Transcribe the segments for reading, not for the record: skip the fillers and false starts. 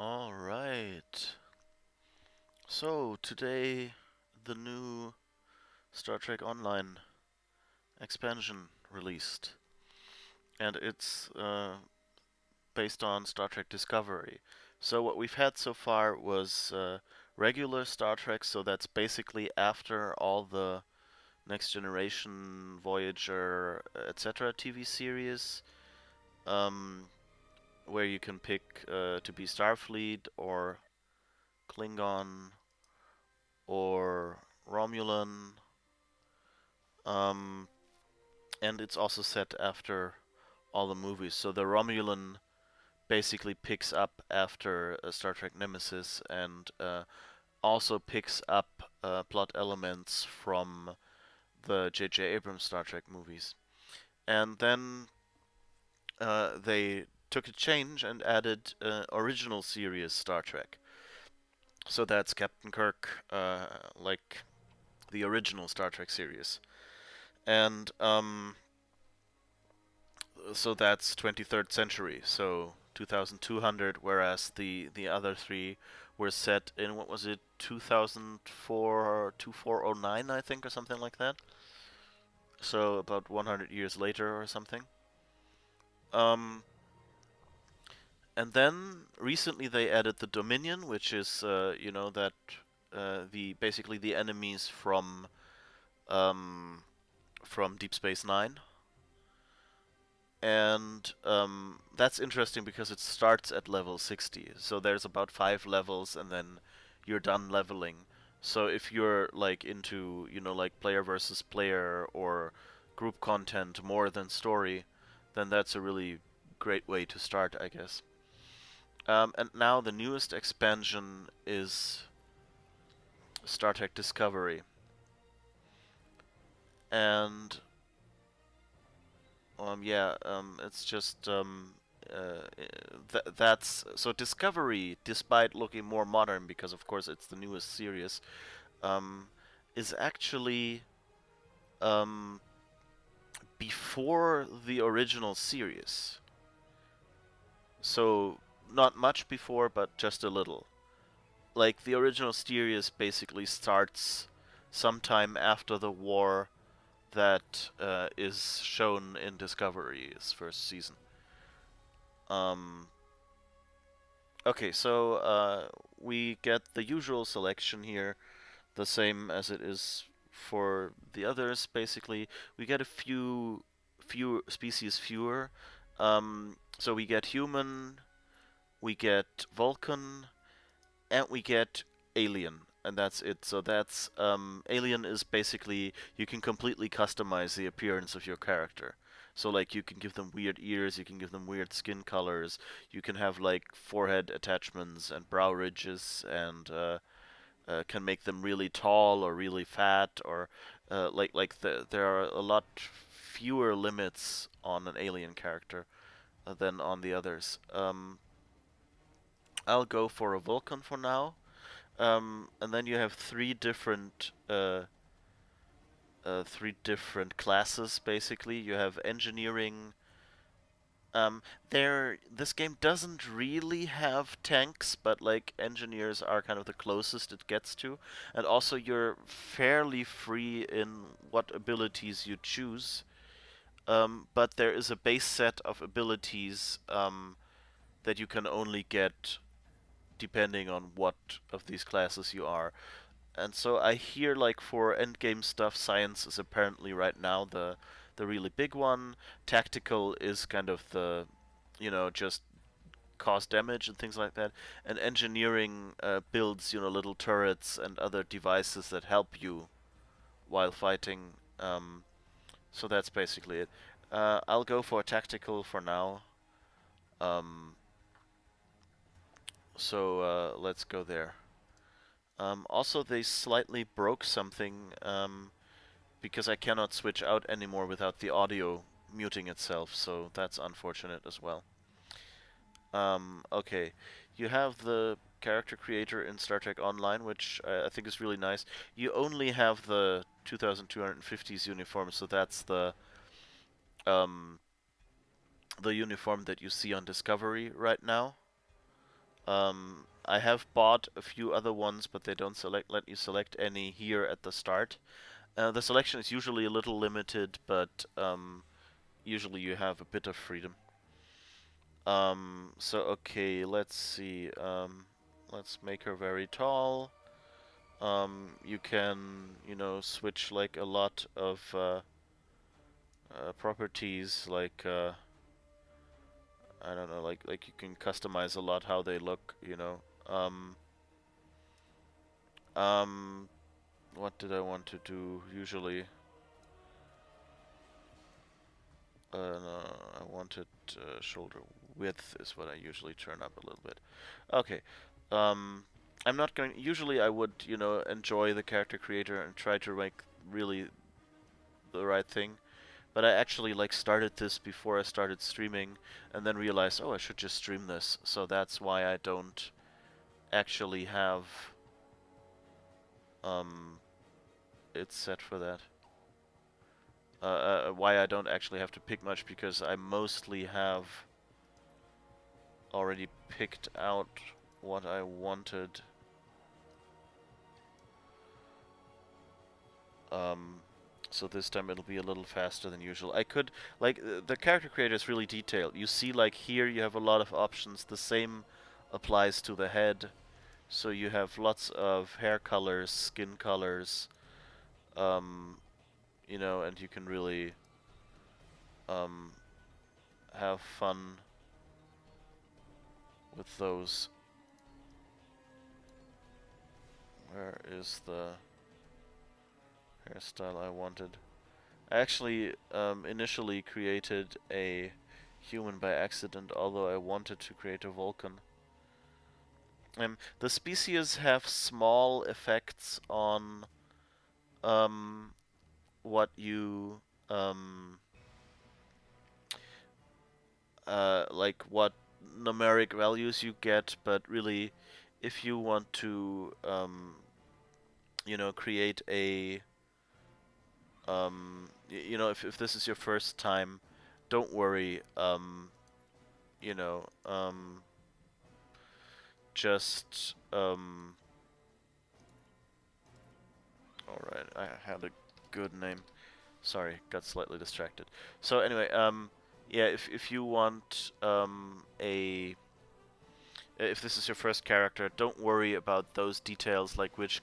All right. So today the new Star Trek Online expansion released, and it's based on Star Trek Discovery. So what we've had so far was regular Star Trek, so that's basically after all the Next Generation, Voyager, etc. TV series, um, where you can pick to be Starfleet or Klingon or Romulan. Um, and it's also set after all the movies. So the Romulan basically picks up after Star Trek Nemesis and also picks up plot elements from the J.J. Abrams Star Trek movies. And then they took a change and added original series Star Trek. So that's Captain Kirk, like the original Star Trek series. And so that's 23rd century, so 2200, whereas the other three were set in, what was it, 2004 or 2409, I think, or something like that. So about 100 years later or something. Um, and then recently they added the Dominion, which is that the basically the enemies um, from Deep Space Nine. And that's interesting because it starts at level 60. So there's about 5 levels, and then you're done leveling. So if you're like into, like player versus player or group content more than story, then that's a really great way to start, I guess. And now the newest expansion is Star Trek Discovery. And it's just that's so Discovery, despite looking more modern because of course it's the newest series, um, is actually um, before the original series. So not much before, but just a little. Like the original series basically starts sometime after the war that is shown in Discovery's first season. Um, okay, so we get the usual selection here, the same as it is for the others. Basically, we get a few species fewer. So we get human, we get Vulcan, and we get alien, and that's it. So that's alien is basically you can completely customize the appearance of your character. So like you can give them weird ears, you can give them weird skin colors, you can have like forehead attachments and brow ridges, and can make them really tall or really fat, or there are a lot fewer limits on an alien character than on the others. I'll go for a Vulcan for now. And then you have three different classes basically. You have engineering. This game doesn't really have tanks, but like engineers are kind of the closest it gets to, and also you're fairly free in what abilities you choose. But there is a base set of abilities that you can only get depending on what of these classes you are. And so I hear like for endgame stuff, science is apparently right now the really big one. Tactical is kind of the, just cause damage and things like that. And engineering builds, little turrets and other devices that help you while fighting. So that's basically it. I'll go for tactical for now. Um, so let's go there. Also, they slightly broke something. Because I cannot switch out anymore without the audio muting itself, so that's unfortunate as well. Okay, you have the character creator in Star Trek Online, which I think is really nice. You only have the 2250s uniform, so that's um, the uniform that you see on Discovery right now. I have bought a few other ones, but they don't let you select any here at the start. The selection is usually a little limited, but usually you have a bit of freedom. So okay, let's see. Let's make her very tall. You can, switch like a lot of properties, like I don't know, like you can customize a lot how they look. Um, what did I want to do usually? No, I wanted shoulder width is what I usually turn up a little bit. Okay. Um, I'm not going. Usually, I would, enjoy the character creator and try to make really the right thing. But I actually like started this before I started streaming, and then realized, oh, I should just stream this. So that's why I don't actually have um it set for that. Why I don't actually have to pick much, because I mostly have already picked out what I wanted. So this time it'll be a little faster than usual. I could, like, the character creator is really detailed. You see, like, here you have a lot of options. The same applies to the head. So you have lots of hair colors, skin colors, um, and you can really um, have fun with those. Where is the hairstyle I wanted? I actually initially created a human by accident, although I wanted to create a Vulcan. The species have small effects on um, what you like what numeric values you get, but really, if you want to create a if this is your first time, don't worry. You know, just all right. I had a good name. Sorry, got slightly distracted. So anyway, yeah, if you want if this is your first character, don't worry about those details, like which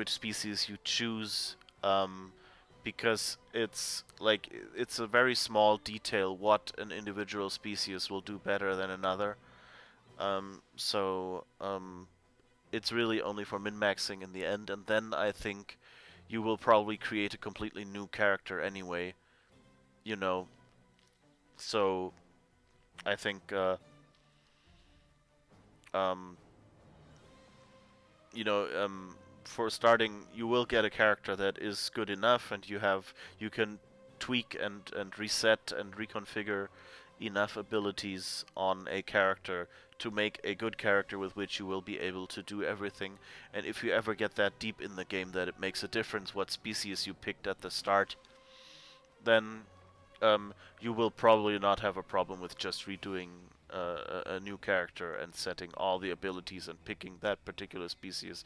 species you choose, because it's a very small detail what an individual species will do better than another. So it's really only for min-maxing in the end, and then I think you will probably create a completely new character anyway, you know. So I think um, for starting, you will get a character that is good enough, and you can tweak and reset and reconfigure enough abilities on a character to make a good character with which you will be able to do everything. And if you ever get that deep in the game that it makes a difference what species you picked at the start, then you will probably not have a problem with just redoing a new character and setting all the abilities and picking that particular species.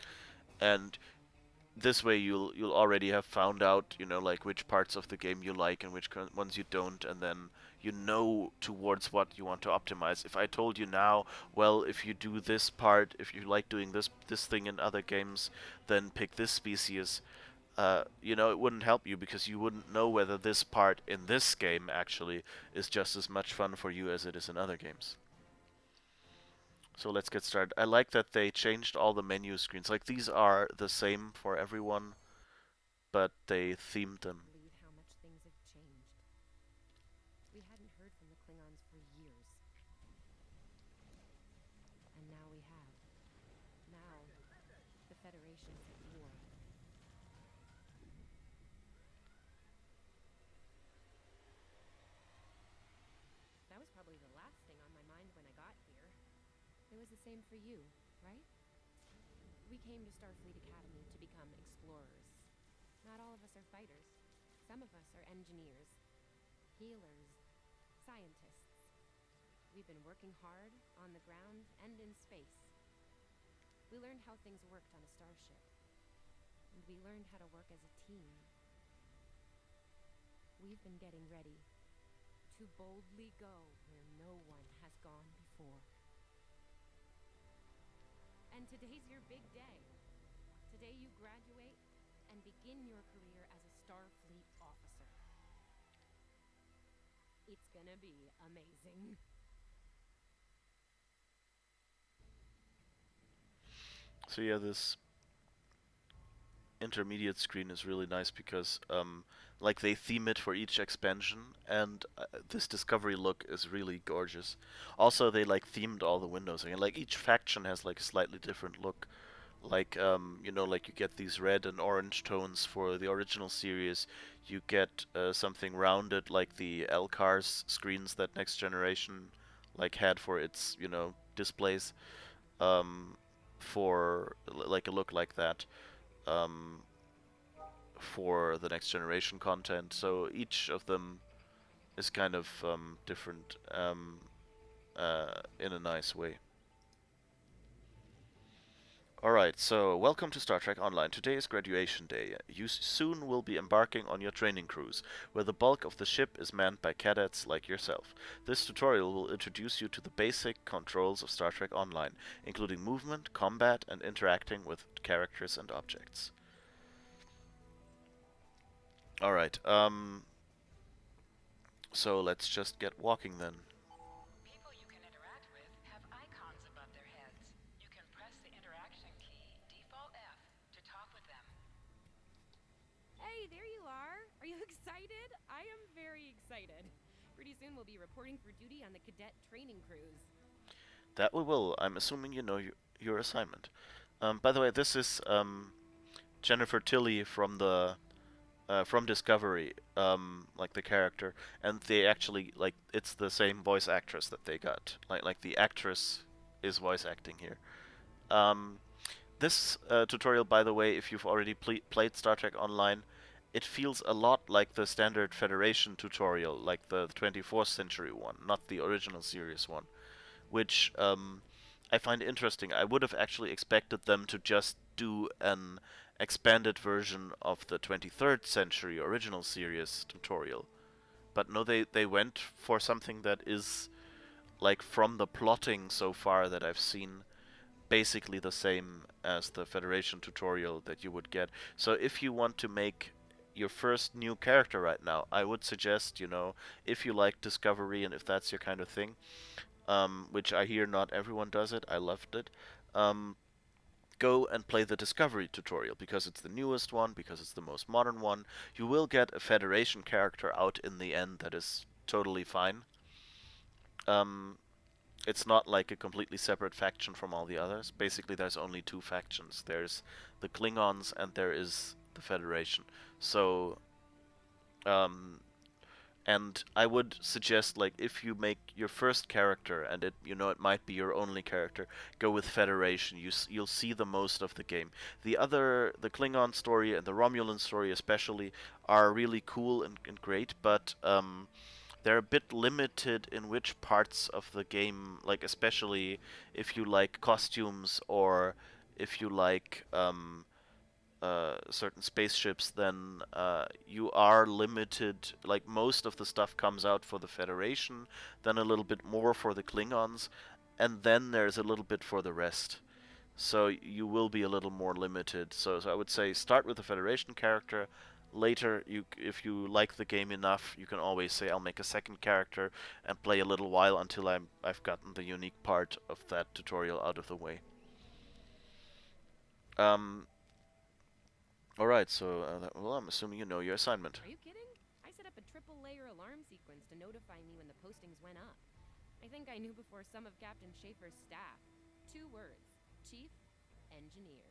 And this way you'll already have found out, like which parts of the game you like and which ones you don't, and then you know towards what you want to optimize. If I told you now, well, if you do this part, if you like doing this thing in other games, then pick this species. It wouldn't help you, because you wouldn't know whether this part in this game actually is just as much fun for you as it is in other games. So let's get started. I like that they changed all the menu screens. Like, these are the same for everyone, but they themed them. Believe how much things have changed. We hadn't heard from the Klingons for years. And now we have. Now, the Federation's at war. That was probably the last thing on my mind when I got here. It was the same for you, right? We came to Starfleet Academy to become explorers. Not all of us are fighters. Some of us are engineers, healers, scientists. We've been working hard on the ground and in space. We learned how things worked on a starship. And we learned how to work as a team. We've been getting ready to boldly go where no one has gone before. And today's your big day. Today you graduate and begin your career as a Starfleet officer. It's gonna be amazing. So yeah, this intermediate screen is really nice because like they theme it for each expansion, and this Discovery look is really gorgeous. Also, they like themed all the windows, and like each faction has like a slightly different look. Like you know, like you get these red and orange tones for the original series. You get something rounded like the LCARS screens that Next Generation like had for its, you know, displays, um, for like a look like that, um, for the Next Generation content. So each of them is kind of different, in a nice way. Alright, so welcome to Star Trek Online. Today is graduation day. You soon will be embarking on your training cruise, where the bulk of the ship is manned by cadets like yourself. This tutorial will introduce you to the basic controls of Star Trek Online, including movement, combat, and interacting with characters and objects. Alright, so let's just get walking then. People you can interact with have icons above their heads. You can press the interaction key, Default F, to talk with them. Hey, there you are. Are you excited? I am very excited. Pretty soon we'll be reporting for duty on the cadet training cruise. That we will. I'm assuming you know your assignment. By the way, this is Jennifer Tilly from Discovery, like the character, and they actually like it's the same voice actress that they got. Like the actress is voice acting here. Um, this tutorial, by the way, if you've already played Star Trek Online, it feels a lot like the standard Federation tutorial, like the 24th century one, not the original series one, which I find interesting. I would have actually expected them to just do an expanded version of the 23rd century original series tutorial. But no, they went for something that is, like, from the plotting so far that I've seen, basically the same as the Federation tutorial that you would get. So if you want to make your first new character right now, I would suggest, you know, if you like Discovery and if that's your kind of thing, which I hear not everyone does it, I loved it, go and play the Discovery tutorial, because it's the newest one, because it's the most modern one. You will get a Federation character out in the end that is totally fine. Um, it's not like a completely separate faction from all the others. Basically, there's only two factions. There's the Klingons and there is the Federation. So, um, and I would suggest, like, if you make your first character and it, you know, it might be your only character, go with Federation. You'll see the most of the game. The Klingon story and the Romulan story especially are really cool and great, but they're a bit limited in which parts of the game, like especially if you like costumes or if you like certain spaceships, then you are limited. Like most of the stuff comes out for the Federation, then a little bit more for the Klingons, and then there's a little bit for the rest. So you will be a little more limited. So I would say start with the Federation character. Later, if you like the game enough, you can always say I'll make a second character and play a little while until I've gotten the unique part of that tutorial out of the way. Um, all right, so well, I'm assuming you know your assignment. Are you kidding? I set up a triple layer alarm sequence to notify me when the postings went up. I think I knew before some of Captain Schaefer's staff. 2 words. Chief Engineer.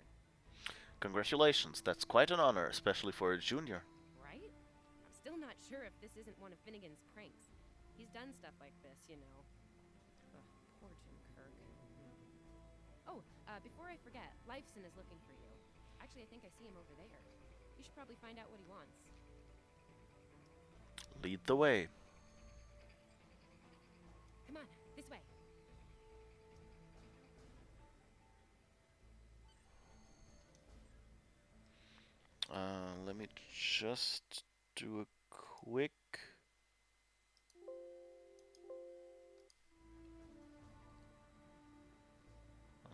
Congratulations, that's quite an honor, especially for a junior. Right? I'm still not sure if this isn't one of Finnegan's pranks. He's done stuff like this, you know. Ugh, poor Jim Kirk. Oh, before I forget, Lifeson is looking for you. Actually, I think I see him over there. You should probably find out what he wants. Lead the way. Come on, this way. Let me just do a quick.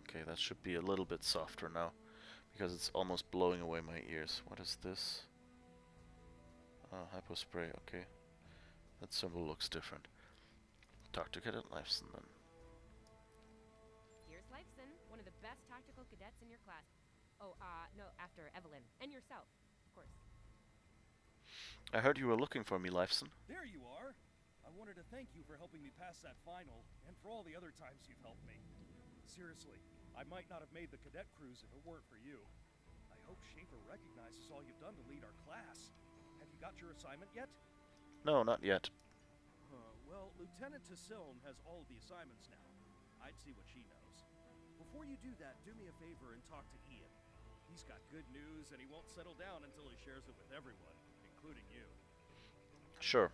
Okay, that should be a little bit softer now, because it's almost blowing away my ears. What is this? Hypospray, okay. That symbol looks different. Talk to Cadet Lifeson then. Here's Lifeson, one of the best tactical cadets in your class. Oh, no, after Evelyn. And yourself, of course. I heard you were looking for me, Lifeson. There you are! I wanted to thank you for helping me pass that final, and for all the other times you've helped me. Seriously, I might not have made the cadet cruise if it weren't for you. I hope Schaefer recognizes all you've done to lead our class. Have you got your assignment yet? No, not yet. Well, Lieutenant Tassilm has all of the assignments now. I'd see what she knows. Before you do that, do me a favor and talk to Ian. He's got good news, and he won't settle down until he shares it with everyone, including you. Sure.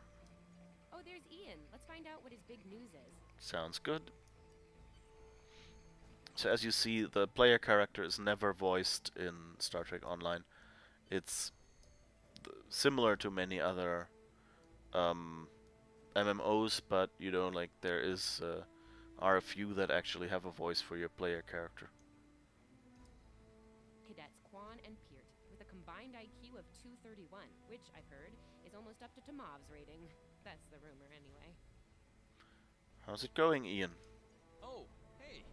Oh, there's Ian. Let's find out what his big news is. Sounds good. So as you see, the player character is never voiced in Star Trek Online. It's similar to many other MMOs, but you know, like there are a few that actually have a voice for your player character. Cadets Quan and Peart, with a combined IQ of 231, which I've heard is almost up to Tomov's rating. That's the rumor, anyway. How's it going, Ian? Oh, hey.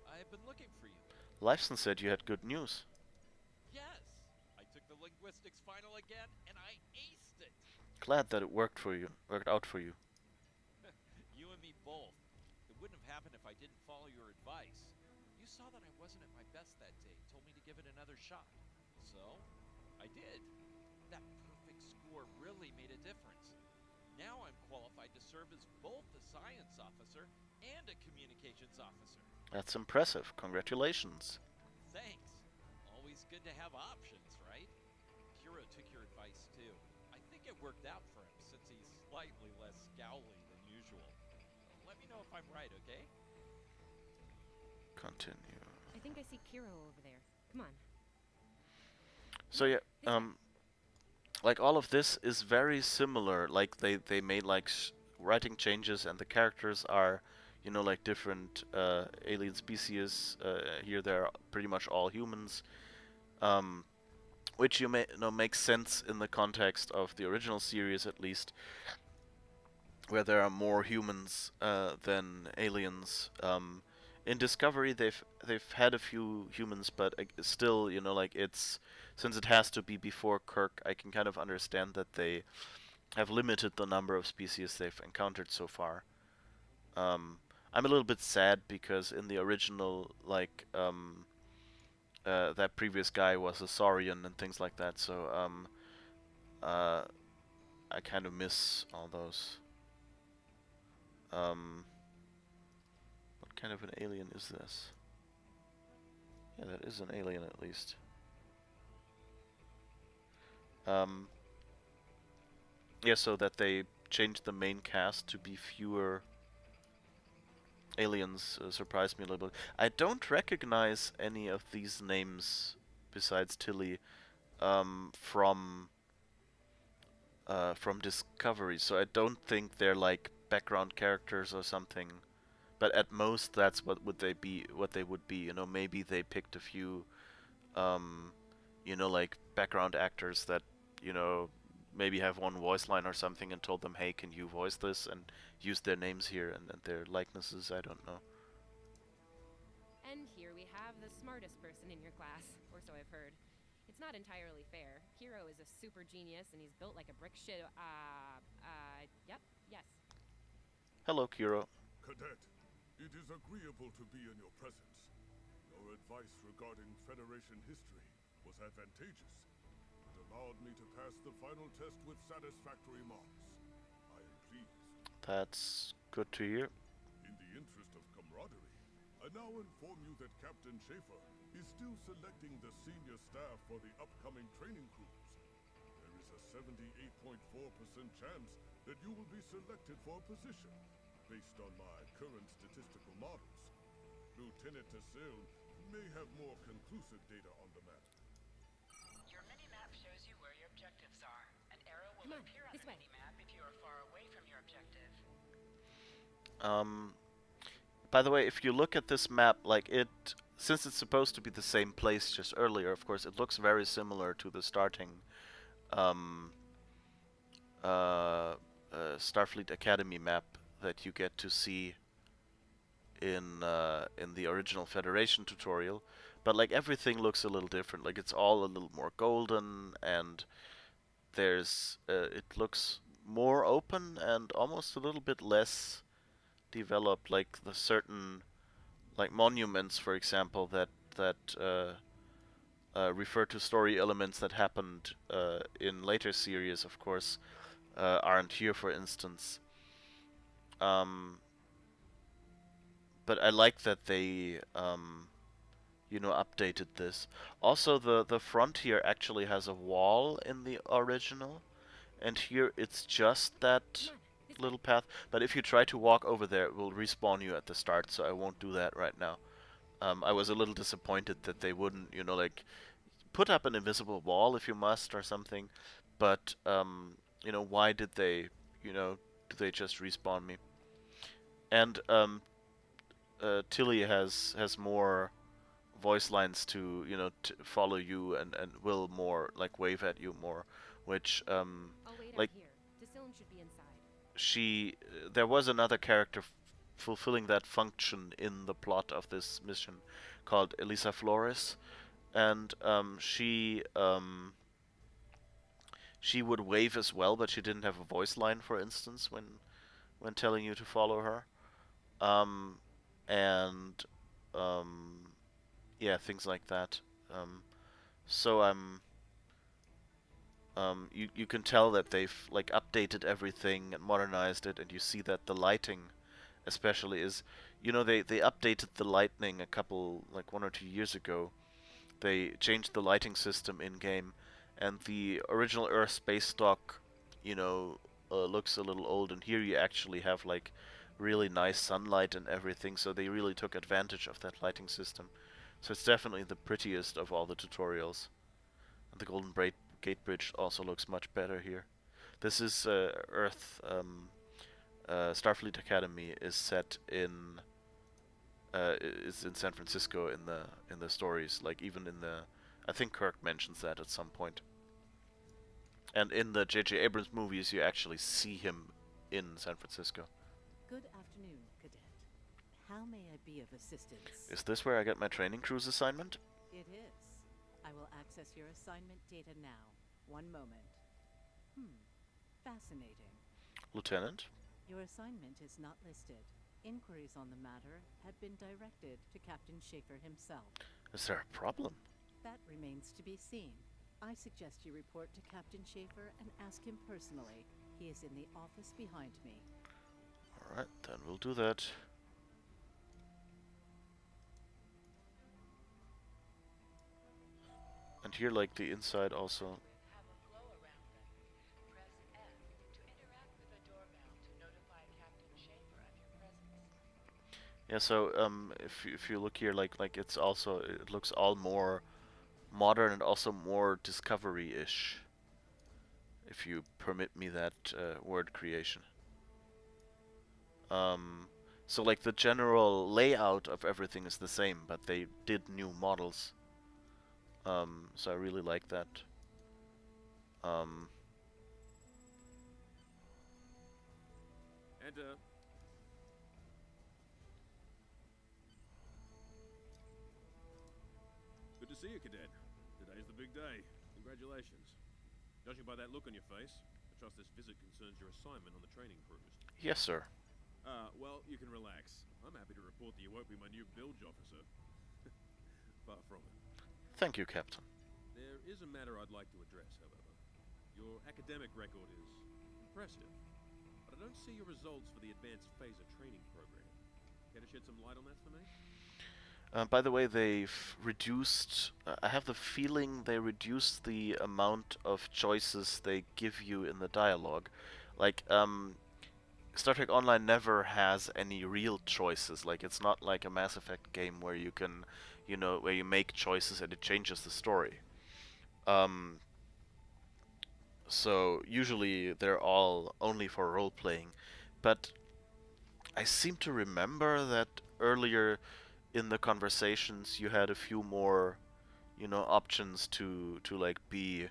I've been looking for you. Lifeson said you had good news. Yes. I took the linguistics final again, and I aced it. Glad that it worked out for you. You and me both. It wouldn't have happened if I didn't follow your advice. You saw that I wasn't at my best that day, told me to give it another shot. So, I did. That perfect score really made a difference. Now I'm qualified to serve as both a science officer and a communications officer. That's impressive. Congratulations. Thanks. Always good to have options, right? Kiro took your advice too. I think it worked out for him since he's slightly less scowly than usual. Let me know if I'm right, okay? Continue. I think I see Kiro over there. Come on. So yeah, like all of this is very similar. Like they made like writing changes, and the characters are, you know, like different alien species. Here they're pretty much all humans, which you may know makes sense in the context of the original series, at least, where there are more humans than aliens. In Discovery, they've had a few humans, but still, you know, like since it has to be before Kirk, I can kind of understand that they have limited the number of species they've encountered so far. I'm a little bit sad because in the original, like, that previous guy was a Saurian and things like that, so I kind of miss all those. What kind of an alien is this? Yeah, that is an alien at least. Yeah, so that they changed the main cast to be fewer aliens surprised me a little bit. I don't recognize any of these names besides Tilly from Discovery, so I don't think they're like background characters or something. But at most, that's what they would be. You know, maybe they picked a few, you know, like background actors that, you know, maybe have one voice line or something and told them, hey, can you voice this, and use their names here and their likenesses. I don't know. And here we have the smartest person in your class, or so I've heard. It's not entirely fair. Kiro is a super genius, and he's built like a brick shit. Yep, yes. Hello, Kiro. Cadet, it is agreeable to be in your presence. Your advice regarding Federation history was advantageous. It allowed me to pass the final test with satisfactory marks. I am pleased. That's good to hear. In the interest of camaraderie, I now inform you that Captain Schaefer is still selecting the senior staff for the upcoming training cruise. There is a 78.4% chance that you will be selected for a position. based on my current statistical models. Lieutenant Tassil may have more conclusive data on the matter. Your mini-map shows you where your objectives are. An arrow will Come on, appear on this the way. mini-map if you are far away from your objective. By the way, if you look at this map, like since it's supposed to be the same place just earlier, of course, it looks very similar to the starting um, Starfleet Academy map that you get to see in the original Federation tutorial. But like everything looks a little different. Like it's all a little more golden, and there's it looks more open and almost a little bit less developed. Like the certain like monuments, for example, that refer to story elements that happened in later series, of course, aren't here, for instance. But I like that they, updated this. Also, the frontier actually has a wall in the original, and here it's just that Come on, this little path. But if you try to walk over there, it will respawn you at the start, so I won't do that right now. I was a little disappointed that they wouldn't, like, put up an invisible wall if you must or something. But, why did they, do they just respawn me? And, Tilly has more voice lines to, follow you and will more, like, wave at you more, which, I'll wait like, out here. Decilin should be inside. there was another character fulfilling that function in the plot of this mission called Elisa Flores, and she would wave as well, but she didn't have a voice line, for instance, when telling you to follow her. And yeah, things like that. So you can tell that they've like updated everything and modernized it, and you see that the lighting, especially, is, they updated the lighting a couple, like 1 or 2 years ago. They changed the lighting system in game, and the original Earth space stock, looks a little old, and here you actually have like really nice sunlight and everything, so they really took advantage of that lighting system. So it's definitely the prettiest of all the tutorials. And the Golden Gate Bridge also looks much better here. This is Earth. Starfleet Academy is set in San Francisco in the stories. Like even in the, I think Kirk mentions that at some point. And in the J.J. Abrams movies, you actually see him in San Francisco. Good afternoon, Cadet. How may I be of assistance? Is this where I get my training cruise assignment? It is. I will access your assignment data now. One moment. Fascinating. Lieutenant? Your assignment is not listed. Inquiries on the matter have been directed to Captain Schaefer himself. Is there a problem? That remains to be seen. I suggest you report to Captain Schaefer and ask him personally. He is in the office behind me. Alright, then we'll do that. And here, like, the inside also. Have a glow around them. Press F to interact with the doorbell to notify Captain Schaefer of your presence. Yeah, so if you look here, like it looks all more modern and also more Discovery-ish, if you permit me that word creation. So like the general layout of everything is the same, but they did new models. So I really like that. Enter. Good to see you, Cadet. Today's the big day. Congratulations. Judging by that look on your face, I trust this visit concerns your assignment on the training cruise. Yes, sir. Well, you can relax. I'm happy to report that you won't be my new bilge officer. Far from it. Thank you, Captain. There is a matter I'd like to address, however. Your academic record is impressive, but I don't see your results for the advanced phaser training program. Care to shed some light on that for me? By the way, they've reduced... I have the feeling they reduced the amount of choices they give you in the dialogue. Like, Star Trek Online never has any real choices. Like, it's not like a Mass Effect game where you can, where you make choices and it changes the story. Um, so usually they're all only for role playing, but I seem to remember that earlier in the conversations you had a few more, options to like be,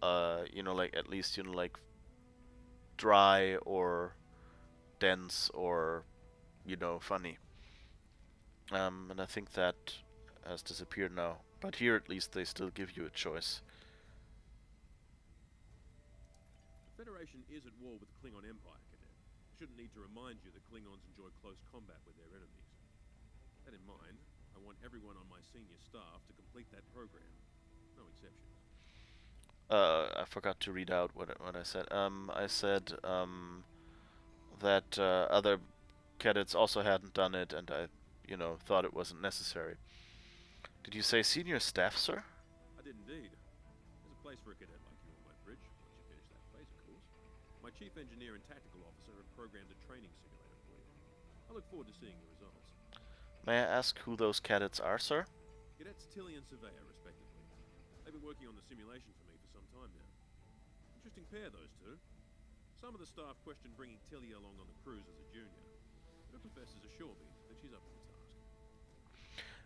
like at least like dry or dense or funny. And I think that has disappeared now. But here at least they still give you a choice. The Federation is at war with the Klingon Empire, Cadet. Shouldn't need to remind you that Klingons enjoy close combat with their enemies. That in mind, I want everyone on my senior staff to complete that program. No exceptions. I forgot to read out what I said. I said that other cadets also hadn't done it, and I, thought it wasn't necessary. Did you say senior staff, sir? I did indeed. There's a place for a cadet like you on my bridge, once you finish that phaser course. My chief engineer and tactical officer have programmed a training simulator for you. I look forward to seeing your results. May I ask who those cadets are, sir? Cadets Tilly and Surveyor, respectively. They've been working on the simulation for me for some time now. Interesting pair, those two. Some of the staff question bringing Tilly along on the cruise as a junior. But her professors assure me that she's up to the task.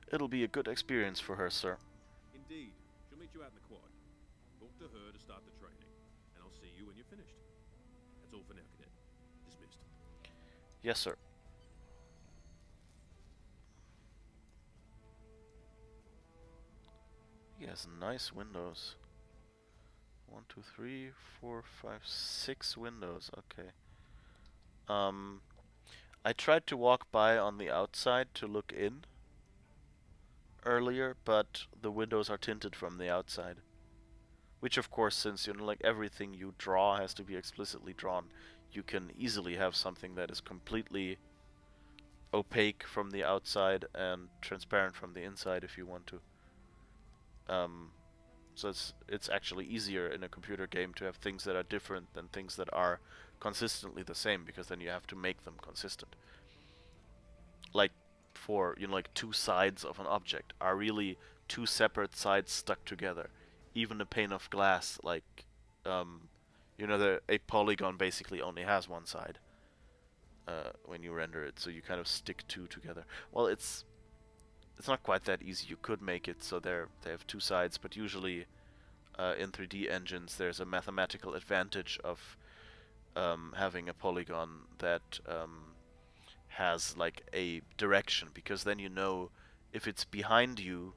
It'll be a good experience for her, sir. Indeed. She'll meet you out in the quad. Talk to her to start the training, and I'll see you when you're finished. That's all for now, Cadet. Dismissed. Yes, sir. He has nice windows. 1, 2, 3, 4, 5, 6 windows. Okay. I tried to walk by on the outside to look in earlier, but the windows are tinted from the outside. Which, of course, since like everything you draw has to be explicitly drawn, you can easily have something that is completely opaque from the outside and transparent from the inside if you want to. So it's actually easier in a computer game to have things that are different than things that are consistently the same, because then you have to make them consistent. Like for like two sides of an object are really two separate sides stuck together. Even a pane of glass, like a polygon basically only has one side when you render it, so you kind of stick two together. Well, it's not quite that easy. You could make it so they have two sides, but usually in 3D engines there's a mathematical advantage of having a polygon that has like a direction, because then if it's behind you,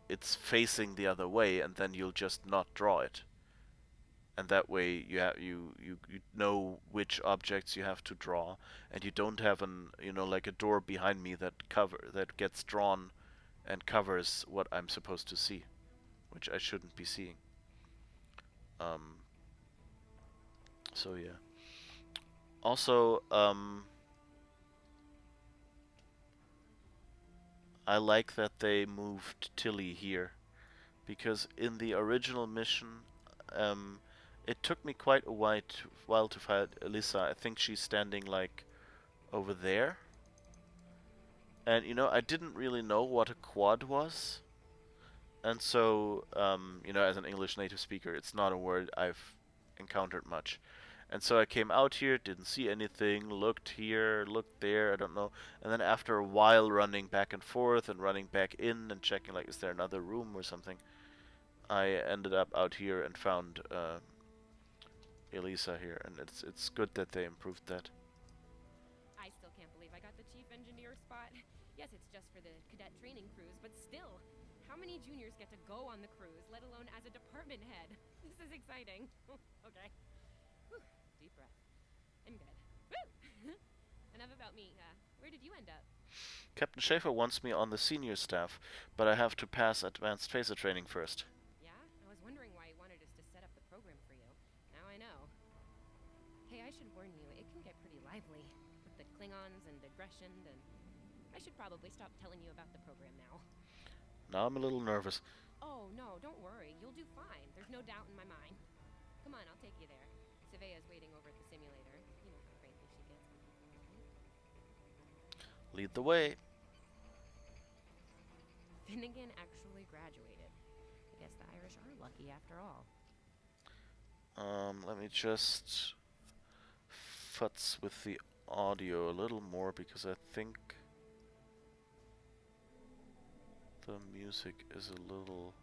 it's facing the other way, and then you'll just not draw it. And that way you know which objects you have to draw, and you don't have like a door behind me that gets drawn and covers what I'm supposed to see, which I shouldn't be seeing. So yeah. Also, I like that they moved Tilly here, because in the original mission, it took me quite a while to find Elisa. I think she's standing like over there. And I didn't really know what a quad was. And so, as an English native speaker, it's not a word I've encountered much. And so I came out here, didn't see anything, looked here, looked there, I don't know. And then after a while running back and forth and running back in and checking, like, is there another room or something, I ended up out here and found Elisa here. And it's good that they improved that. I still can't believe I got the chief engineer spot. Yes, it's just for the cadet training cruise, but still, how many juniors get to go on the cruise, let alone as a department head? This is exciting. Okay. Whew. Deep breath. I'm good. Woo! Enough about me. Where did you end up? Captain Schaefer wants me on the senior staff, but I have to pass advanced phaser training first. Yeah? I was wondering why you wanted us to set up the program for you. Now I know. Hey, I should warn you, it can get pretty lively. With the Klingons and aggression, and I should probably stop telling you about the program now. Now I'm a little nervous. Oh, no, don't worry. You'll do fine. There's no doubt in my mind. Come on, I'll take you there. Surveyor's waiting over at the simulator. Lead the way. Finnegan actually graduated. I guess the Irish are lucky after all. Let me just futz with the audio a little more because I think the music is a little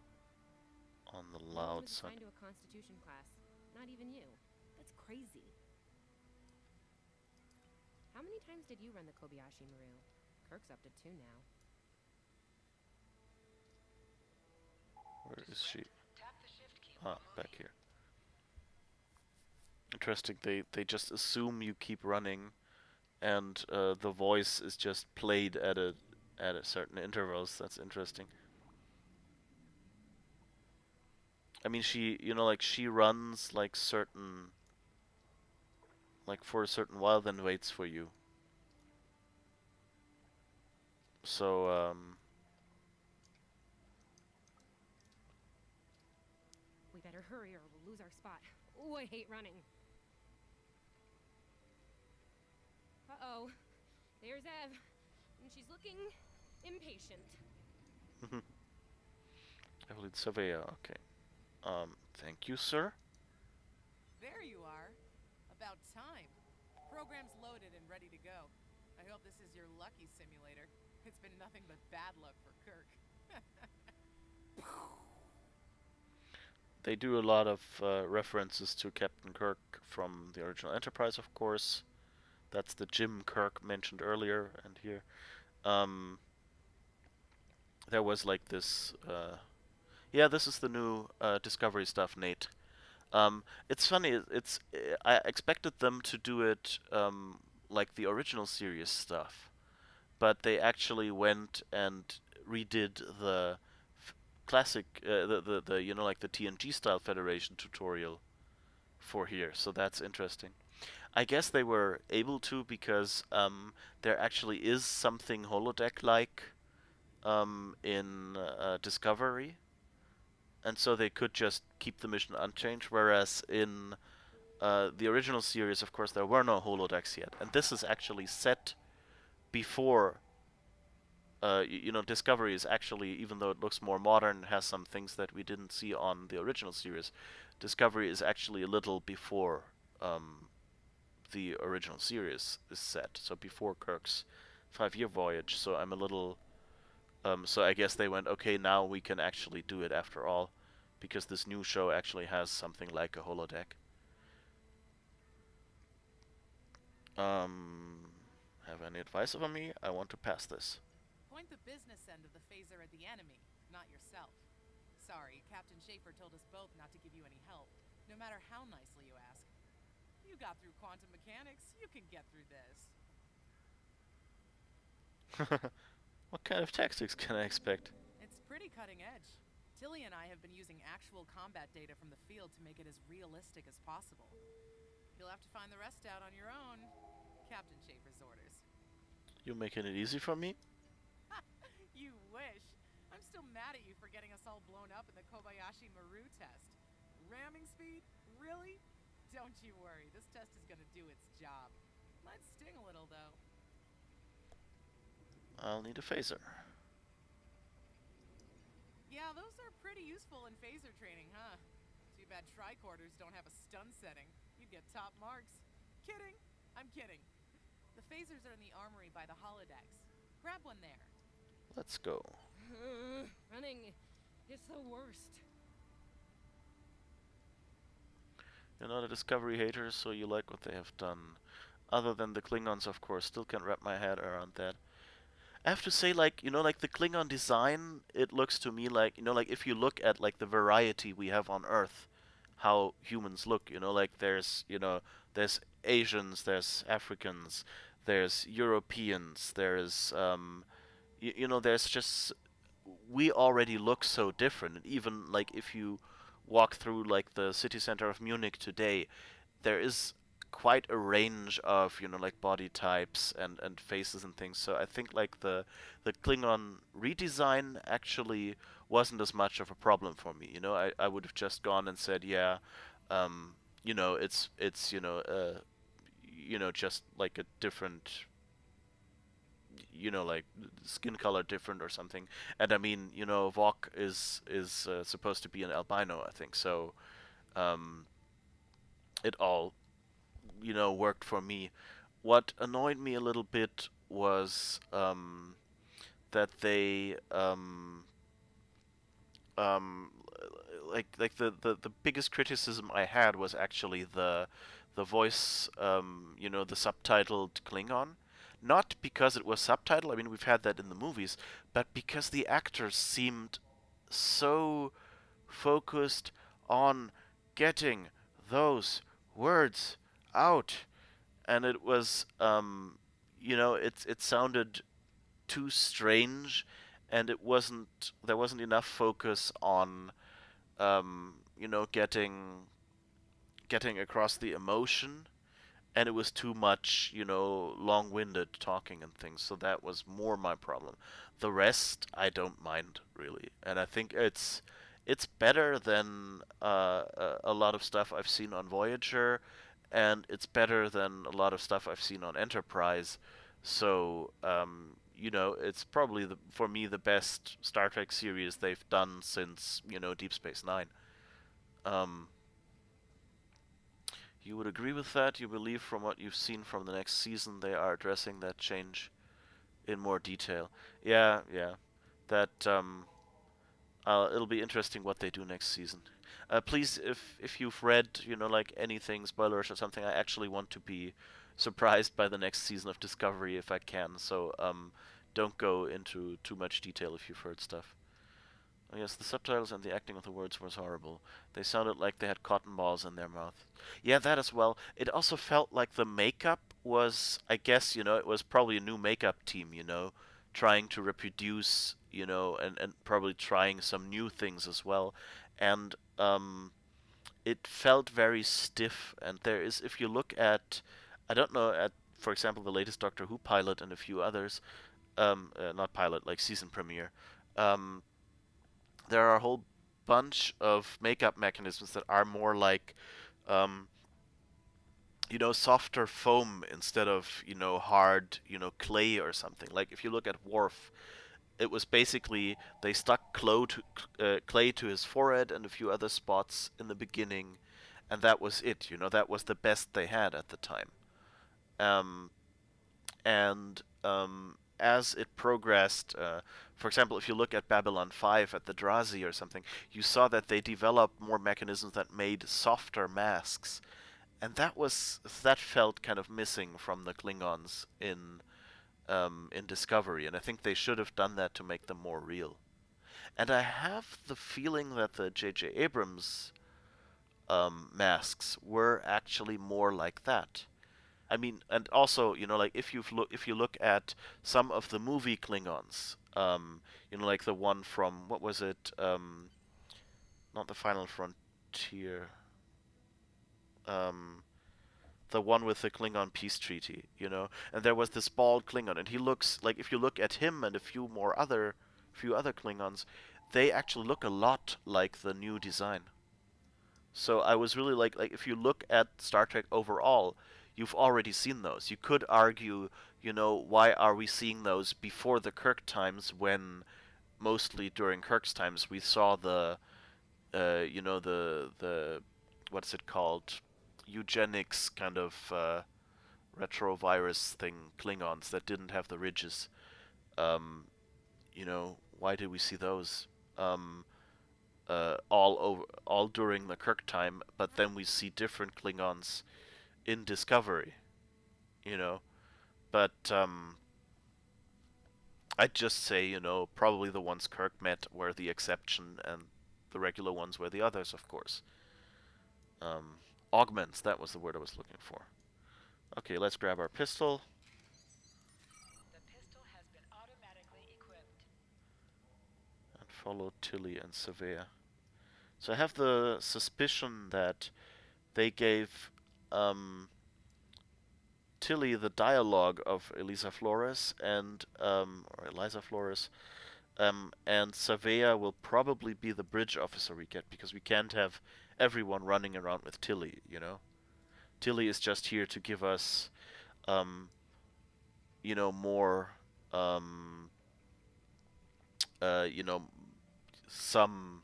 on the No one loud was side. assigned to a Constitution class. Not even you. That's crazy. How many times did you run the Kobayashi Maru? Kirk's up to 2 now. Where is she? Tap the shift key Ah, while back moving. here. Interesting. They just assume you keep running, and the voice is just played at a certain intervals. That's interesting. I mean, she, like she runs like certain, like for a certain while, then waits for you. So We better hurry or we'll lose our spot. Oh, I hate running. Uh-oh. There's Ev. And she's looking impatient. Evelyn Surveyor. Okay. Thank you, sir. There you are. About time. Program's loaded and ready to go. I hope this is your lucky simulator. It's been nothing but bad luck for Kirk. They do a lot of references to Captain Kirk from the original Enterprise, of course. That's the Jim Kirk mentioned earlier, and here. There was like this. Yeah, this is the new Discovery stuff, Nate. It's funny. I expected them to do it like the original series stuff, but they actually went and redid the classic, the like the TNG style Federation tutorial for here. So that's interesting. I guess they were able to because there actually is something holodeck-like in Discovery, and so they could just keep the mission unchanged. Whereas in the original series, of course, there were no holodecks yet, and this is actually set before. Discovery is actually, even though it looks more modern, has some things that we didn't see on the original series. Discovery is actually a little before the original series is set, so before Kirk's 5-year voyage. So I'm a little, so I guess they went, okay, now we can actually do it after all, because this new show actually has something like a holodeck. Have any advice for me? I want to pass this. Point the business end of the phaser at the enemy, not yourself. Sorry, Captain Schaefer told us both not to give you any help, no matter how nicely you ask. You got through quantum mechanics, you can get through this. What kind of tactics can I expect? It's pretty cutting edge. Tilly and I have been using actual combat data from the field to make it as realistic as possible. You'll have to find the rest out on your own. Captain Schaefer's orders. You making it easy for me? You wish. I'm still mad at you for getting us all blown up in the Kobayashi Maru test. Ramming speed? Really? Don't you worry, this test is gonna do its job. Might sting a little, though. I'll need a phaser. Yeah, those are pretty useful in phaser training, huh? Too bad tricorders don't have a stun setting. You'd get top marks. Kidding. I'm kidding. The phasers are in the armory by the holodecks. Grab one there. Let's go. Running is the worst. You're not a Discovery hater, so you like what they have done. Other than the Klingons, of course, still can't wrap my head around that. I have to say, like, like the Klingon design, it looks to me like, like if you look at like the variety we have on Earth, how humans look, like there's Asians, there's Africans, there's Europeans, there's there's just, we already look so different. And even like if you walk through like the city center of Munich today, there is quite a range of like body types and faces and things. So I think like the Klingon redesign actually wasn't as much of a problem for me. I would have just gone and said, yeah, it's just like a different you know, like skin color different or something. And I mean, you know, Vok is supposed to be an albino, I think. So um, it all, you know, worked for me. What annoyed me a little bit was that they um, the biggest criticism I had was actually the voice, you know, the subtitled Klingon. Not because it was subtitled, I mean, we've had that in the movies, but because the actors seemed so focused on getting those words out. And it was, you know, it sounded too strange, and there wasn't enough focus on, you know, getting across the emotion, and it was too much, you know, long-winded talking and things. So that was more my problem. The rest I don't mind really, and I think it's better than a lot of stuff I've seen on Voyager, and it's better than a lot of stuff I've seen on Enterprise. So you know, it's probably for me the best Star Trek series they've done since, you know, Deep Space Nine. Um, you would agree with that? You believe from what you've seen from the next season they are addressing that change in more detail? Yeah, yeah. That it'll be interesting what they do next season. Please, if you've read, you know, like anything spoilers or something, I actually want to be surprised by the next season of Discovery if I can. So don't go into too much detail if you've heard stuff. Oh, yes, the subtitles and the acting of the words was horrible. They sounded like they had cotton balls in their mouth. Yeah, that as well. It also felt like the makeup was, I guess, you know, it was probably a new makeup team, you know, trying to reproduce, you know, and probably trying some new things as well. And it felt very stiff. And there is, if you look at, I don't know, at, for example, the latest Doctor Who pilot and a few others, not pilot, like season premiere, um, there are a whole bunch of makeup mechanisms that are more like, um, you know, softer foam instead of, you know, hard, you know, clay or something. Like if you look at Worf, it was basically they stuck clay to his forehead and a few other spots in the beginning, and that was it. You know, that was the best they had at the time. Um, and as it progressed, for example, if you look at Babylon 5 at the Drazi or something, you saw that they developed more mechanisms that made softer masks, and that felt kind of missing from the Klingons in Discovery, and I think they should have done that to make them more real. And I have the feeling that the J.J. Abrams masks were actually more like that. I mean, and also, you know, like if you look at some of the movie Klingons, you know, like the one from what was it? Not the Final Frontier. Um, the one with the Klingon peace treaty, you know, and there was this bald Klingon, and he looks like if you look at him and a few other Klingons, they actually look a lot like the new design. So I was really like if you look at Star Trek overall, you've already seen those. You could argue, you know, why are we seeing those before the Kirk times when mostly during Kirk's times we saw the you know, the what's it called, eugenics kind of retrovirus thing Klingons that didn't have the ridges. Um, you know, why did we see those? All during the Kirk time, but then we see different Klingons in Discovery, you know. But I'd just say, you know, probably the ones Kirk met were the exception, and the regular ones were the others, of course. Augments, that was the word I was looking for. Okay, let's grab our pistol. The pistol has been automatically equipped. And follow Tilly and Savea. So I have the suspicion that they gave Tilly the dialogue of Elisa Flores and or Eliza Flores, and Savea will probably be the bridge officer we get, because we can't have everyone running around with Tilly, you know. Tilly is just here to give us, you know, more um, you know, some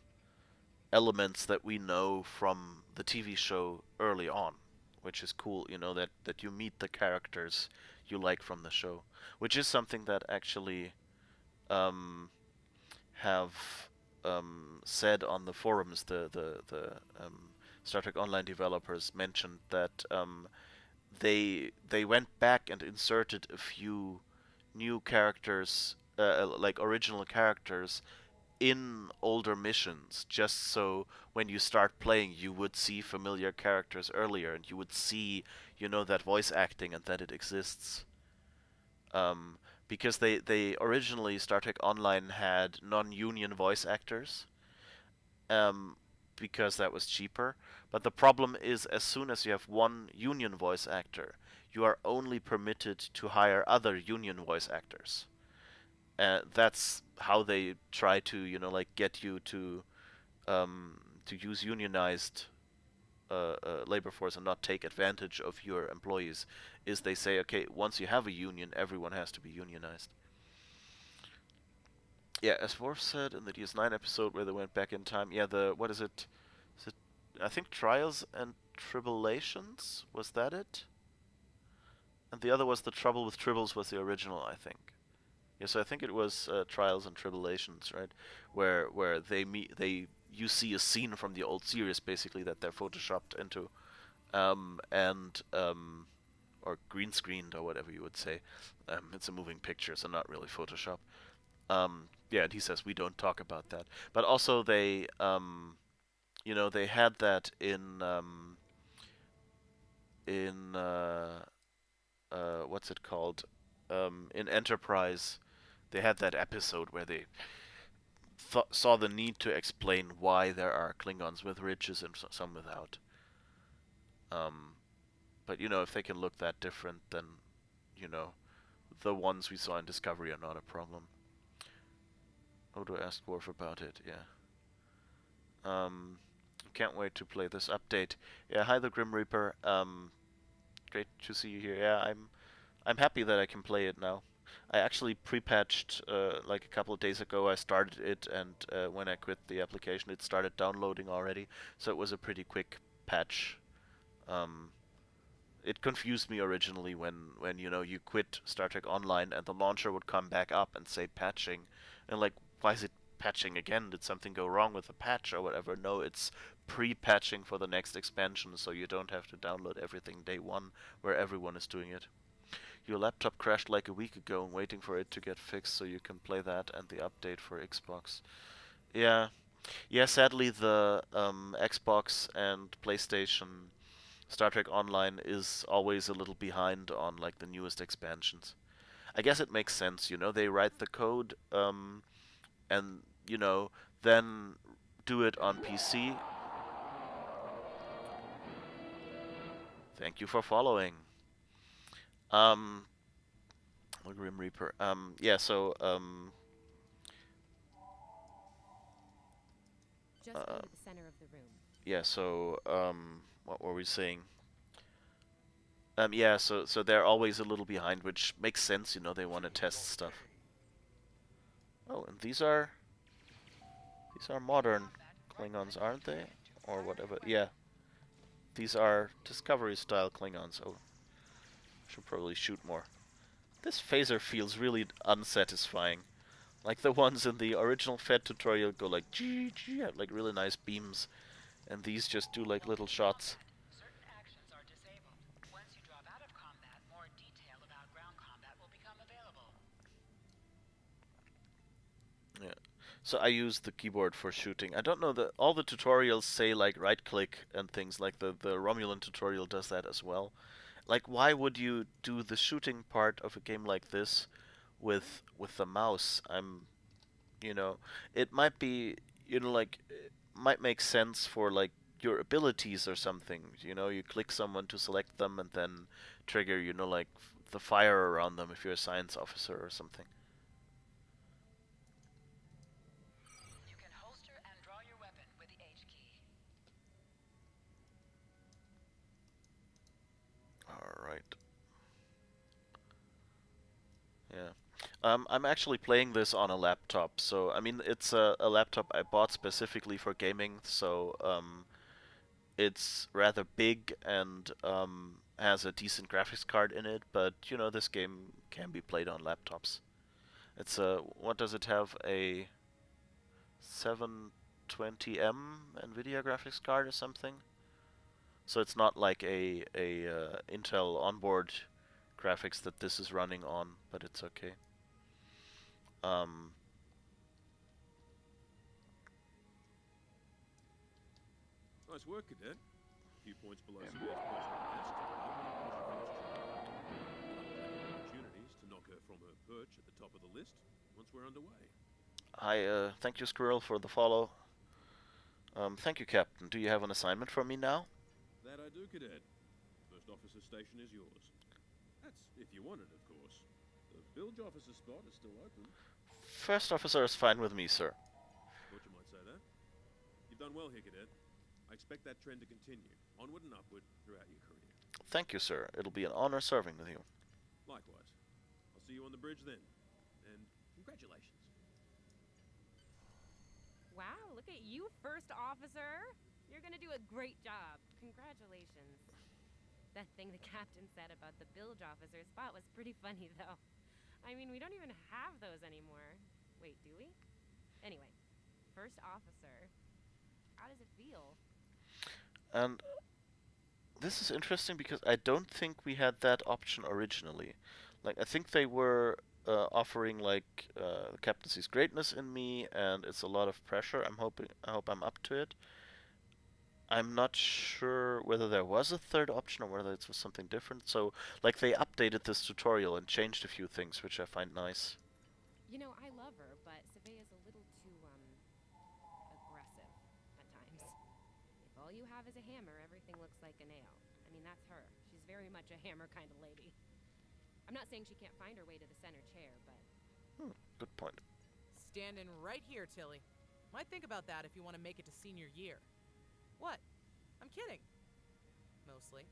elements that we know from the TV show early on, which is cool, you know, that you meet the characters you like from the show, which is something that actually um, have said on the forums. The Star Trek Online developers mentioned that they went back and inserted a few new characters, like original characters, in older missions, just so when you start playing, you would see familiar characters earlier, and you would see, you know, that voice acting and that it exists. Um, because they originally Star Trek Online had non-union voice actors, um, because that was cheaper. But the problem is, as soon as you have one union voice actor, you are only permitted to hire other union voice actors. That's how they try to, you know, like get you to use unionized labor force and not take advantage of your employees. Is they say, okay, once you have a union, everyone has to be unionized. Yeah, as Worf said in the DS9 episode where they went back in time. Yeah, the what is it? Is it, I think Trials and Tribulations, was that it? And the other was the Trouble with Tribbles was the original, I think. Yes, I think it was Trials and Tribulations, right? Where they meet, you see a scene from the old series basically that they're photoshopped into, and or green screened or whatever you would say. It's a moving picture, so not really Photoshop. Yeah, and he says we don't talk about that. But also they, you know, they had that in what's it called? In Enterprise, they had that episode where they saw the need to explain why there are Klingons with ridges and some without. But you know, if they can look that different, then you know, the ones we saw in Discovery are not a problem. Oh, to ask Worf about it, yeah. Can't wait to play this update. Yeah, hi the Grim Reaper. Great to see you here. Yeah, I'm happy that I can play it now. I actually pre-patched like a couple of days ago. I started it, and when I quit the application, it started downloading already. So it was a pretty quick patch. It confused me originally when you know you quit Star Trek Online and the launcher would come back up and say patching, and like, why is it patching again? Did something go wrong with the patch or whatever? No, it's pre-patching for the next expansion, so you don't have to download everything day one where everyone is doing it. Your laptop crashed like a week ago and waiting for it to get fixed so you can play that and the update for Xbox. Yeah. Yeah, sadly the Xbox and PlayStation Star Trek Online is always a little behind on like the newest expansions. I guess it makes sense, you know, they write the code and you know, then do it on PC. Thank you for following. Grim Reaper. Yeah, so Just go to the center of the room. yeah, so what were we saying? Yeah, so they're always a little behind, which makes sense, you know, they want to test stuff. Oh, and these are modern Klingons, aren't they? Or whatever. Yeah. These are Discovery style Klingons. Oh, should probably shoot more. This phaser feels really unsatisfying. Like the ones in the original Fed tutorial go like gee, have like really nice beams, and these just do like little shots. Certain actions are disabled. Once you drop out of combat, more detail about ground combat will become available. Yeah. So I use the keyboard for shooting. I don't know that all the tutorials say like right click and things, like the Romulan tutorial does that as well. Like, why would you do the shooting part of a game like this with the mouse? You know, it might be, you know, like, it might make sense for like your abilities or something. You know, you click someone to select them and then trigger, you know, like the fire around them if you're a science officer or something. You can holster and draw your weapon with the H key. All right. Yeah. I'm actually playing this on a laptop, so I mean it's a laptop I bought specifically for gaming, so it's rather big and has a decent graphics card in it, but you know this game can be played on laptops. It's a what does it have? A 720M Nvidia graphics card or something? So it's not like a Intel onboard graphics that this is running on, but it's okay. Um, Nice work, Cadet. A few points below Surveyor's personal best. Opportunities to knock her from her perch at the top of the list once we're underway. I thank you, Squirrel, for the follow. Thank you, Captain. Do you have an assignment for me now? That I do, Cadet. First officer station is yours. That's if you want it, of course. The bilge officer spot is still open. First officer is fine with me, sir. Thought you might say that. You've done well here, Cadet. I expect that trend to continue, onward and upward, throughout your career. Thank you, sir. It'll be an honor serving with you. Likewise. I'll see you on the bridge then. And congratulations. Wow, look at you, first officer. You're gonna do a great job. Congratulations. That thing the captain said about the bilge officer spot was pretty funny, though. I mean, we don't even have those anymore. Wait, do we? Anyway, first officer. How does it feel? And this is interesting because I don't think we had that option originally. Like, I think they were offering like the captain sees greatness in me, and it's a lot of pressure. I hope I'm up to it. I'm not sure whether there was a third option or whether it was something different. So, like, they updated this tutorial and changed a few things, which I find nice. You know, I love her, but Savea's a little too, aggressive at times. If all you have is a hammer, everything looks like a nail. I mean, that's her. She's very much a hammer kind of lady. I'm not saying she can't find her way to the center chair, but... Good point. Standing right here, Tilly. Might think about that if you want to make it to senior year. What? I'm kidding. Mostly.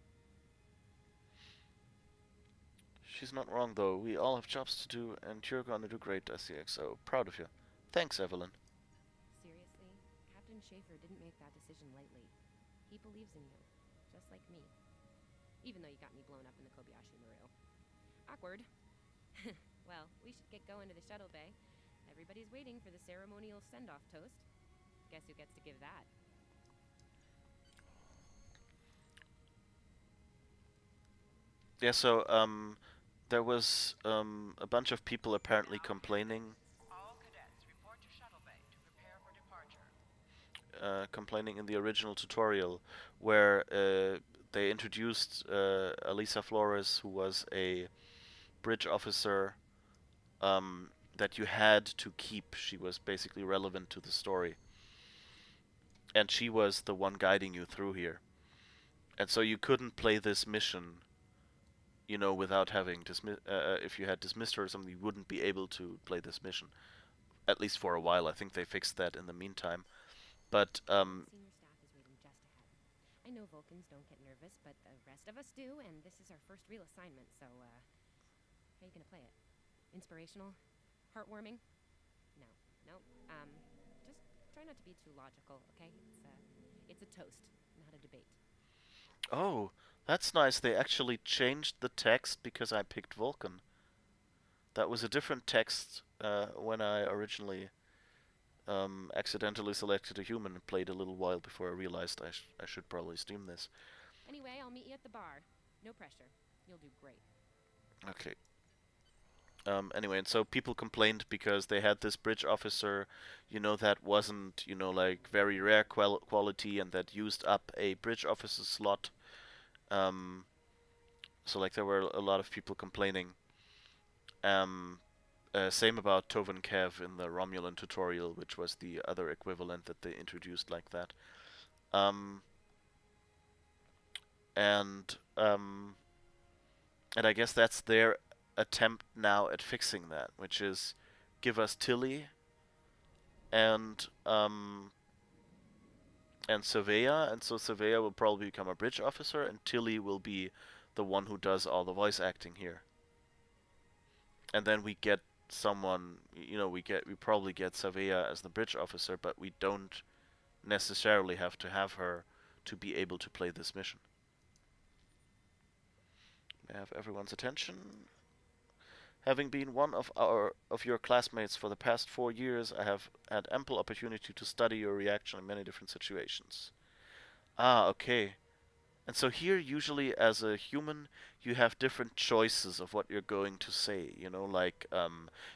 She's not wrong, though. We all have jobs to do, and you're gonna do great as the XO. Proud of you. Thanks, Evelyn. Seriously, Captain Schaefer didn't make that decision lightly. He believes in you, just like me. Even though you got me blown up in the Kobayashi Maru. Awkward. Well, we should get going to the shuttle bay. Everybody's waiting for the ceremonial send-off toast. Guess who gets to give that? Yeah, so, there was, a bunch of people apparently complaining, All cadets report to shuttle bay to prepare for departure. complaining in the original tutorial, where, they introduced, Elisa Flores, who was a bridge officer, that you had to keep. She was basically relevant to the story. And she was the one guiding you through here. And so you couldn't play this mission, you know, without having if you had dismissed her or something, you wouldn't be able to play this mission. At least for a while. I think they fixed that in the meantime. But, Senior staff is waiting just ahead. I know Vulcans don't get nervous, but the rest of us do, and this is our first real assignment, so, how are you gonna play it? Inspirational? Heartwarming? No. Nope. Just try not to be too logical, okay? It's a toast, not a debate. oh, that's nice. They actually changed the text because I picked Vulcan. That was a different text when I originally accidentally selected a human and played a little while before I realized I should probably stream this. Anyway, I'll meet you at the bar. No pressure. You'll do great. Okay. Anyway, and so people complained because they had this bridge officer, you know, that wasn't, you know, like very rare quality and that used up a bridge officer slot. So like there were a lot of people complaining. Same about Tovan Kev in the Romulan tutorial, which was the other equivalent that they introduced like that. And I guess that's their attempt now at fixing that, which is give us Tilly and Surveyor, and so Surveyor will probably become a bridge officer, and Tilly will be the one who does all the voice acting here. And then we get someone, we probably get Savea as the bridge officer, but we don't necessarily have to have her to be able to play this mission. May I have everyone's attention? Having been one of your classmates for the past 4 years, I have had ample opportunity to study your reaction in many different situations. Ah, okay. And so here, usually as a human, you have different choices of what you're going to say. Like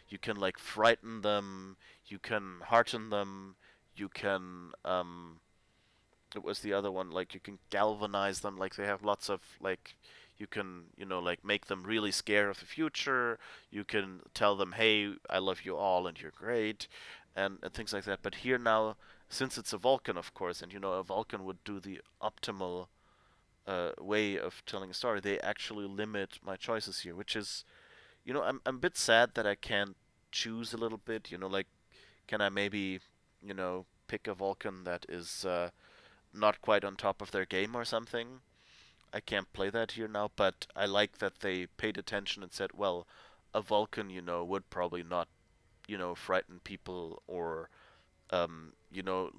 you can like frighten them, you can hearten them, you can what was the other one? Like you can galvanize them. Like they have lots of like you can like make them really scared of the future. You can tell them, hey, I love you all and you're great, and things like that. But here now, since it's a Vulcan, of course, and a Vulcan would do the optimal way of telling a story, they actually limit my choices here, which is, I'm a bit sad that I can't choose a little bit. Like, can I maybe, pick a Vulcan that is not quite on top of their game or something? I can't play that here now, but I like that they paid attention and said, well, a Vulcan, would probably not, frighten people or,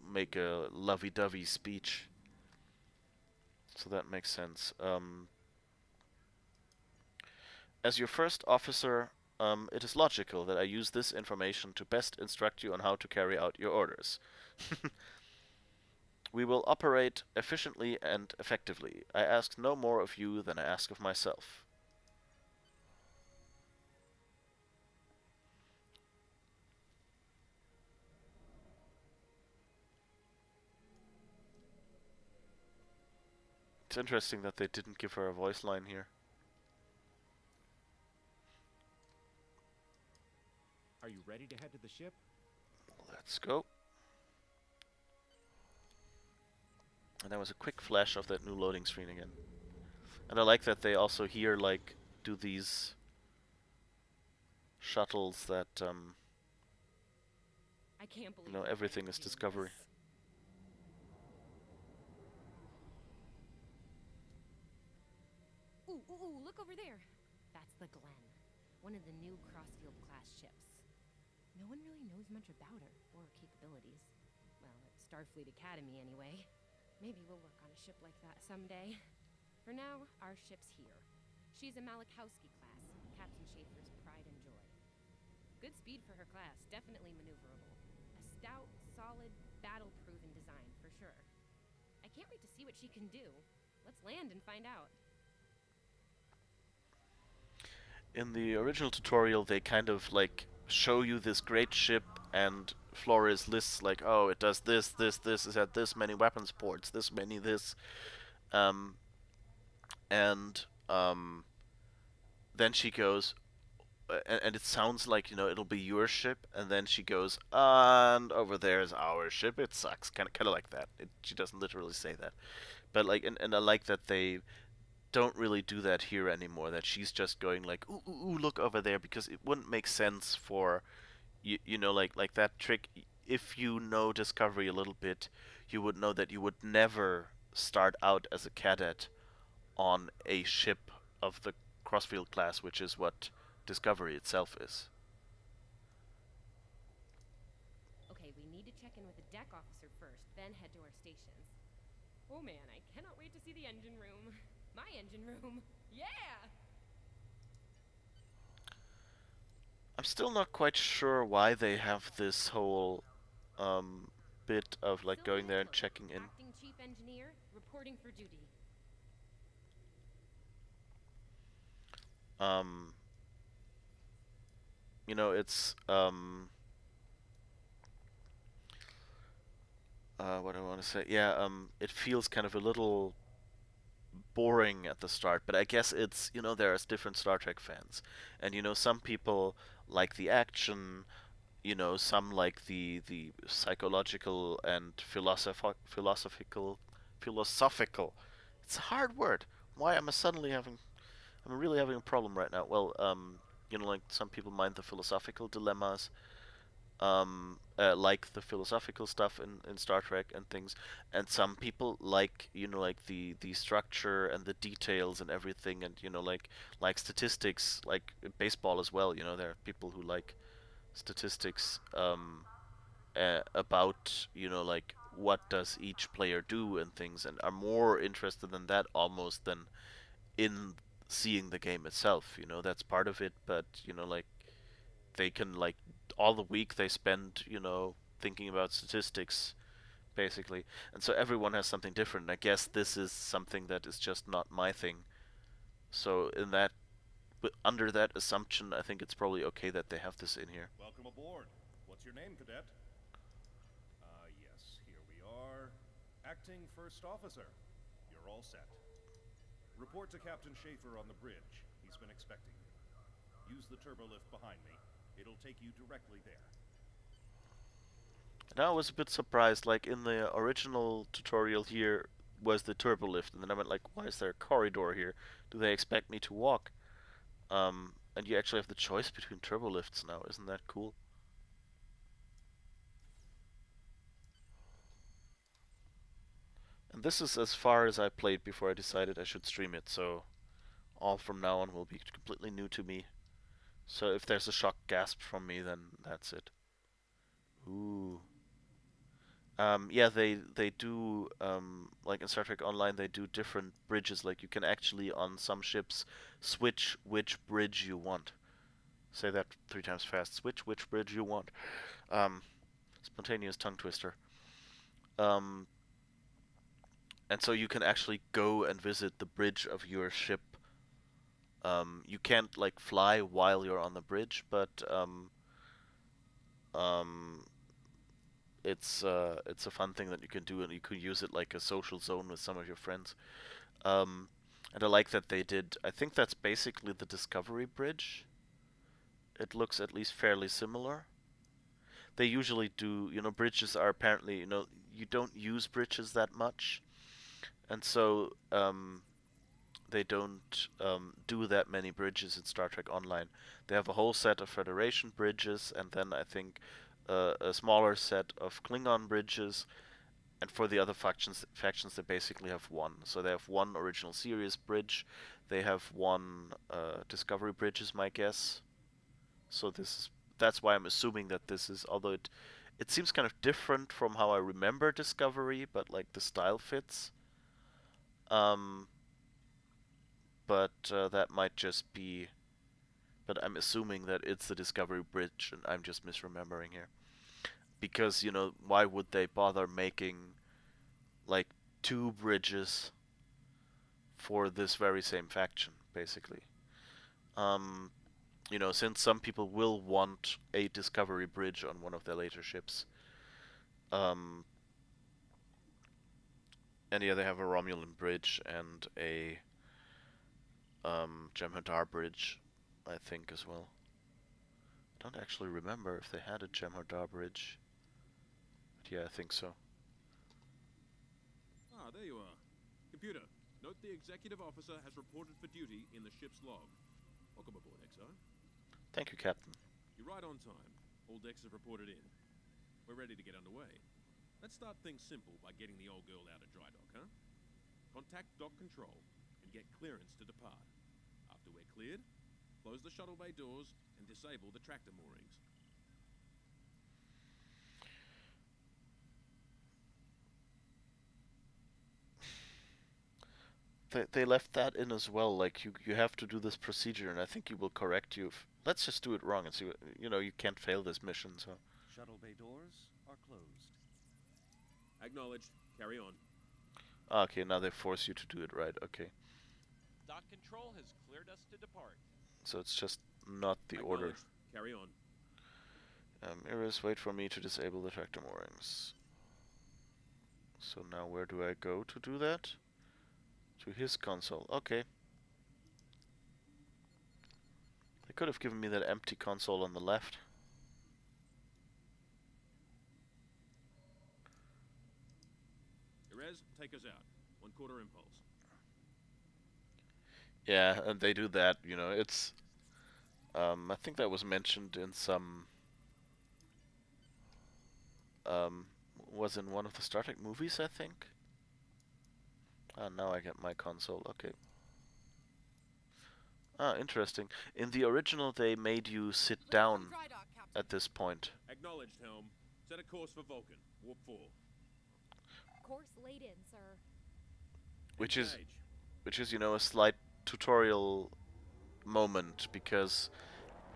make a lovey-dovey speech. So that makes sense. As your first officer, it is logical that I use this information to best instruct you on how to carry out your orders. We will operate efficiently and effectively. I ask no more of you than I ask of myself. It's interesting that they didn't give her a voice line here. Are you ready to head to the ship? Let's go. And there was a quick flash of that new loading screen again. And I like that they also here like do these shuttles that I can't believe everything is discovery. Ooh, look over there. That's the Glen, one of the new Crossfield class ships. No one really knows much about her or her capabilities. Well, at Starfleet Academy anyway. Maybe we'll work on a ship like that someday. For now, our ship's here. She's a Malachowski class, Captain Schaefer's pride and joy. Good speed for her class, definitely maneuverable. A stout, solid, battle-proven design, for sure. I can't wait to see what she can do. Let's land and find out. In the original tutorial, they kind of like show you this great ship, and Flores lists like, oh, it does this, this, this, it had this many weapons ports, this many this, and then she goes, and it sounds like it'll be your ship, and then she goes, and over there is our ship. It sucks, kind of like that. She doesn't literally say that, but like, and I like that they don't really do that here anymore. That she's just going like, ooh, ooh, ooh, look over there, because it wouldn't make sense for like that trick. If you know Discovery a little bit, you would know that you would never start out as a cadet on a ship of the Crossfield class, which is what Discovery itself is. Okay, we need to check in with the deck officer first, then head to our stations. Oh man, I cannot wait to see the engine room. My engine room. Yeah! I'm still not quite sure why they have this whole bit of like going there and checking in. Acting chief engineer, reporting for duty. It's what do I want to say? Yeah, it feels kind of a little boring at the start, but I guess it's, there's different Star Trek fans, and some people like the action, some like the psychological and philosophical. It's a hard word. Why am I suddenly having? I'm really having a problem right now. Well, like some people mind the philosophical dilemmas. like the philosophical stuff in Star Trek and things, and some people like like the structure and the details and everything, and like statistics, like baseball as well. There are people who like statistics about like what does each player do and things, and are more interested in that almost than in seeing the game itself. That's part of it, but like they can like all the week they spend thinking about statistics basically, and so everyone has something different. I guess this is something that is just not my thing. So under that assumption, I think it's probably okay that they have this in here. Welcome aboard. What's your name, cadet? Yes, here we are. Acting First Officer. You're all set. Report to Captain Schaefer on the bridge. He's been expecting you. Use the turbolift behind me. It'll take you directly there. And I was a bit surprised, like in the original tutorial here was the turbolift, and then I went like, why is there a corridor here? Do they expect me to walk? And you actually have the choice between turbolifts now. Isn't that cool? And this is as far as I played before I decided I should stream it, so all from now on will be completely new to me. So if there's a shock gasp from me, then that's it. Ooh. Yeah, they do, like in Star Trek Online, they do different bridges. Like you can actually, on some ships, switch which bridge you want. Say that 3 times fast. Switch which bridge you want. Spontaneous tongue twister. And so you can actually go and visit the bridge of your ship. You can't like fly while you're on the bridge, but it's a fun thing that you can do, and you could use it like a social zone with some of your friends. And I like that they did. I think that's basically the Discovery Bridge. It looks at least fairly similar. They usually do, bridges are apparently, you don't use bridges that much, and so they don't do that many bridges in Star Trek Online. They have a whole set of Federation bridges, and then I think a smaller set of Klingon bridges, and for the other factions they basically have one. So they have one original series bridge, they have one Discovery bridge is my guess. So that's why I'm assuming that this is, although it seems kind of different from how I remember Discovery, but like the style fits. But that might just be, but I'm assuming that it's the Discovery Bridge, and I'm just misremembering here. Because, why would they bother making, like, 2 bridges for this very same faction, basically? Since some people will want a Discovery Bridge on one of their later ships. And yeah, they have a Romulan Bridge and a Jem'Hadar Bridge, I think, as well. I don't actually remember if they had a Jem'Hadar Bridge. But yeah, I think so. Ah, there you are. Computer, note the executive officer has reported for duty in the ship's log. Welcome aboard, XO. Thank you, Captain. You're right on time. All decks have reported in. We're ready to get underway. Let's start things simple by getting the old girl out of dry dock, huh? Contact dock control and get clearance to depart. After we're cleared, close the shuttle bay doors and disable the tractor moorings. They left that in as well, like you have to do this procedure, and I think he will correct you. Let's just do it wrong and see what, you can't fail this mission, so. Shuttle bay doors are closed. Acknowledged. Carry on. Okay, now they force you to do it right, okay. Dock control has cleared us to depart. So it's just not the order. Carry on. Iris, wait for me to disable the tractor moorings. So now where do I go to do that? To his console. Okay. They could have given me that empty console on the left. Erez, take us out. 1/4 impulse. Yeah, and they do that, it's... I think that was mentioned in some was in one of the Star Trek movies, I think. Ah, now I get my console. Okay. Ah, interesting. In the original, they made you sit down at this point. Acknowledged, Helm. Set a course for Vulcan. Warp 4. Course laid in, sir. Which is, Engage. you know, a slight tutorial moment, because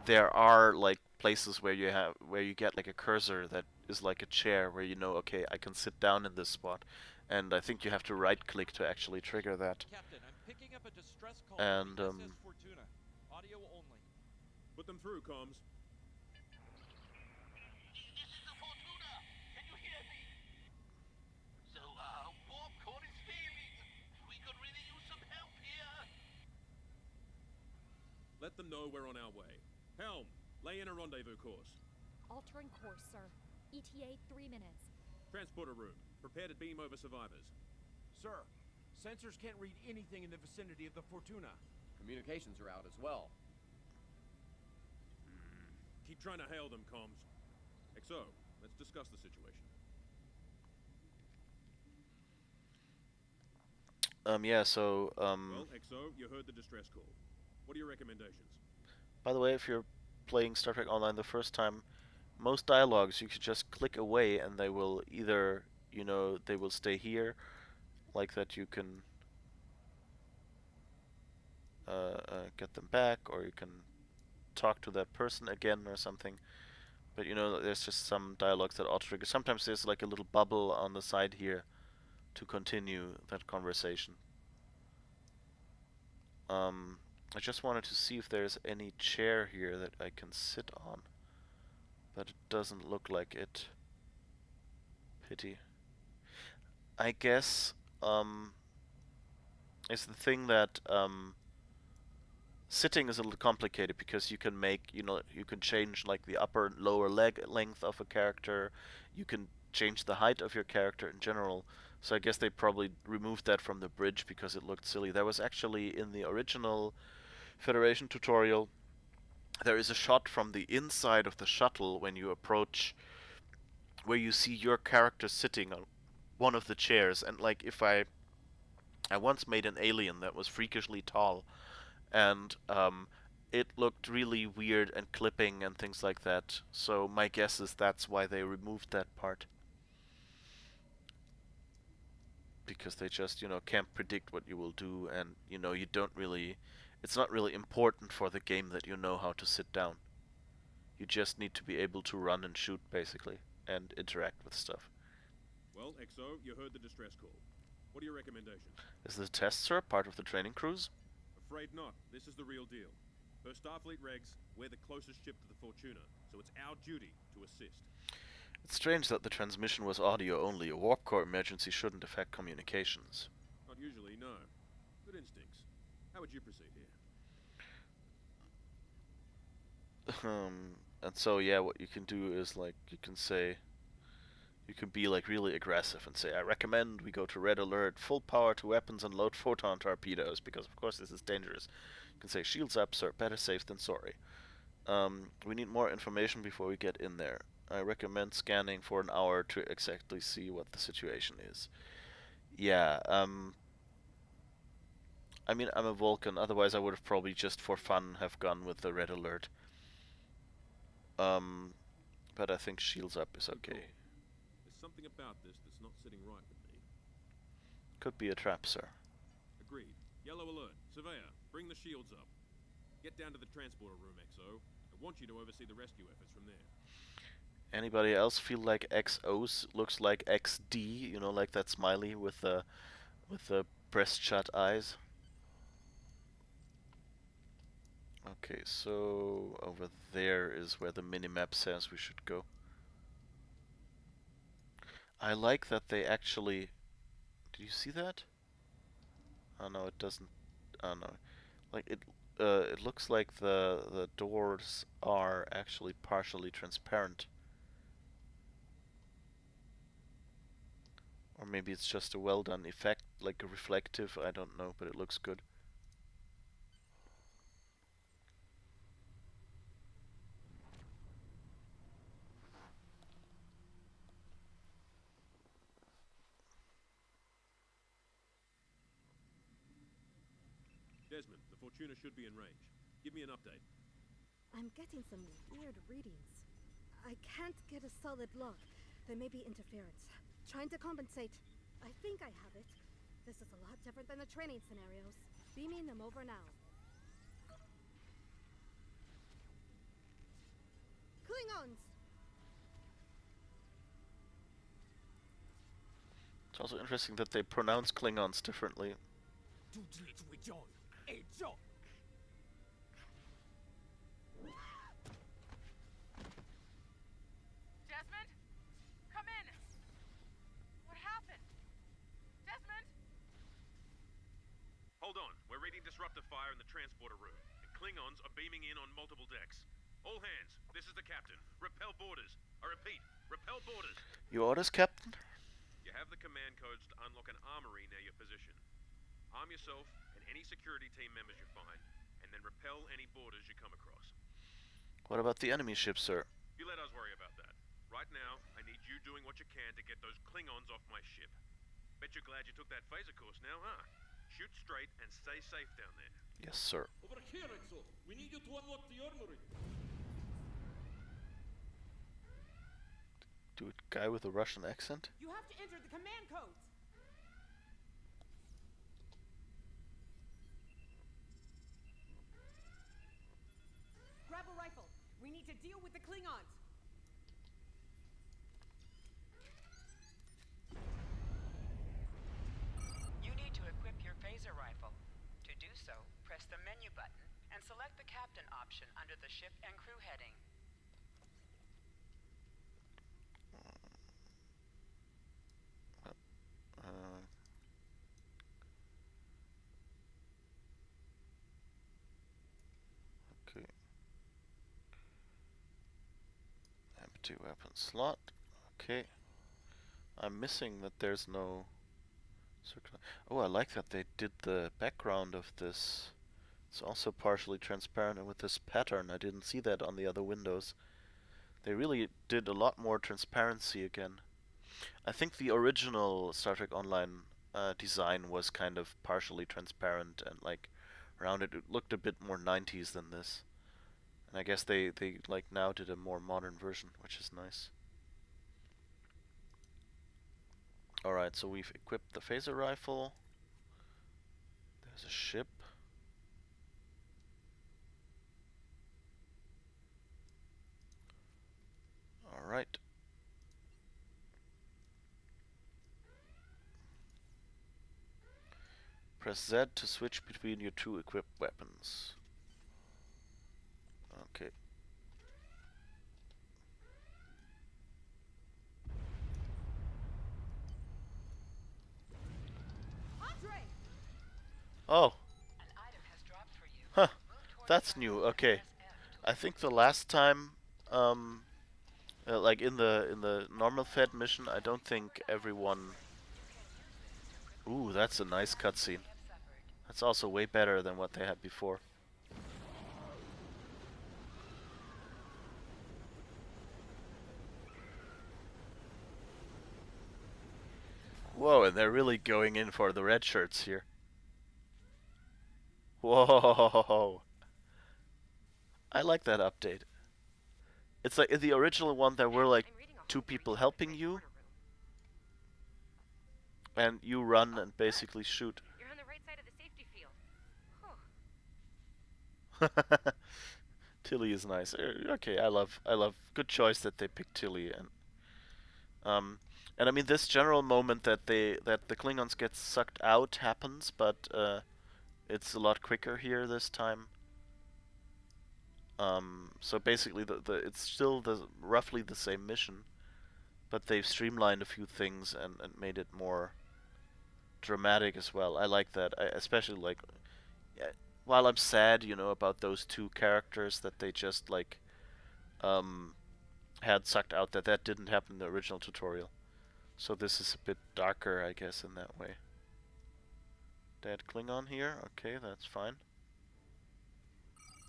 there are like places where you get like a cursor that is like a chair where you know, okay, I can sit down in this spot, and I think you have to right click to actually trigger that. Captain, I'm picking up a distress call And, from the SS Fortuna. Audio only. Put them through, comms. This is the Fortuna! Can you hear me? So, warp core is failing. We could really use some help here. Let them know we're on our way. Helm, lay in a rendezvous course. Altering course, sir. ETA 3 minutes. Transporter room. Prepare to beam over survivors. Sir, sensors can't read anything in the vicinity of the Fortuna. Communications are out as well. Keep trying to hail them, comms. XO, let's discuss the situation. Yeah, so, Well, XO, you heard the distress call. What are your recommendations? by the way, if you're playing Star Trek Online the first time, most dialogues you could just click away and they will either, you know, they will stay here, like that you can get them back, or you can talk to that person again or something. But you know, there's just some dialogues that auto-trigger. Sometimes there's like a little bubble on the side here to continue that conversation. I just wanted to see if there's any chair here that I can sit on, but it doesn't look like it. Pity. I guess, it's the thing that, sitting is a little complicated, because you can make, you know, you can change like the upper and lower leg length of a character, you can change the height of your character in general. So I guess they probably removed that from the bridge because it looked silly. There was actually, in the original Federation tutorial, there is a shot from the inside of the shuttle when you approach, where you see your character sitting on one of the chairs. And like, if I once made an alien that was freakishly tall, and it looked really weird and clipping and things like that. So my guess is that's why they removed that part. Because they just, you know, can't predict what you will do, and, you know, you don't really, it's not really important for the game that you know how to sit down. You just need to be able to run and shoot, basically, and interact with stuff. Well, XO, you heard the distress call. What are your recommendations? Is the test, sir, part of the training cruise? Afraid not. This is the real deal. Per Starfleet regs, we're the closest ship to the Fortuna, so it's our duty to assist. It's strange that the transmission was audio only. A warp core emergency shouldn't affect communications. Not usually, no. Good instincts. How would you proceed here? And so, yeah, what you can do is, like, you can say, you can be, like, really aggressive and say, I recommend we go to red alert, full power to weapons, and load photon torpedoes, because, of course, this is dangerous. You can say, shields up, sir, better safe than sorry. We need more information before we get in there. I recommend scanning for an hour to exactly see what the situation is. Yeah, I mean, I'm a Vulcan, otherwise I would have probably just for fun have gone with the red alert. But I think shields up is okay. There's something about this that's not sitting right with me. Could be a trap, sir. Agreed. Yellow alert. Surveyor, bring the shields up. Get down to the transporter room, XO. I want you to oversee the rescue efforts from there. Anybody else feel like XOs looks like XD? You know, like that smiley with the breast shut eyes. Okay, so over there is where the minimap says we should go. I like that they actually... Did you see that? Oh no, it doesn't... Oh no. Like, it looks like the doors are actually partially transparent. Or maybe it's just a well done effect, like a reflective, I don't know, but it looks good. Desmond, the Fortuna should be in range. Give me an update. I'm getting some weird readings. I can't get a solid log. There may be interference. Trying to compensate. I think I have it. This is a lot different than the training scenarios. Beaming them over now. Klingons! It's also interesting that they pronounce Klingons differently. Desmond? Come in! What happened? Desmond? Hold on. We're reading disruptor fire in the transporter room. And Klingons are beaming in on multiple decks. All hands. This is the captain. Repel borders. I repeat, repel borders. Your orders, Captain? You have the command codes to unlock an armory near your position. Arm yourself and any security team members you find, and then repel any borders you come across. What about the enemy ship, sir? You let us worry about that. Right now, I need you doing what you can to get those Klingons off my ship. Bet you're glad you took that phaser course now, huh? Shoot straight and stay safe down there. Yes, sir. Over here, Exo. We need you to unlock the armory. Dude, guy with a Russian accent? You have to enter the command codes! Grab a rifle. We need to deal with the Klingons. You need to equip your phaser rifle. To do so, press the menu button and select the captain option under the ship and crew heading. Okay. Empty weapon slot. Okay. I'm missing that there's no circle. Oh, I like that they did the background of this. It's also partially transparent, and with this pattern, I didn't see that on the other windows. They really did a lot more transparency again. I think the original Star Trek Online design was kind of partially transparent and like rounded. It looked a bit more 90s than this. And I guess they like now did a more modern version, which is nice. Alright, so we've equipped the phaser rifle. There's a ship. Alright. Press Z to switch between your two equipped weapons. Okay. Oh. Huh. That's new. Okay. I think the last time, like in the normal Fed mission, I don't think everyone. Ooh, that's a nice cutscene. That's also way better than what they had before. Whoa, and they're really going in for the red shirts here. Whoa. I like that update. It's like in the original one there were like two people helping you. And you run and basically shoot. You're on the right side of the safety field. Tilly is nice. Okay, I love good choice that they picked Tilly, and I mean this general moment that the Klingons get sucked out happens, but it's a lot quicker here this time. So basically it's still roughly the same mission, but they've streamlined a few things and made it more dramatic as well. I like that. I especially like, while I'm sad, you know, about those two characters that they just like had sucked out, that didn't happen in the original tutorial. So this is a bit darker, I guess, in that way. Dead Klingon here. Okay, that's fine.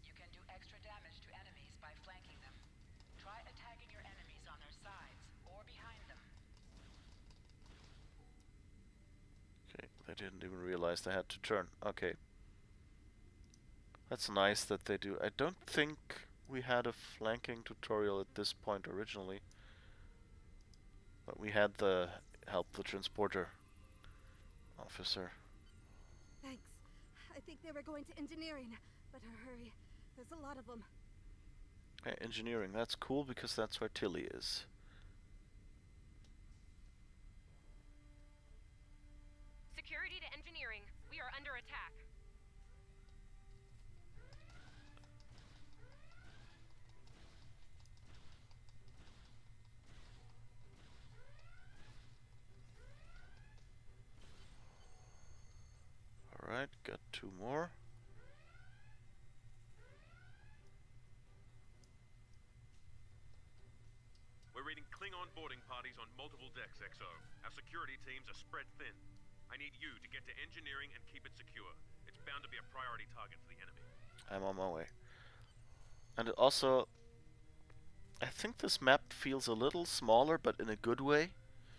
You can do extra damage to enemies by flanking them. Try attacking your enemies on their sides or behind them. Okay, they didn't even realize they had to turn. Okay. That's nice that they do. I don't think we had a flanking tutorial at this point originally. But we had the help the transporter officer. Thanks. I think they were going to engineering. Better hurry. There's a lot of them. Hey, engineering, that's cool because that's where Tilly is. Security to engineering. We are under attack. Alright, got 2 more. We're reading Klingon boarding parties on multiple decks, XO. Our security teams are spread thin. I need you to get to engineering and keep it secure. It's bound to be a priority target for the enemy. I'm on my way. And also, I think this map feels a little smaller, but in a good way.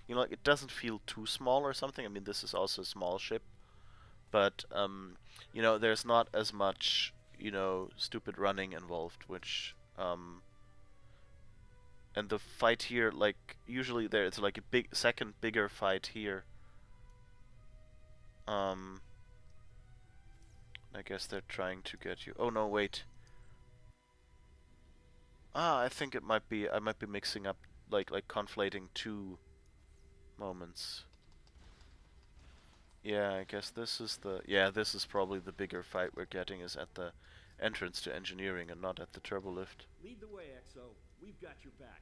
You know, like, it doesn't feel too small or something. I mean, this is also a small ship. But, you know, there's not as much, you know, stupid running involved, which, and the fight here, like, usually there's like a second bigger fight here. I guess they're trying to get you. Oh no, wait. Ah, I think I might be mixing up, like conflating 2 moments. Yeah, I guess this is this is probably the bigger fight we're getting is at the entrance to engineering and not at the turbolift. Lead the way, XO. We've got your back.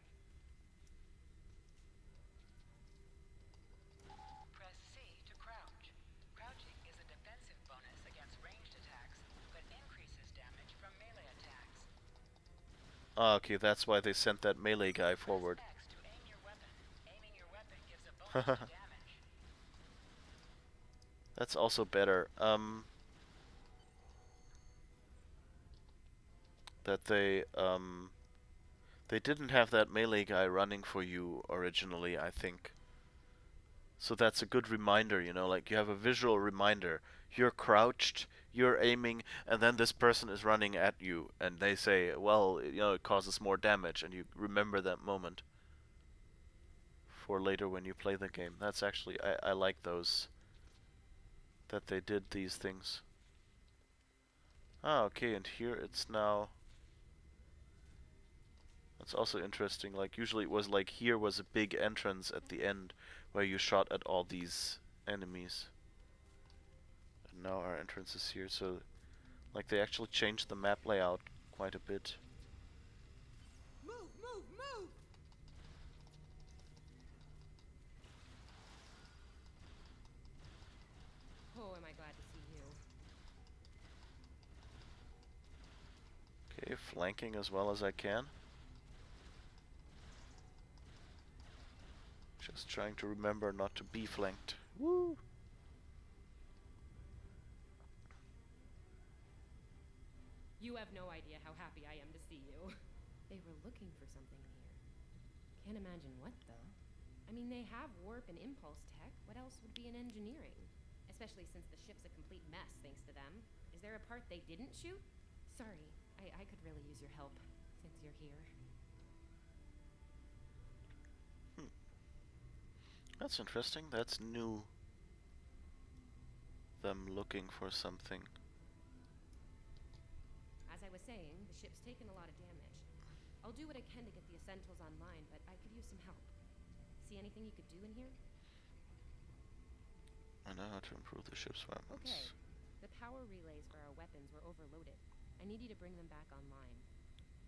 Press C to crouch. Crouching is a defensive bonus against ranged attacks, but increases damage from melee attacks. Ah, okay, that's why they sent that melee guy forward. Press X to aim your weapon. Aiming your weapon gives a bonus to damage. That's also better. That they didn't have that melee guy running for you originally, I think. So that's a good reminder, you know, like you have a visual reminder. You're crouched, you're aiming, and then this person is running at you, and they say, well, you know, it causes more damage, and you remember that moment for later when you play the game. That's actually, I like those, that they did these things. Ah, okay, and here it's now... That's also interesting, like usually it was like here was a big entrance at the end where you shot at all these enemies. And now our entrance is here, so like they actually changed the map layout quite a bit. Move, move, move! Oh, am I glad to see you. Okay, flanking as well as I can. Just trying to remember not to be flanked. Woo! You have no idea how happy I am to see you. They were looking for something here. Can't imagine what, though. I mean, they have warp and impulse tech. What else would be in engineering? Especially since the ship's a complete mess, thanks to them. Is there a part they didn't shoot? Sorry, I could really use your help, since you're here. That's interesting. That's new. Them looking for something. As I was saying, the ship's taken a lot of damage. I'll do what I can to get the essentials online, but I could use some help. See anything you could do in here? I know how to improve the ship's weapons. Okay. The power relays for our weapons were overloaded. I need you to bring them back online.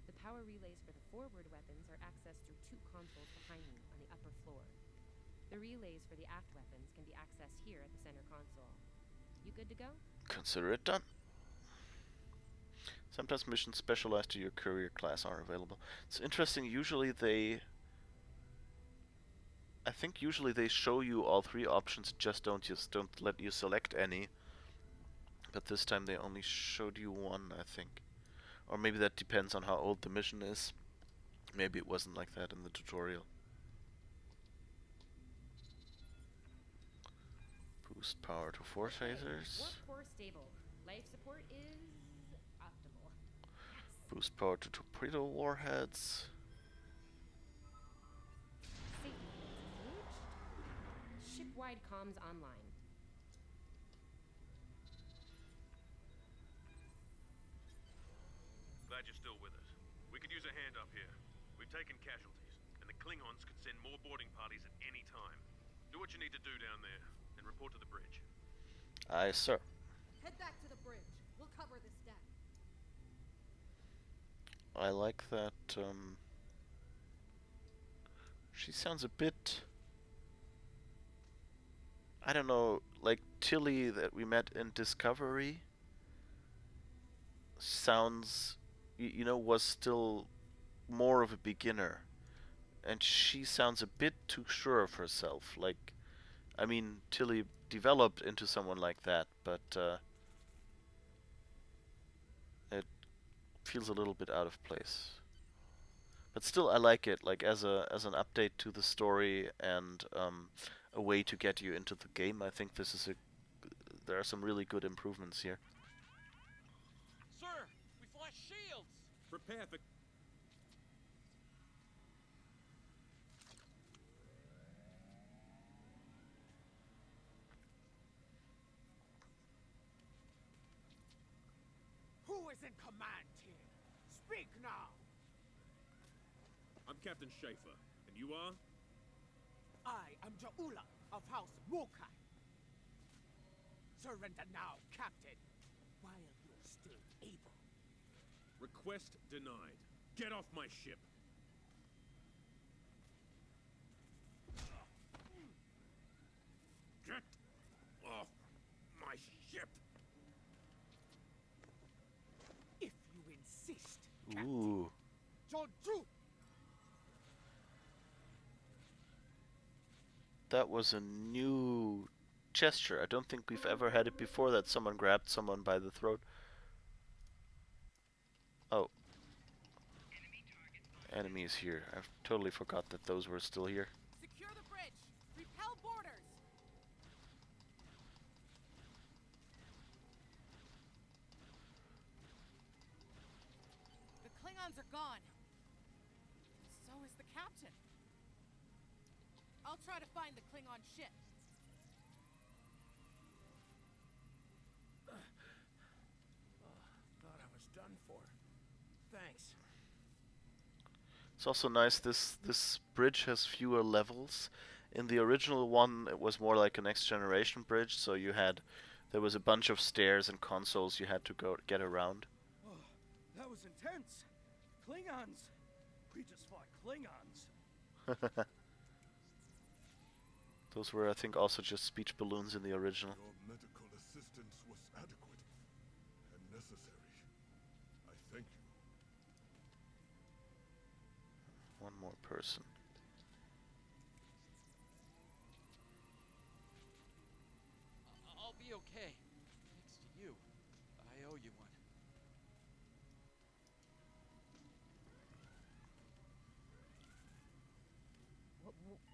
The power relays for the forward weapons are accessed through 2 consoles behind me on the upper floor. The relays for the aft weapons can be accessed here at the center console. You good to go? Consider it done. Sometimes missions specialized to your career class are available. It's interesting, usually they... I think usually they show you all 3 options, just don't let you select any. But this time they only showed you 1, I think. Or maybe that depends on how old the mission is. Maybe it wasn't like that in the tutorial. Boost power to 4 phasers. Warp core stable. Life support is up. Boost power to torpedo warheads. Safety engaged. Shipwide comms online. Glad you're still with us. We could use a hand up here. We've taken casualties, and the Klingons could send more boarding parties at any time. Do what you need to do down there, and report to the bridge. Aye, sir. Head back to the bridge. We'll cover this deck. I like that, she sounds a bit, I don't know, like Tilly that we met in Discovery sounds, you know, was still more of a beginner. And she sounds a bit too sure of herself. Like, I mean, Tilly developed into someone like that, but it feels a little bit out of place. But still, I like it, like as an update to the story and a way to get you into the game. I think this is there are some really good improvements here. Sir, we flashed shields. Prepare for... Who is in command here? Speak now! I'm Captain Schaefer, and you are? I am Ja'ula of House Mukai. Surrender now, Captain, while you're still able. Request denied. Get off my ship. Get off my ship. If you insist, Ooh. Joju! That was a new gesture. I don't think we've ever had it before that someone grabbed someone by the throat. Oh. Enemies here. I've totally forgot that those were still here. Secure the bridge. Repel boarders. The Klingons are gone. So is the captain. I'll try to find the Klingon ship. Thought I was done for. Thanks. It's also nice this bridge has fewer levels. In the original one it was more like a next generation bridge, so there was a bunch of stairs and consoles you had to get around. Oh, that was intense. Klingons. We just fought Klingons. Those were, I think, also just speech balloons in the original. Your medical assistance was adequate and necessary. I thank you. One more person. I'll be okay. Thanks to you. I owe you one.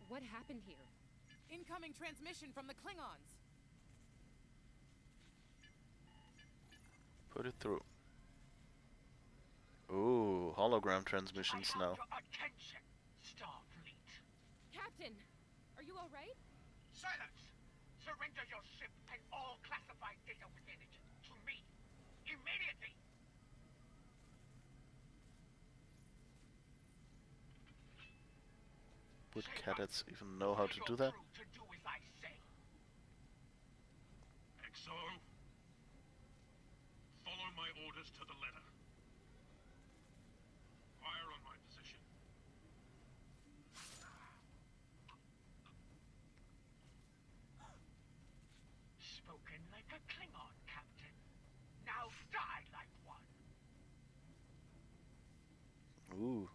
What happened here? Incoming transmission from the Klingons. Put it through. Ooh, hologram transmissions now. Attention, Starfleet. Captain, are you all right? Silence! Surrender your ship and all classified data within it to me. Immediately! Would cadets even know how to do that? To do as I say. XO, follow my orders to the letter. Fire on my position. Spoken like a Klingon, Captain. Now die like one. Ooh.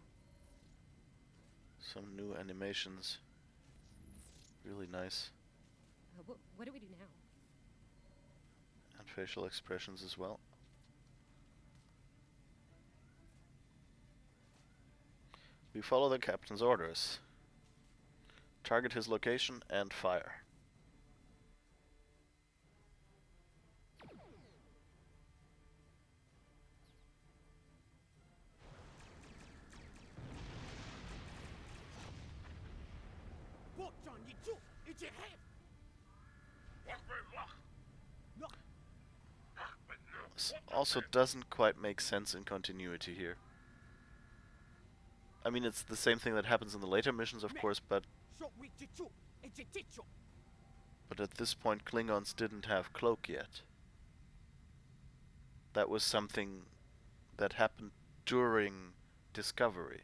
Some new animations. Really nice. What do we do now? And facial expressions as well. We follow the captain's orders. Target his location and fire. Also doesn't quite make sense in continuity here. I mean, it's the same thing that happens in the later missions, of course, but at this point Klingons didn't have cloak yet. That was something that happened during Discovery.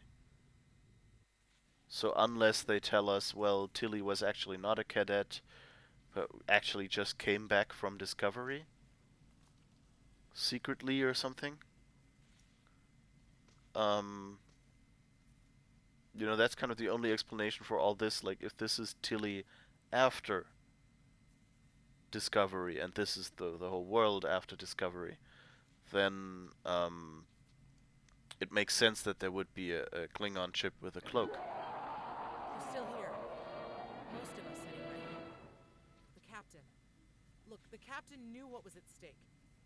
So unless they tell us, well, Tilly was actually not a cadet, but actually just came back from Discovery secretly or something, you know, that's kind of the only explanation for all this. Like, if this is Tilly after Discovery and this is the whole world after Discovery, then it makes sense that there would be a Klingon ship with a cloak. You're still here. Most of us, anyway. The captain. Look, the captain knew what was at stake.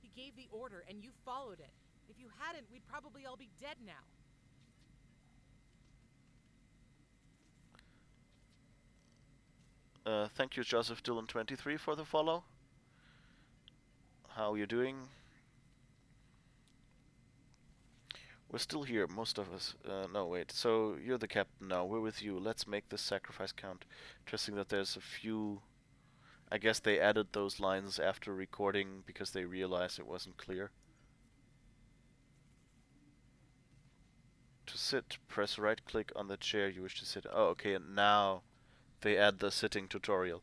He gave the order, and you followed it. If you hadn't, we'd probably all be dead now. Thank you, Joseph Dillon23, for the follow. How are you doing? We're still here, most of us. No, wait. So, you're the captain now. We're with you. Let's make this sacrifice count. Interesting that there's a few... I guess they added those lines after recording because they realized it wasn't clear. To sit, press right-click on the chair you wish to sit. Oh, okay, and now they add the sitting tutorial.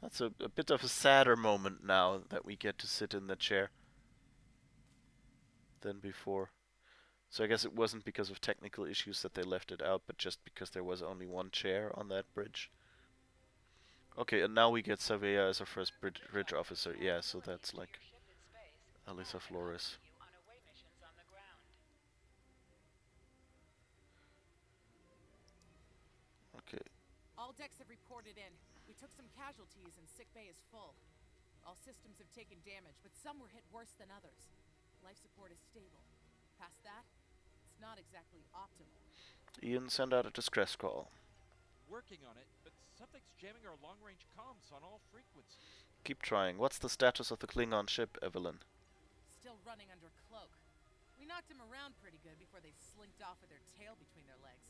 That's a bit of a sadder moment now that we get to sit in the chair than before. So I guess it wasn't because of technical issues that they left it out, but just because there was only one chair on that bridge. Okay, and now we get Savea as our first bridge officer. Yeah, so that's like Alyssa Flores. Okay. All decks have reported in. We took some casualties and sick bay is full. All systems have taken damage, but some were hit worse than others. Life support is stable. Past that, it's not exactly optimal. Ian, send out a distress call. Working on it, but something's jamming our long-range comms on all frequencies. Keep trying. What's the status of the Klingon ship, Evelyn? Still running under cloak. We knocked him around pretty good before they slinked off with their tail between their legs.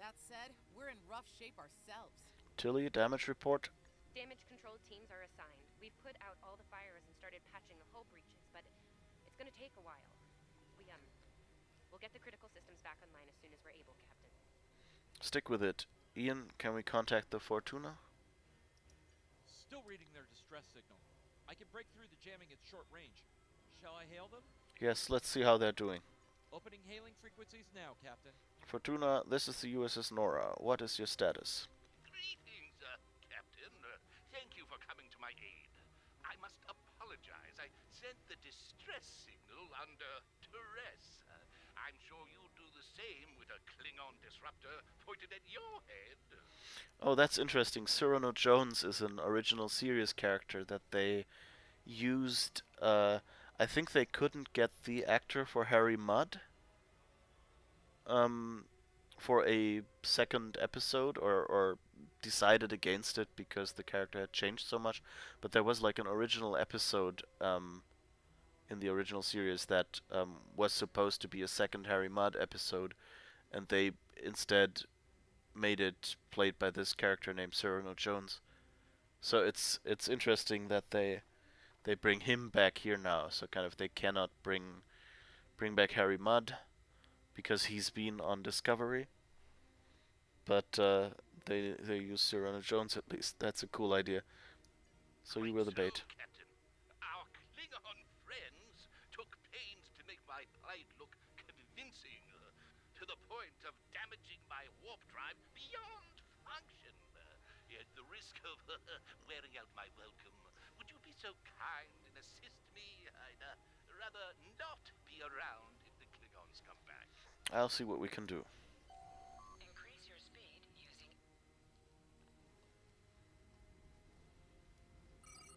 That said, we're in rough shape ourselves. Tilly, damage report? Damage control teams are assigned. We've put out all the fires and started patching the hull breaches, but it's gonna take a while. We'll get the critical systems back online as soon as we're able, Captain. Stick with it. Ian, can we contact the Fortuna? Still reading their distress signal. I can break through the jamming at short range. Shall I hail them? Yes, let's see how they're doing. Opening hailing frequencies now, Captain. Fortuna, this is the USS Nora. What is your status? Greetings, Captain. Thank you for coming to my aid. I must apologize. I sent the distress signal under duress. I'm sure you'll do the same with a Klingon disruptor pointed at your head. Oh, that's interesting. Cyrano Jones is an original series character that they used. I think they couldn't get the actor for Harry Mudd for a second episode, or decided against it because the character had changed so much. But there was like an original episode in the original series that was supposed to be a second Harry Mudd episode, and they instead made it played by this character named Cyrano Jones. So it's interesting that they bring him back here now. So kind of they cannot bring back Harry Mudd because he's been on Discovery, but they use Cyrano Jones at least. That's a cool idea. So you were the bait. To the point of damaging my warp drive beyond function. At the risk of wearing out my welcome, would you be so kind and assist me? I'd rather not be around if the Klingons come back. I'll see what we can do. Increase your speed using...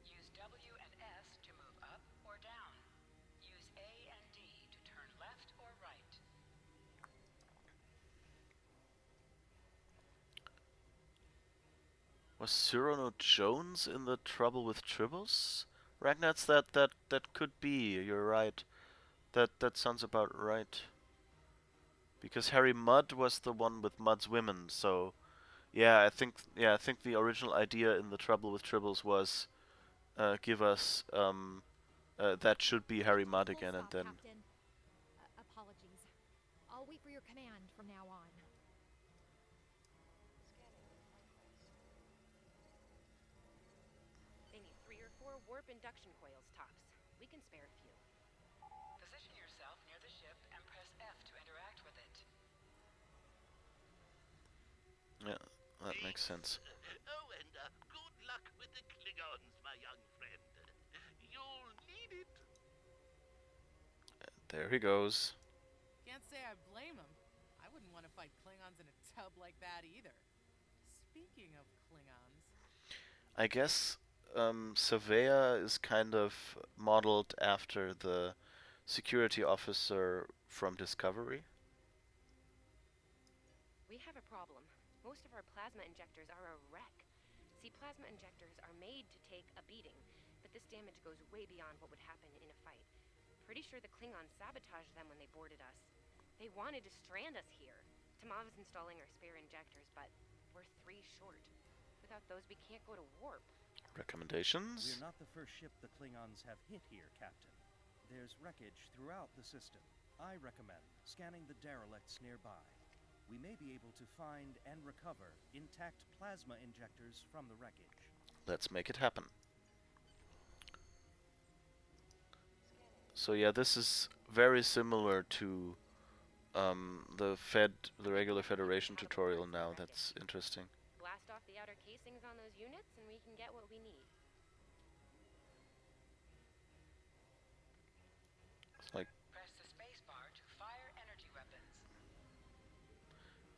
Use W and S to move up or down. Use A and D to turn left or right. Was Cyrano Jones in the Trouble with Tribbles? Ragnats, that could be. You're right. That sounds about right. Because Harry Mudd was the one with Mudd's women, so yeah, I think the original idea in the Trouble with Tribbles was give us that should be Harry Mudd Full again, and stop, then Captain. Apologies. I'll wait for your command from now on. They need 3 or 4 warp induction coils tops. We can spare a few. Position yourself near the ship and press F to interact with it. yeah, that makes sense. Oh, and good luck with the Klingons, my young friend. You'll need it. There he goes. Can't say I blame him. I wouldn't want to fight Klingons in a tub like that either. Speaking of Klingons... I guess Savea is kind of modeled after the security officer from Discovery. We have a problem. Most of our plasma injectors are a wreck. See, plasma injectors are made to take a beating, but this damage goes way beyond what would happen in a fight. Pretty sure the Klingons sabotaged them when they boarded us. They wanted to strand us here. Tamav's installing our spare injectors, but we're 3 short. Without those, we can't go to warp. Recommendations? We're not the first ship the Klingons have hit here, Captain. There's wreckage throughout the system. I recommend scanning the derelicts nearby. We may be able to find and recover intact plasma injectors from the wreckage. Let's make it happen. So yeah, this is very similar to the regular Federation tutorial now. That's interesting. Blast off the outer casings on those units, and we can get what we need. It's like Press the spacebar to fire energy weapons.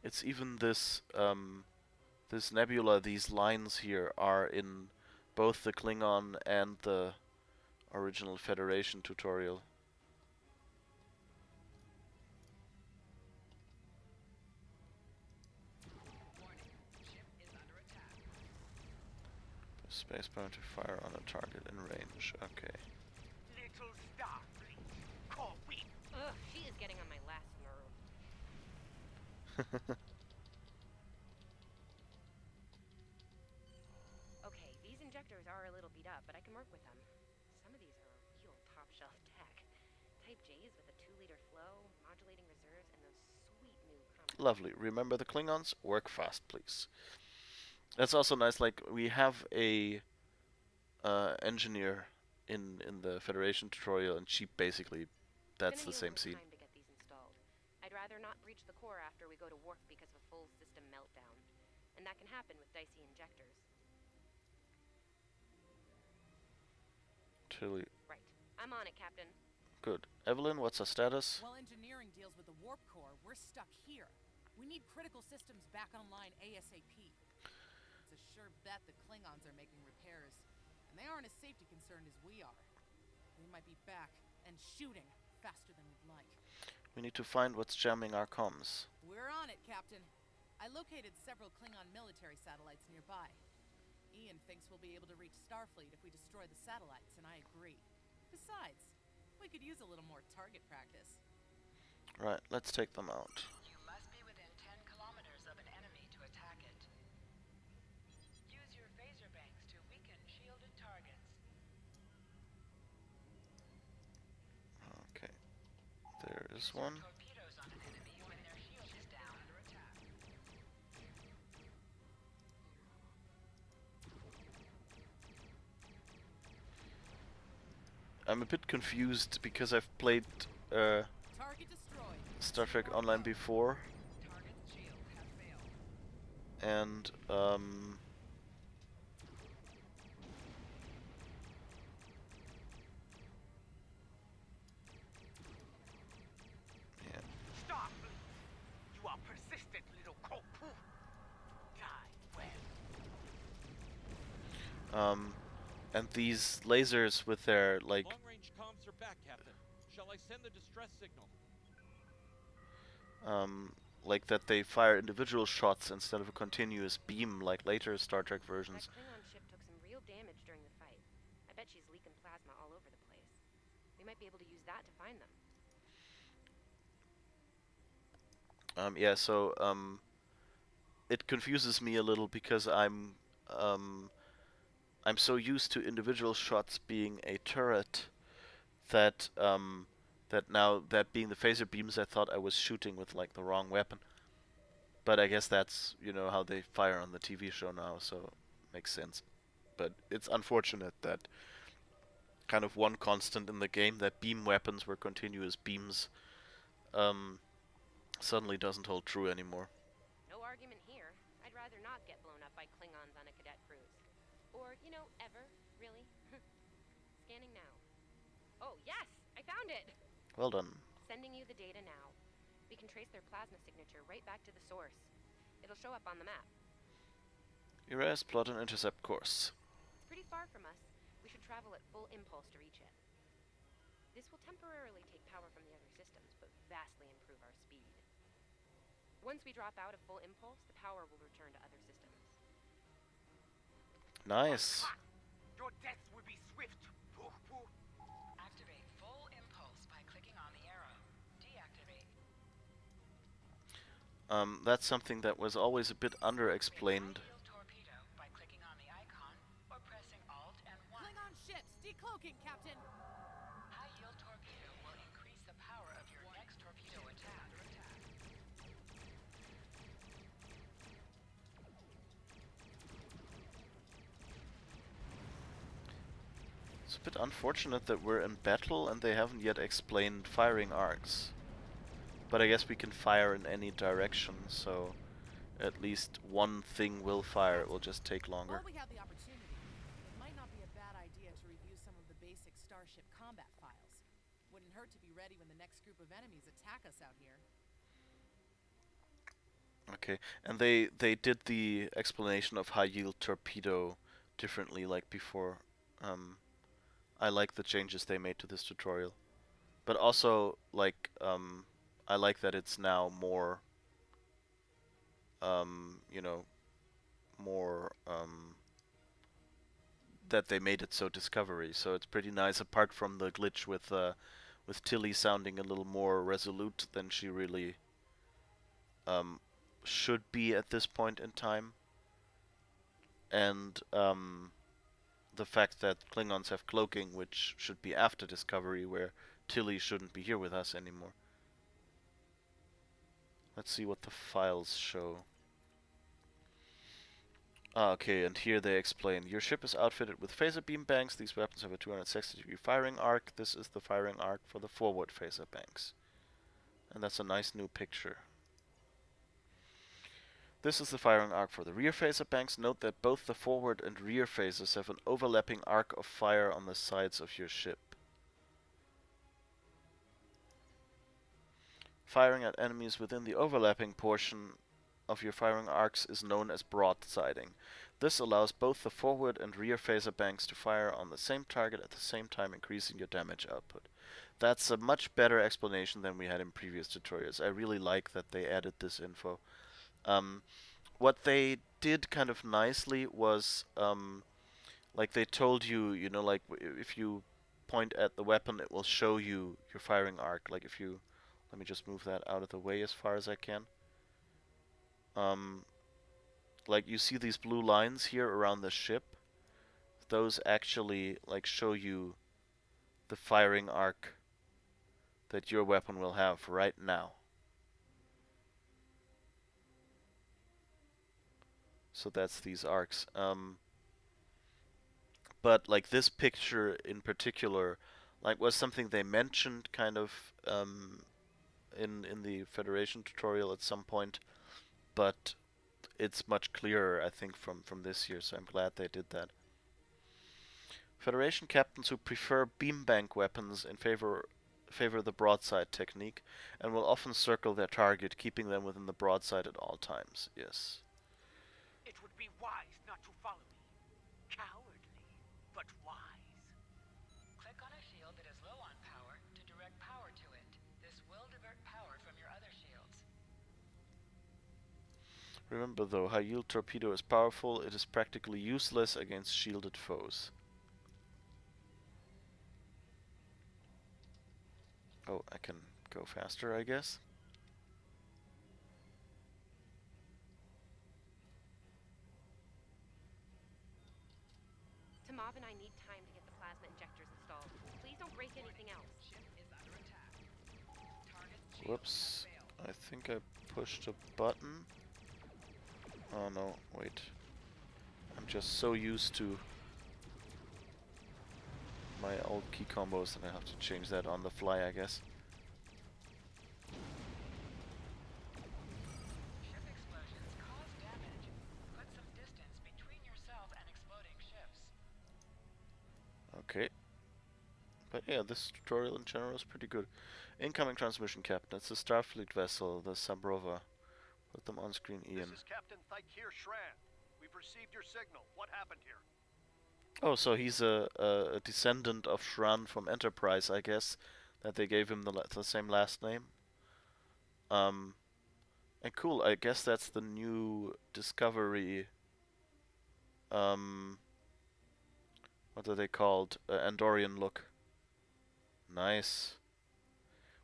it's even this this nebula. These lines here are in both the Klingon and the original Federation tutorial. Spacebar to fire on a target in range. Okay. Little Starfleet, call we. Ugh, she is getting on my last nerve. Okay, these injectors are a little beat up, but I can work with them. Some of these are real top-shelf tech. Type J's with a 2-liter flow, modulating reserves, and those sweet new Lovely. Remember the Klingons? Work fast, please. That's also nice. Like, we have a engineer in the Federation tutorial, and she basically, that's the same scene. time to get these installed. I'd rather not breach the core after we go to warp because of a full system meltdown. And that can happen with dicey injectors. Totally. Right. I'm on it, Captain. Good. Evelyn, what's our status? While engineering deals with the warp core, we're stuck here. We need critical systems back online ASAP. It's a sure bet the Klingons are making repairs, and they aren't as safety concerned as we are. They might be back and shooting faster than we'd like. We need to find what's jamming our comms. We're on it, Captain. I located several Klingon military satellites nearby. Ian thinks we'll be able to reach Starfleet if we destroy the satellites, and I agree. Besides, we could use a little more target practice. Right, let's take them out. You must be within 10 kilometers of an enemy to attack it. Use your phaser banks to weaken shielded targets. Okay. There is one. Torpedoes on an enemy when their shield is down under attack. I'm a bit confused because I've played Star Trek Online before. And yeah. Starfleet, you are persistent, little cockpoo. Die well. And these lasers with their like Long-range comms are back, Captain. Shall I send the distress signal? like that they fire individual shots instead of a continuous beam like later Star Trek versions. That Klingon ship took some real damage during the fight. I bet she's leaking plasma all over the place. We might be able to use that to find them. Yeah, so it confuses me a little because I'm so used to individual shots being a turret that that now that being the phaser beams, I thought I was shooting with like the wrong weapon. But I guess that's, you know, how they fire on the TV show now, so makes sense. But it's unfortunate that kind of one constant in the game, that beam weapons were continuous beams, suddenly doesn't hold true anymore. No argument here. I'd rather not get blown up by Klingons on a cadet cruise. Or, you know, ever, really. Scanning now. Oh, yes! I found it! Well done. Sending you the data now. We can trace their plasma signature right back to the source. It'll show up on the map. Erase, plot, and intercept course. It's pretty far from us. We should travel at full impulse to reach it. This will temporarily take power from the other systems, but vastly improve our speed. Once we drop out of full impulse, the power will return to other systems. Nice. Your death will be swift. Activate full impulse by clicking on the arrow. Deactivate. That's something that was always a bit underexplained. Torpedo by clicking on the icon or pressing Alt and 1. Klingon ships, decloaking, Captain! High yield torpedo will increase the power of your next torpedo attack. It's a bit unfortunate that we're in battle and they haven't yet explained firing arcs. But I guess we can fire in any direction, so at least one thing will fire. It will just take longer. While we have the opportunity, it might not be a bad idea to review some of the basic Starship combat files. Wouldn't hurt to be ready when the next group of enemies attack us out here. Okay, and they did the explanation of high yield torpedo differently like before. I like the changes they made to this tutorial. But also, like, I like that it's now more, you know, more, that they made it so discovery. So it's pretty nice, apart from the glitch with Tilly sounding a little more resolute than she really, should be at this point in time. And, the fact that Klingons have cloaking, which should be after discovery, where Tilly shouldn't be here with us anymore. Let's see what the files show. Okay, and here they explain. Your ship is outfitted with phaser beam banks. These weapons have a 260-degree firing arc. This is the firing arc for the forward phaser banks. And that's a nice new picture. This is the firing arc for the rear phaser banks. Note that both the forward and rear phasers have an overlapping arc of fire on the sides of your ship. Firing at enemies within the overlapping portion of your firing arcs is known as broadsiding. This allows both the forward and rear phaser banks to fire on the same target at the same time, increasing your damage output. That's a much better explanation than we had in previous tutorials. I really like that they added this info. What they did kind of nicely was, like they told you, you know, like if you point at the weapon, it will show you your firing arc. Like if you, let me just move that out of the way as far as I can. Like you see these blue lines here around the ship. Those actually like show you the firing arc that your weapon will have right now. So that's these arcs. But like this picture in particular, like was something they mentioned kind of in the Federation tutorial at some point, but it's much clearer, I think, from this year. So I'm glad they did that. Federation captains who prefer beambank weapons in favor the broadside technique, and will often circle their target, keeping them within the broadside at all times. Yes. It would be wise not to follow me. Cowardly, but wise. Click on a shield that is low on power to direct power to it. This will divert power from your other shields. Remember though, high yield torpedo is powerful. It is practically useless against shielded foes. Oh, I can go faster, I guess. Tamav and I need time to get the plasma injectors installed. Please don't break anything else. Whoops. I think I pushed a button. Oh no, wait. I'm just so used to my old key combos that I have to change that on the fly, I guess. Ship explosions cause damage. Put some distance between yourself and exploding ships. Okay. But yeah, this tutorial in general is pretty good. Incoming transmission, Captain. It's a Starfleet vessel, the Sabrova. Put them on screen, Ian. This is Captain Thykir Shran. We've received your signal. What happened here? Oh, so he's a descendant of Shran from Enterprise, I guess. That they gave him the same last name. And cool, I guess that's the new Discovery. What are they called? Andorian look. Nice.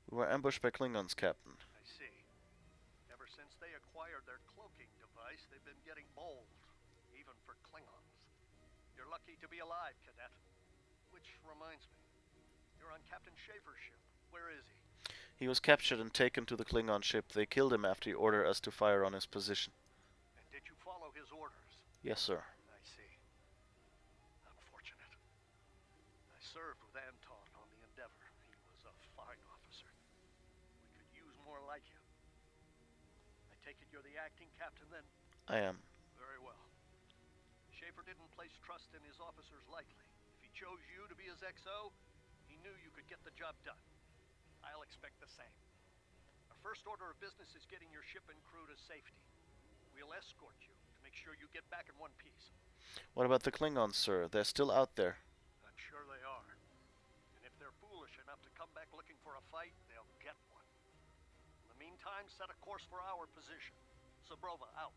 We were ambushed by Klingons, Captain. I see. Ever since they acquired their cloaking device, they've been getting bold, even for Klingons. You're lucky to be alive, Cadet. Which reminds me, you're on Captain Schaefer's ship. Where is he? He was captured and taken to the Klingon ship. They killed him after he ordered us to fire on his position. And did you follow his orders? Yes, sir. I see. Unfortunate. I served with Anton on the Endeavor. He was a fine officer. We could use more like him. I take it you're the acting captain then? I am. Very well. Schaefer didn't place trust in his officers lightly. If he chose you to be his XO, he knew you could get the job done. I'll expect the same. Our first order of business is getting your ship and crew to safety. We'll escort you to make sure you get back in one piece. What about the Klingons, sir? They're still out there. I'm sure they are. And if they're foolish enough to come back looking for a fight, they'll get one. In the meantime, set a course for our position. Sabrova, out.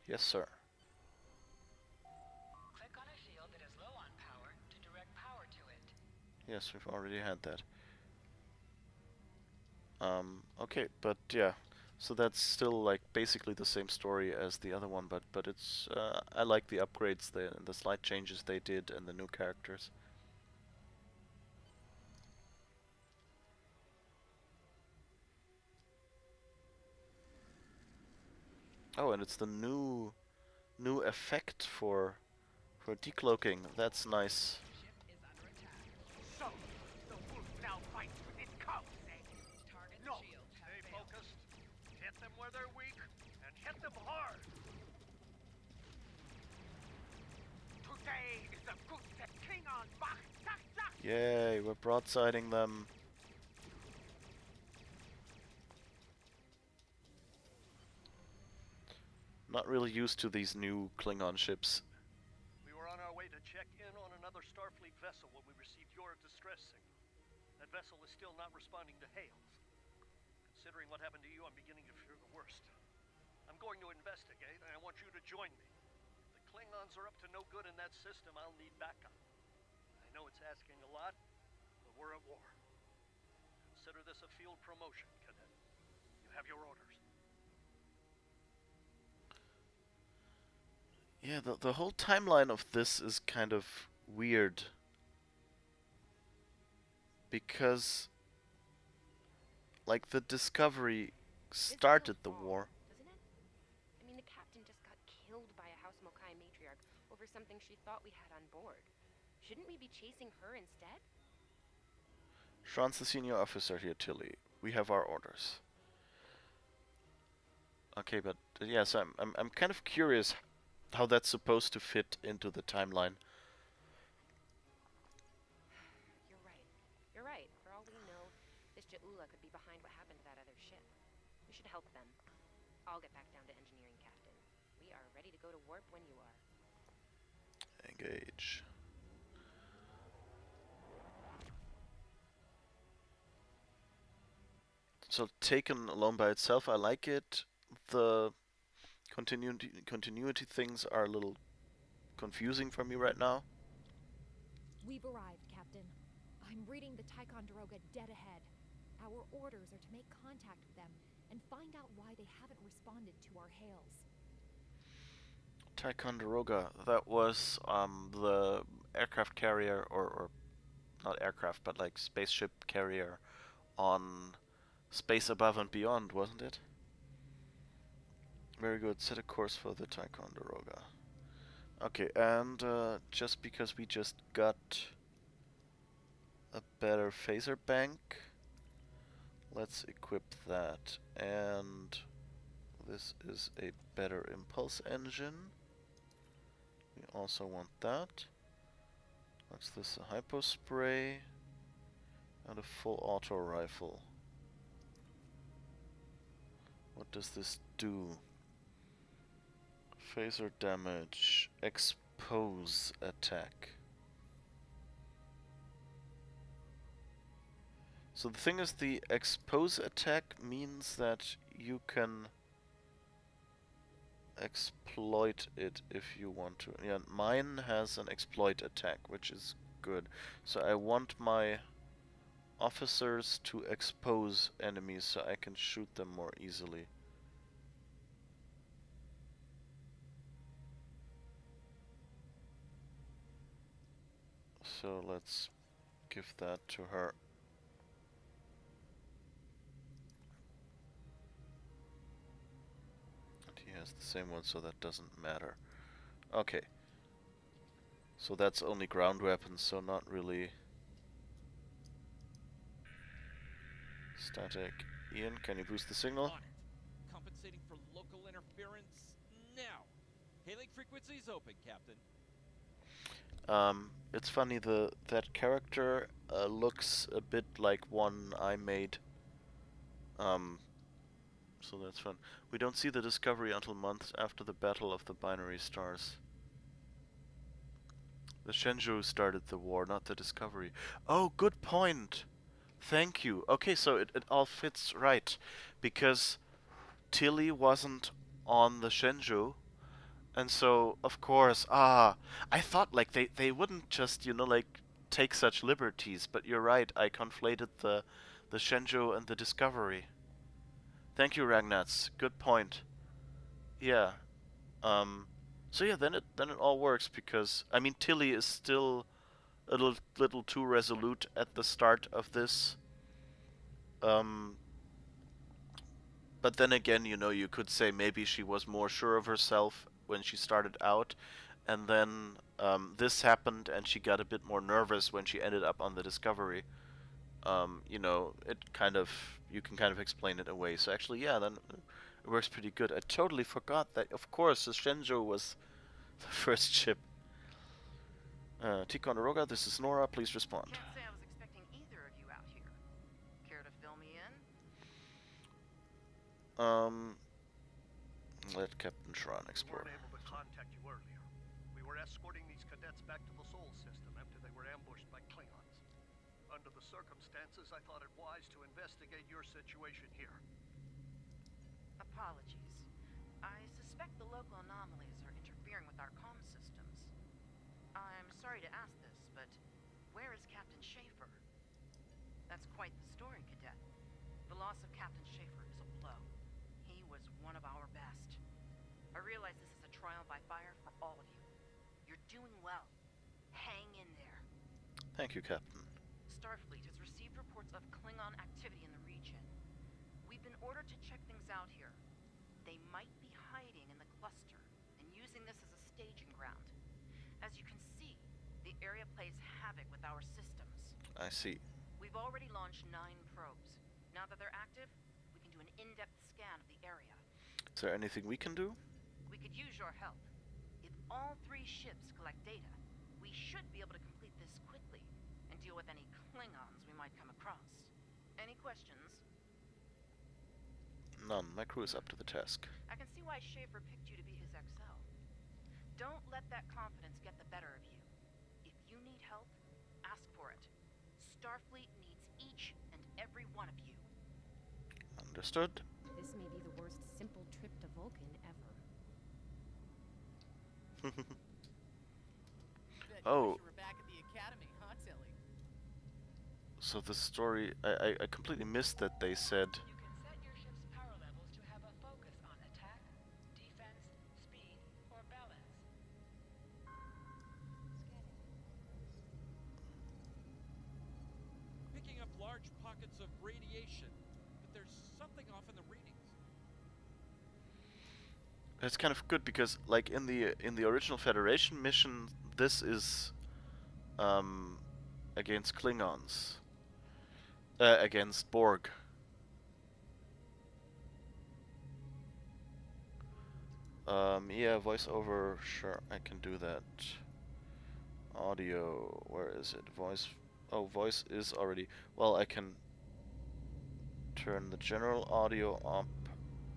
Yes, sir. Click on a field that is low on power to direct power to it. Yes, we've already had that. Okay, but yeah, so that's still like basically the same story as the other one, but it's I like the upgrades, the slight changes they did, and the new characters. Oh, and it's the new effect for decloaking. That's nice. So, the wolf now fights with its cubs, eh? No, stay focused. Hit them where they're weak, and hit them hard. Today is the good Klingon Bach. Yay, we're broadsiding them. Not really used to these new Klingon ships. We were on our way to check in on another Starfleet vessel when we received your distress signal. That vessel is still not responding to hails. Considering what happened to you, I'm beginning to fear the worst. I'm going to investigate, and I want you to join me. If the Klingons are up to no good in that system, I'll need backup. I know it's asking a lot, but we're at war. Consider this a field promotion, Cadet. You have your orders. Yeah, the whole timeline of this is kind of weird. Because, like, the Discovery started the war. Doesn't it? I mean, the captain just got killed by a House Mokai matriarch over something she thought we had on board. Shouldn't we be chasing her instead? Shran's the senior officer here, Tilly. We have our orders. Okay, but yes, I'm kind of curious how that's supposed to fit into the timeline. You're right. For all we know, this Ja'ula could be behind what happened to that other ship. We should help them. I'll get back down to engineering, Captain. We are ready to go to warp when you are. Engage. So taken alone by itself, I like it. The Continuity things are a little confusing for me right now. We've arrived, Captain. I'm reading the Ticonderoga dead ahead. Our orders are to make contact with them and find out why they haven't responded to our hails. Ticonderoga, that was the aircraft carrier, or not aircraft, but like spaceship carrier on Space Above and Beyond, wasn't it? Very good. Set a course for the Ticonderoga. Okay, and just because we just got a better phaser bank, let's equip that. And this is a better impulse engine. We also want that. What's this? A hypo spray and a full auto rifle. What does this do? Phaser damage, expose attack. So the thing is, the expose attack means that you can exploit it if you want to. Yeah, mine has an exploit attack, which is good. So I want my officers to expose enemies so I can shoot them more easily. So let's give that to her. And he has the same one, so that doesn't matter. Okay. So that's only ground weapons, so not really static. Ian, can you boost the signal? On it. Compensating for local interference now. Hailing frequencies open, Captain. It's funny, that character looks a bit like one I made. So that's fun. We don't see the Discovery until months after the Battle of the Binary Stars. The Shenzhou started the war, not the Discovery. Oh, good point! Thank you. Okay, so it all fits right. Because Tilly wasn't on the Shenzhou. And so, of course, I thought like they wouldn't just, you know, like take such liberties, but you're right, I conflated the Shenzhou and the Discovery. Thank you, Ragnats. Good point. Yeah. So yeah, then it all works because I mean Tilly is still a little too resolute at the start of this. But then again, you know, you could say maybe she was more sure of herself when she started out, and then this happened and she got a bit more nervous when she ended up on the Discovery. You know, you can kind of explain it away. So actually, yeah, then it works pretty good. I totally forgot that, of course, the Shenzhou was the first ship. Ticonderoga, this is Nora, please respond. Can't say I was expecting either of you out here. Care to fill me in? Let Captain Shran We explore. weren't able to contact you earlier. We were escorting these cadets back to the Sol system after they were ambushed by Klingons. Under the circumstances, I thought it wise to investigate your situation here. Apologies. I suspect the local anomalies are interfering with our comm systems. I'm sorry to ask this, but where is Captain Schaefer? That's quite the story, Cadet. The loss of Captain Schaefer is a blow. He was one of our best. I realize this is a trial by fire for all of you. You're doing well. Hang in there. Thank you, Captain. Starfleet has received reports of Klingon activity in the region. We've been ordered to check things out here. They might be hiding in the cluster and using this as a staging ground. As you can see, the area plays havoc with our systems. I see. We've already launched 9 probes. Now that they're active, we can do an in-depth scan of the area. Is there anything we can do? We could use your help. If all 3 ships collect data, we should be able to complete this quickly and deal with any Klingons we might come across. Any questions? None. My crew is up to the task. I can see why Schaefer picked you to be his XL. Don't let that confidence get the better of you. If you need help, ask for it. Starfleet needs each and every one of you. Understood. This may be the worst simple trip to Vulcan ever. Bet you Oh. wish you were back at the academy, huh, Tilly? So the story, I completely missed that they said. You can set your ship's power levels to have a focus on attack, defense, speed, or balance. Picking up large pockets of radiation, but there's something off in the readings. It's kind of good because, like in the original Federation mission, this is against Klingons, against Borg. Yeah, voiceover, sure, I can do that. Audio, where is it? Voice, oh, voice is already, well, I can turn the general audio up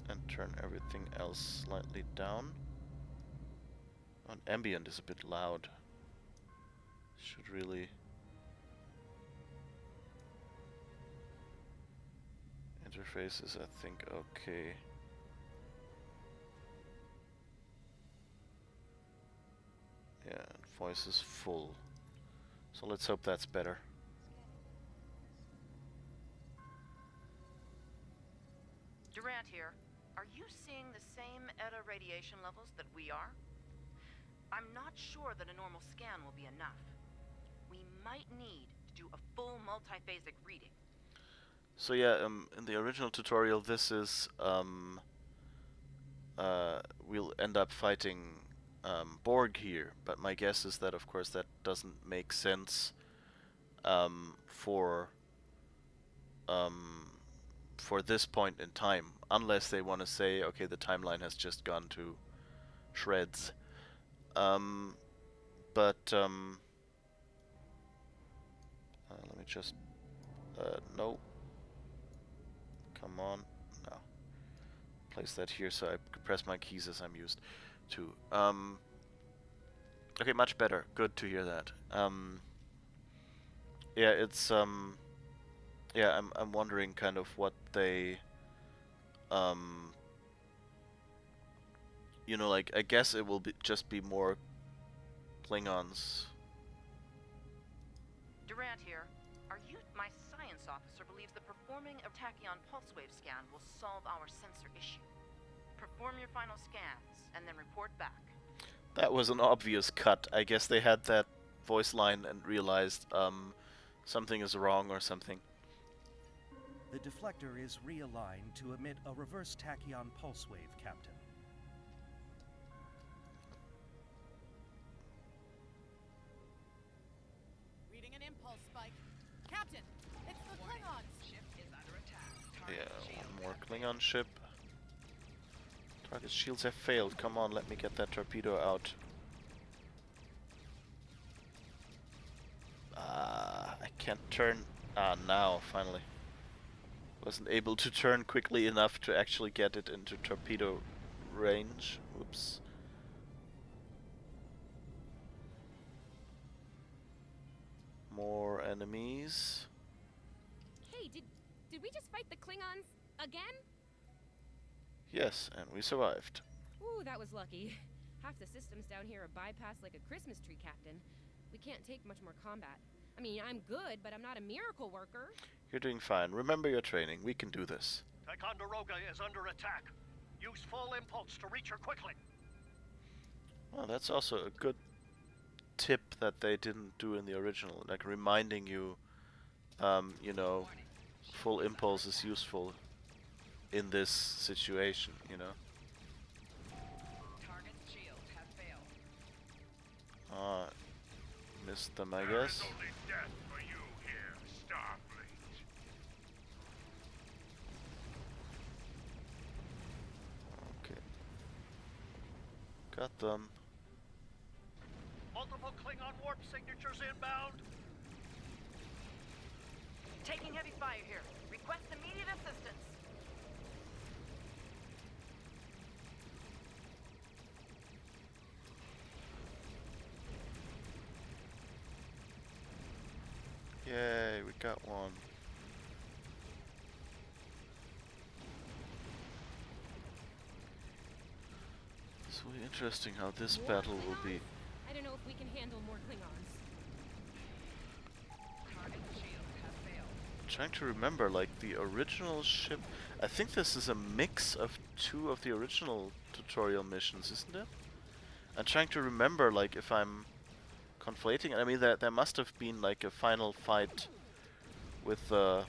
and turn everything else slightly down. And ambient is a bit loud. Should really... Interfaces, I think, okay. Yeah, and voice is full. So let's hope that's better. Durant here. Are you seeing the same ETA radiation levels that we are? I'm not sure that a normal scan will be enough. We might need to do a full multiphasic reading. So yeah, in the original tutorial, this is we'll end up fighting Borg here, but my guess is that, of course, that doesn't make sense for this point in time, unless they want to say, okay, the timeline has just gone to shreds. Let me just no. Come on, no. Place that here so I press my keys as I'm used to. Okay, much better. Good to hear that. Yeah, it's yeah, I'm wondering kind of what they you know, like, I guess it will be just be more Klingons. Durant here. My science officer believes that performing a tachyon pulse wave scan will solve our sensor issue. Perform your final scans and then report back. That was an obvious cut. I guess they had that voice line and realized something is wrong or something. The deflector is realigned to emit a reverse tachyon pulse wave, Captain. Reading an impulse spike. Captain, it's the Klingons! Ship is under attack. Yeah, one more Klingon ship. Target shields have failed. Come on, let me get that torpedo out. I can't turn. Now, finally. Wasn't able to turn quickly enough to actually get it into torpedo range. Oops. More enemies. Hey, did we just fight the Klingons again? Yes, and we survived. Ooh, that was lucky. Half the systems down here are bypassed like a Christmas tree, Captain. We can't take much more combat. I mean, I'm good, but I'm not a miracle worker. You're doing fine. Remember your training. We can do this. Ticonderoga is under attack. Use full impulse to reach her quickly. Well, that's also a good tip that they didn't do in the original, like reminding you, you know, full impulse is useful in this situation, you know. Target shields have failed. Missed them, I guess. Only death for you here, Starfleet. Okay. Got them. Multiple Klingon warp signatures inbound. Taking heavy fire here. Request immediate assistance. Yay, we got one. will be interesting how this battle will be. I don't know if we can handle more Klingons. Target shield has failed. Trying to remember, like, the original ship. I think this is a mix of 2 of the original tutorial missions, isn't it? I'm trying to remember, like, if I'm conflating. I mean, there must have been, like, a final fight with the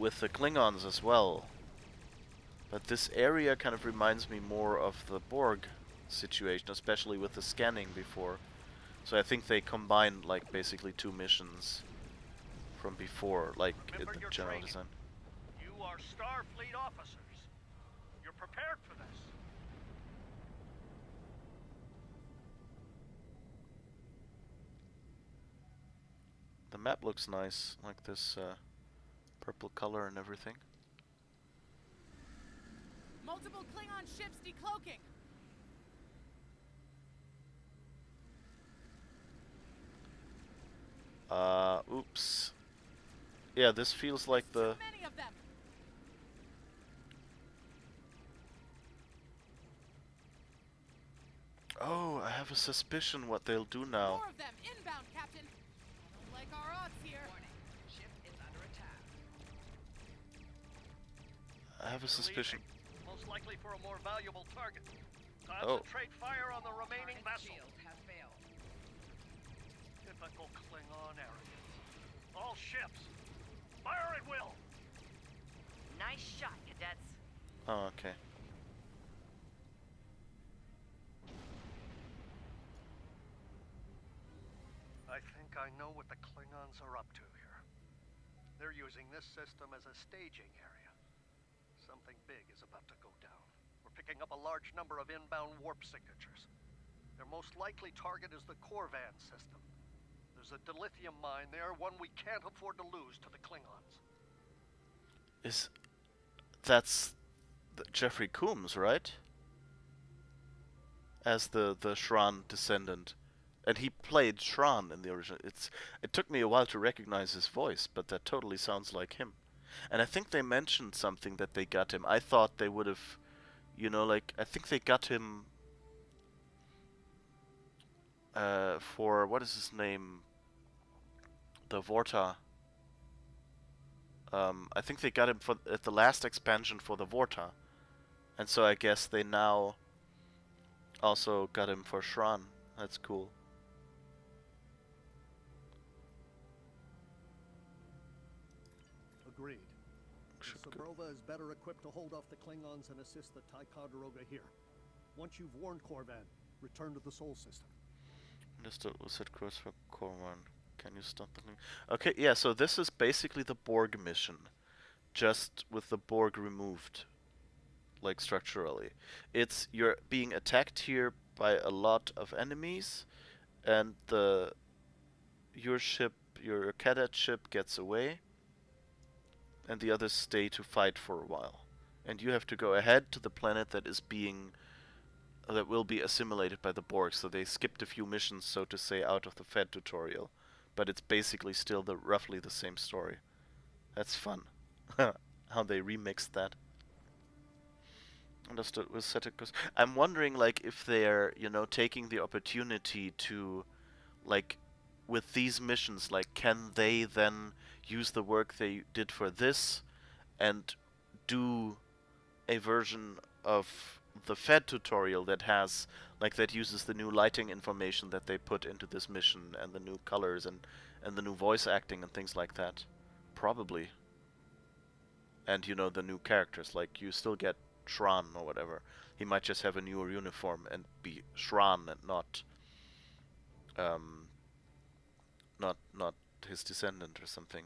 Klingons as well. But this area kind of reminds me more of the Borg situation, especially with the scanning before. So I think they combined, like, basically 2 missions from before, like, Remember in the your general training. design. You are Starfleet officers. You're prepared for this. The map looks nice, like this purple color and everything. Multiple Klingon ships decloaking. Oops. Yeah, this feels like the... Too many of them. Oh, I have a suspicion what they'll do now. More of them inbound, Captain. I don't like our odds here. Warning. Ship is under attack. I have a They're suspicion. leaving, most likely for a more valuable target. Oh. Concentrate fire on the remaining Target vessel. shield has failed. Typical Klingon arrogance. All ships, fire at will. Nice shot, cadets. Oh, okay. I think I know what the Klingons are up to here. They're using this system as a staging area. Something big is about to go down. We're picking up a large number of inbound warp signatures. Their most likely target is the Corvan system. There's a dilithium mine there, one we can't afford to lose to the Klingons. That's Jeffrey Combs, right? As the Shran descendant. And he played Shran in the original. It took me a while to recognize his voice, but that totally sounds like him. And I think they mentioned something that they got him. I thought they would have, you know, like, I think they got him for, what is his name? The Vorta. I think they got him for at the last expansion for the Vorta. And so I guess they now also got him for Shran. That's cool. Agreed. The Sabrova is better equipped to hold off the Klingons and assist the Ticonderoga here. Once you've warned Corvan, return to the Sol system. Understood. We'll set course for Corvan. Can you stop the thing? Okay, yeah, so this is basically the Borg mission. Just with the Borg removed. Like, structurally. You're being attacked here by a lot of enemies, and your cadet ship gets away, and the others stay to fight for a while. And you have to go ahead to the planet that will be assimilated by the Borg. So they skipped a few missions, so to say, out of the Fed tutorial, but it's basically still roughly the same story. That's fun. How they remixed that. Understood. We'll set it. I'm wondering, like, if they're, you know, taking the opportunity to, like, with these missions, like, can they then use the work they did for this and do a version of the Fed tutorial that has, like, that uses the new lighting information that they put into this mission and the new colors and the new voice acting and things like that? Probably. And, you know, the new characters, like, you still get Shran or whatever. He might just have a newer uniform and be Shran and not his descendant or something.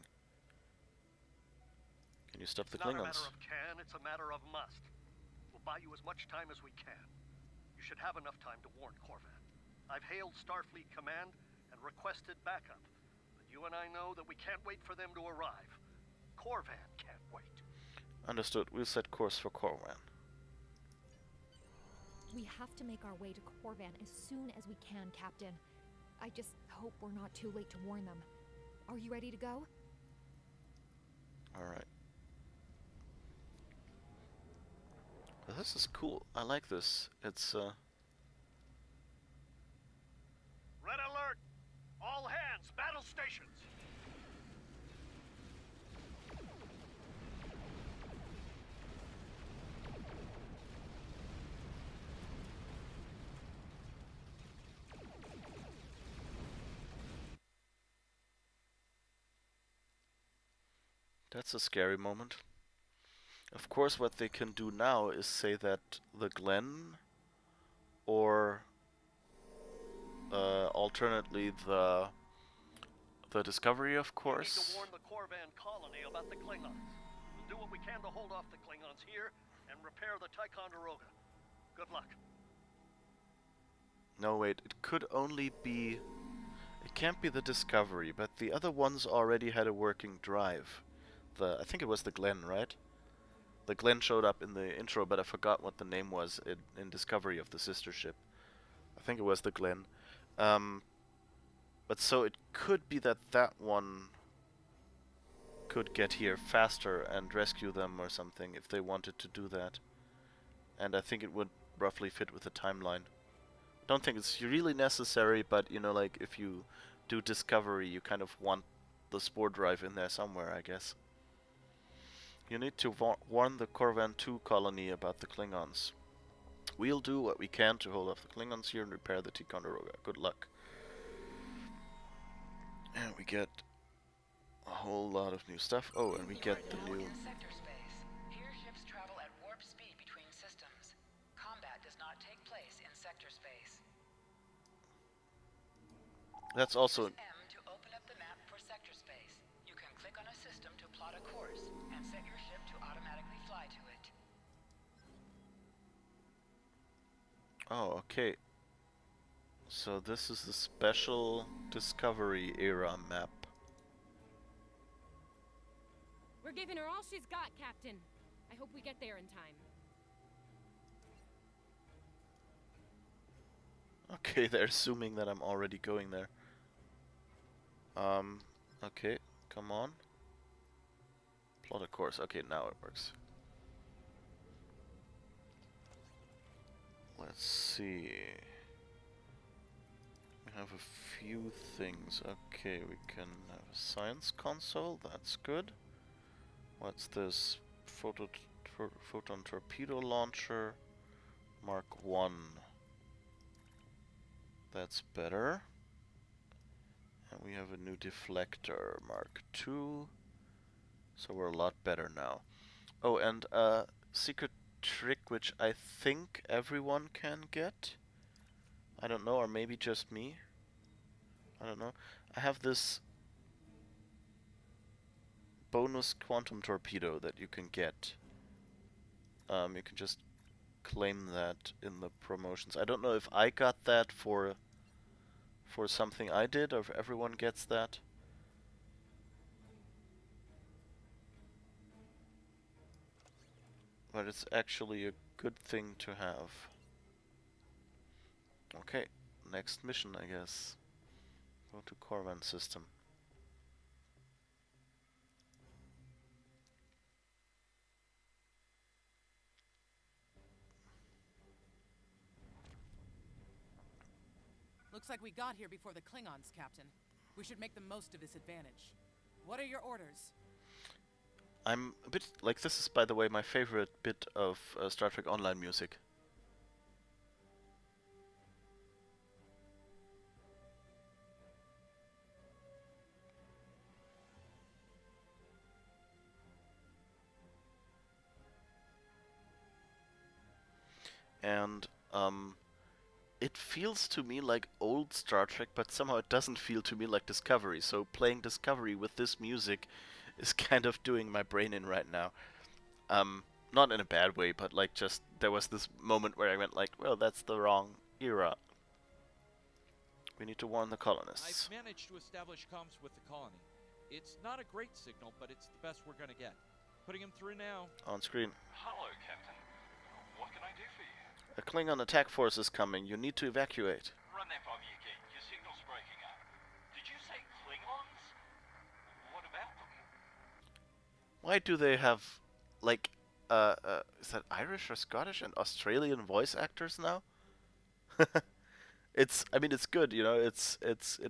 Can you stop the It's not a Klingons? matter of can, it's a matter of must. We'll buy you as much time as we can. You should have enough time to warn Corvan. I've hailed Starfleet Command and requested backup. But you and I know that we can't wait for them to arrive. Corvan can't wait. Understood. We'll set course for Corvan. We have to make our way to Corvan as soon as we can, Captain. I just hope we're not too late to warn them. Are you ready to go? Alright. This is cool. I like this. It's Red alert! All hands, battle stations! that's a scary moment. Of course, what they can do now is say that the Glen, or alternately the Discovery, of We need course. to warn the Corvan colony about the Klingons. We'll do what we can to hold off the Klingons here and repair the Ticonderoga. Good luck. No, wait, it could only be... It can't be the Discovery, but the other ones already had a working drive. I think it was the Glen, right? The Glen showed up in the intro, but I forgot what the name was in Discovery of the sister ship. I think it was the Glen. But so it could be that that one could get here faster and rescue them or something if they wanted to do that. And I think it would roughly fit with the timeline. Don't think it's really necessary, but you know, like if you do Discovery, you kind of want the Spore Drive in there somewhere, I guess. You need to warn the Corvan 2 colony about the Klingons. We'll do what we can to hold off the Klingons here and repair the Ticonderoga. Good luck. And we get a whole lot of new stuff. Oh, and we get the new... In sector space. Here ships travel at warp speed between systems. Combat does not take place in sector space. That's also... Press M to open up the map for sector space. You can click on a system to plot a course and set your ship to automatically fly to it. Oh, okay. So this is the special Discovery era map. We're giving her all she's got, Captain. I hope we get there in time. Okay, they're assuming that I'm already going there. Okay, come on. Plot a course. Okay, now it works. Let's see. We have a few things. Okay, we can have a science console. That's good. What's this? Photon torpedo launcher. Mark 1. That's better. And we have a new deflector, Mark 2. So we're a lot better now. Oh, and a secret trick which I think everyone can get. I don't know, or maybe just me. I don't know. I have this bonus quantum torpedo that you can get. You can just claim that in the promotions. I don't know if I got that for something I did, or if everyone gets that. But it's actually a good thing to have. Okay, next mission, I guess. Go to Corvan system. Looks like we got here before the Klingons, Captain. We should make the most of this advantage. What are your orders? I'm a bit like, this is, by the way, my favorite bit of Star Trek Online music. And it feels to me like old Star Trek, but somehow it doesn't feel to me like Discovery. So playing Discovery with this music is kind of doing my brain in right now. Not in a bad way, but like just there was this moment where I went like, well, that's the wrong era. We need to warn the colonists. I've managed to establish comms with the colony. It's not a great signal, but it's the best we're gonna get. Putting him through now. On screen. Hello, Captain. What can I do for you? A Klingon attack force is coming. You need to evacuate. Run that by me again. Your signal's breaking up. Did you say Klingons? What about them? Why do they have, like, is that Irish or Scottish and Australian voice actors now? I mean, it's good, you know. It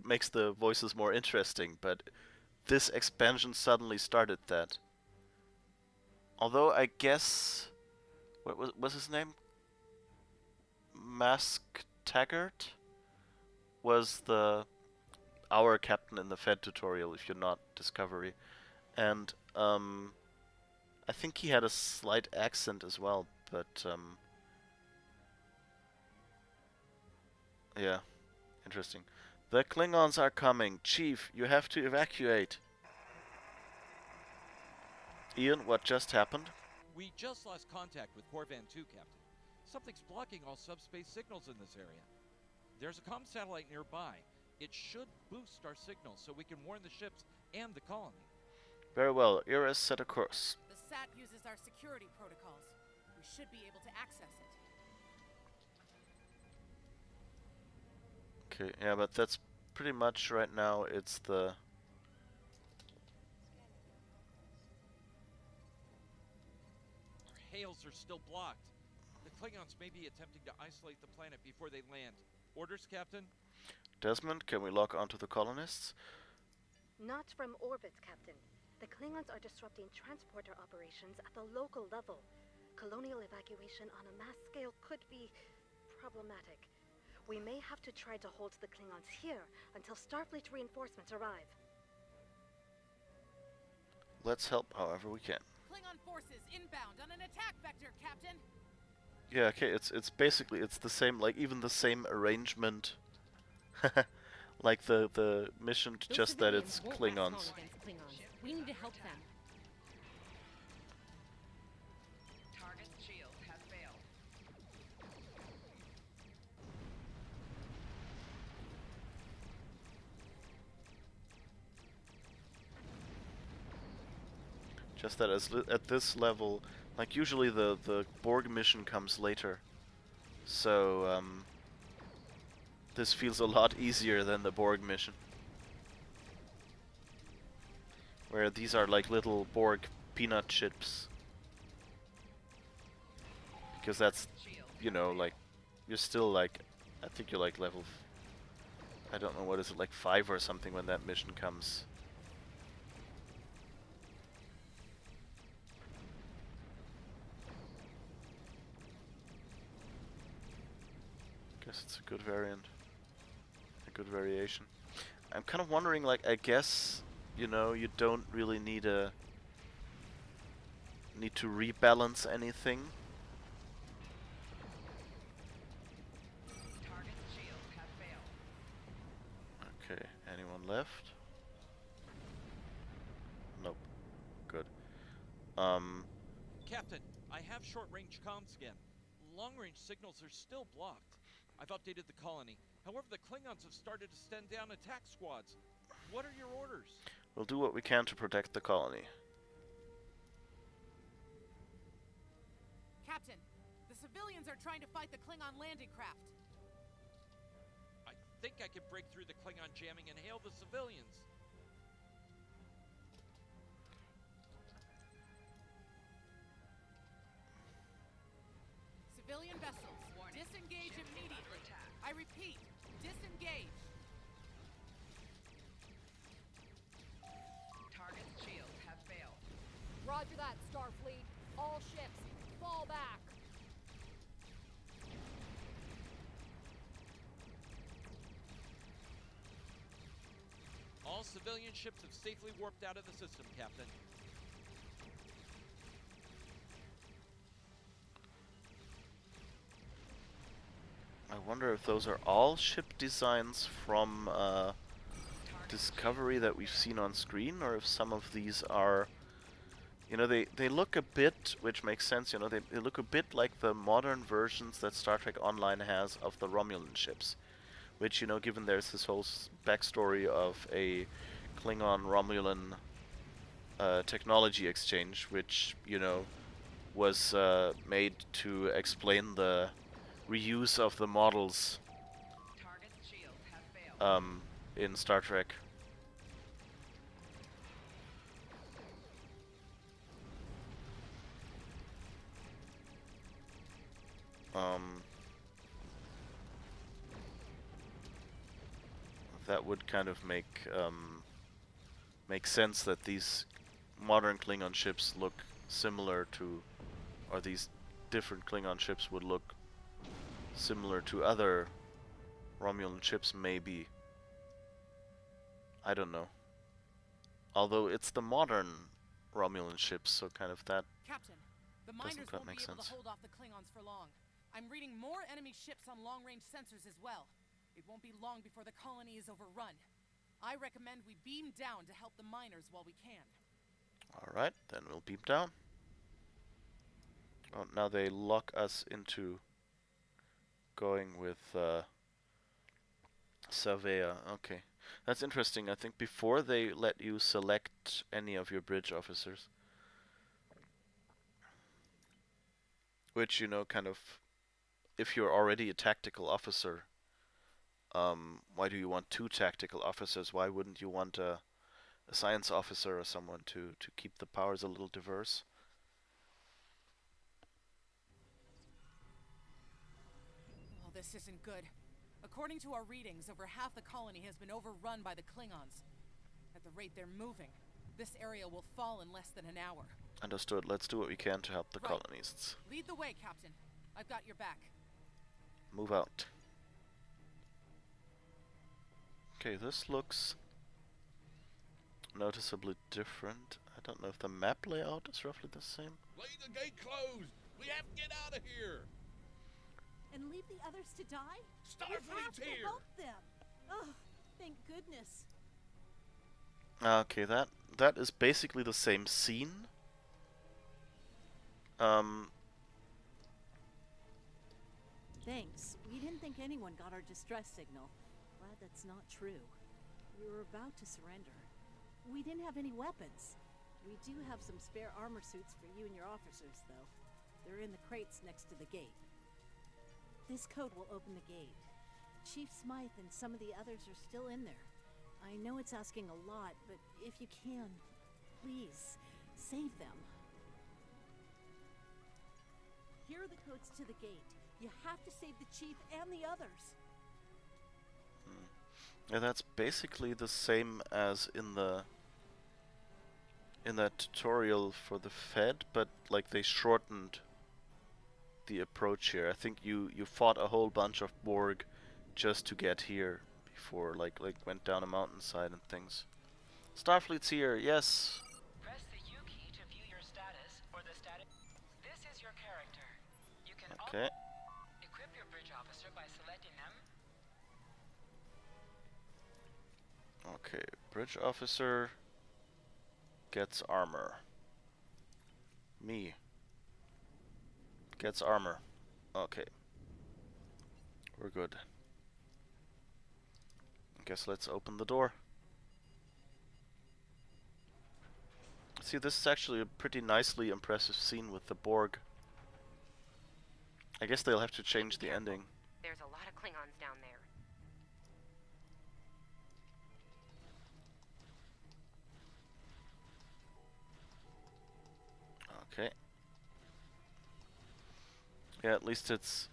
makes the voices more interesting, but this expansion suddenly started that. Although I guess, what was his name? Mask Taggart was our captain in the Fed tutorial, if you're not Discovery, and I think he had a slight accent as well, but yeah, interesting. The Klingons are coming. Chief, you have to evacuate. Ian, what just happened? We just lost contact with Corvan 2, Captain. Something's blocking all subspace signals in this area. There's a comm satellite nearby. It should boost our signal so we can warn the ships and the colony. Very well. Iris, set a course. The SAT uses our security protocols. We should be able to access it. Okay, yeah, but that's pretty much right now. It's the... Our hails are still blocked. The Klingons may be attempting to isolate the planet before they land. Orders, Captain? Desmond, can we lock onto the colonists? Not from orbit, Captain. The Klingons are disrupting transporter operations at the local level. Colonial evacuation on a mass scale could be problematic. We may have to try to hold the Klingons here until Starfleet reinforcements arrive. Let's help however we can. Klingon forces inbound on an attack vector, Captain. Yeah, okay, it's basically the same, like even the same arrangement. Like the mission, just that it's Klingons. We need to help them. Target shield has failed. Just that at this level, like usually the Borg mission comes later, so this feels a lot easier than the Borg mission, where these are like little Borg peanut chips, because that's, you know, like you're still like, I think you're like level, I don't know, what is it, like 5 or something when that mission comes. Guess it's a good variant. A good variation. I'm kind of wondering, like, I guess, you know, you don't really need to rebalance anything. Target shield has failed. Okay, anyone left? Nope. Good. Captain, I have short-range comms again. Long-range signals are still blocked. I've updated the colony. However, the Klingons have started to send down attack squads. What are your orders? We'll do what we can to protect the colony. Captain, the civilians are trying to fight the Klingon landing craft. I think I can break through the Klingon jamming and hail the civilians. Civilian vessels, disengage immediately. I repeat, disengage. Target shield has failed. Roger that, Starfleet. All ships, fall back. All civilian ships have safely warped out of the system, Captain. I wonder if those are all ship designs from Discovery that we've seen on screen, or if some of these are, you know, they look a bit, which makes sense, you know, they look a bit like the modern versions that Star Trek Online has of the Romulan ships, which, you know, given there's this whole backstory of a Klingon-Romulan technology exchange, which, you know, was made to explain the reuse of the models in Star Trek. that would kind of make sense that these modern Klingon ships look similar to, or these different Klingon ships would look similar to other Romulan ships, maybe. I don't know. Although it's the modern Romulan ships, so kind of that Captain, the doesn't miners quite won't make be able sense. to hold off the Klingons for long. I'm reading more enemy ships on long-range sensors as well. It won't be long before the colony is overrun. I recommend we beam down to help the miners while we can. Alright, then we'll beam down. Oh, now they lock us into going with Savea. Okay. That's interesting. I think before they let you select any of your bridge officers. Which, you know, kind of, if you're already a tactical officer, why do you want 2 tactical officers? Why wouldn't you want a science officer or someone to keep the powers a little diverse? Oh, this isn't good. According to our readings, over half the colony has been overrun by the Klingons. At the rate they're moving, this area will fall in less than an hour. Understood. Let's do what we can to help the colonists. Lead the way, Captain. I've got your back. Move out. Okay, this looks noticeably different. I don't know if the map layout is roughly the same. Lay the gate closed! We have to get out of here! And leave the others to die? Starfleet's we have here! to help them! Oh, thank goodness. Okay, that is basically the same scene. Thanks. We didn't think anyone got our distress signal. Glad that's not true. We were about to surrender. We didn't have any weapons. We do have some spare armor suits for you and your officers, though. They're in the crates next to the gate. This code will open the gate. Chief Smythe and some of the others are still in there. I know it's asking a lot, but if you can, please, save them. Here are the codes to the gate. You have to save the Chief and the others. Yeah, that's basically the same as in that tutorial for the Fed, but like they shortened the approach here. I think you fought a whole bunch of Borg just to get here before, like went down a mountainside and things. Starfleet's here, yes. Press the U key to view your status or the status. This is your character. You can Okay. equip your bridge officer by selecting them. Okay, bridge officer gets armor. Me gets armor. Okay. We're good. I guess let's open the door. See, this is actually a pretty nicely impressive scene with the Borg. I guess they'll have to change the ending. There's a lot of Klingons down there. Okay. Yeah, at least it's...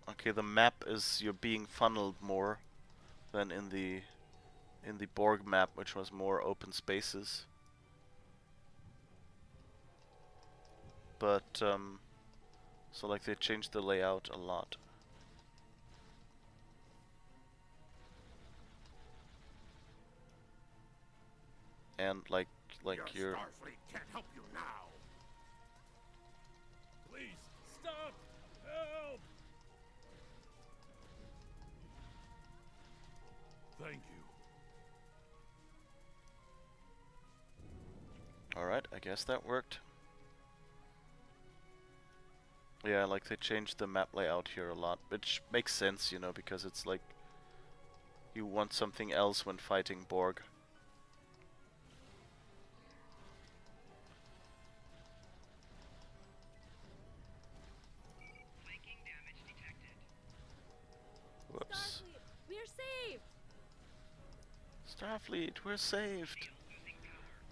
Okay, the map is you're being funneled more than in the Borg map, which was more open spaces. But, so like they changed the layout a lot. And like you're... Starfleet can't help you now! Please, stop! Help! Thank you. Alright, I guess that worked. Yeah, like they changed the map layout here a lot, which makes sense, you know, because it's like you want something else when fighting Borg. Whoops. Starfleet, we're saved! Starfleet, we're saved!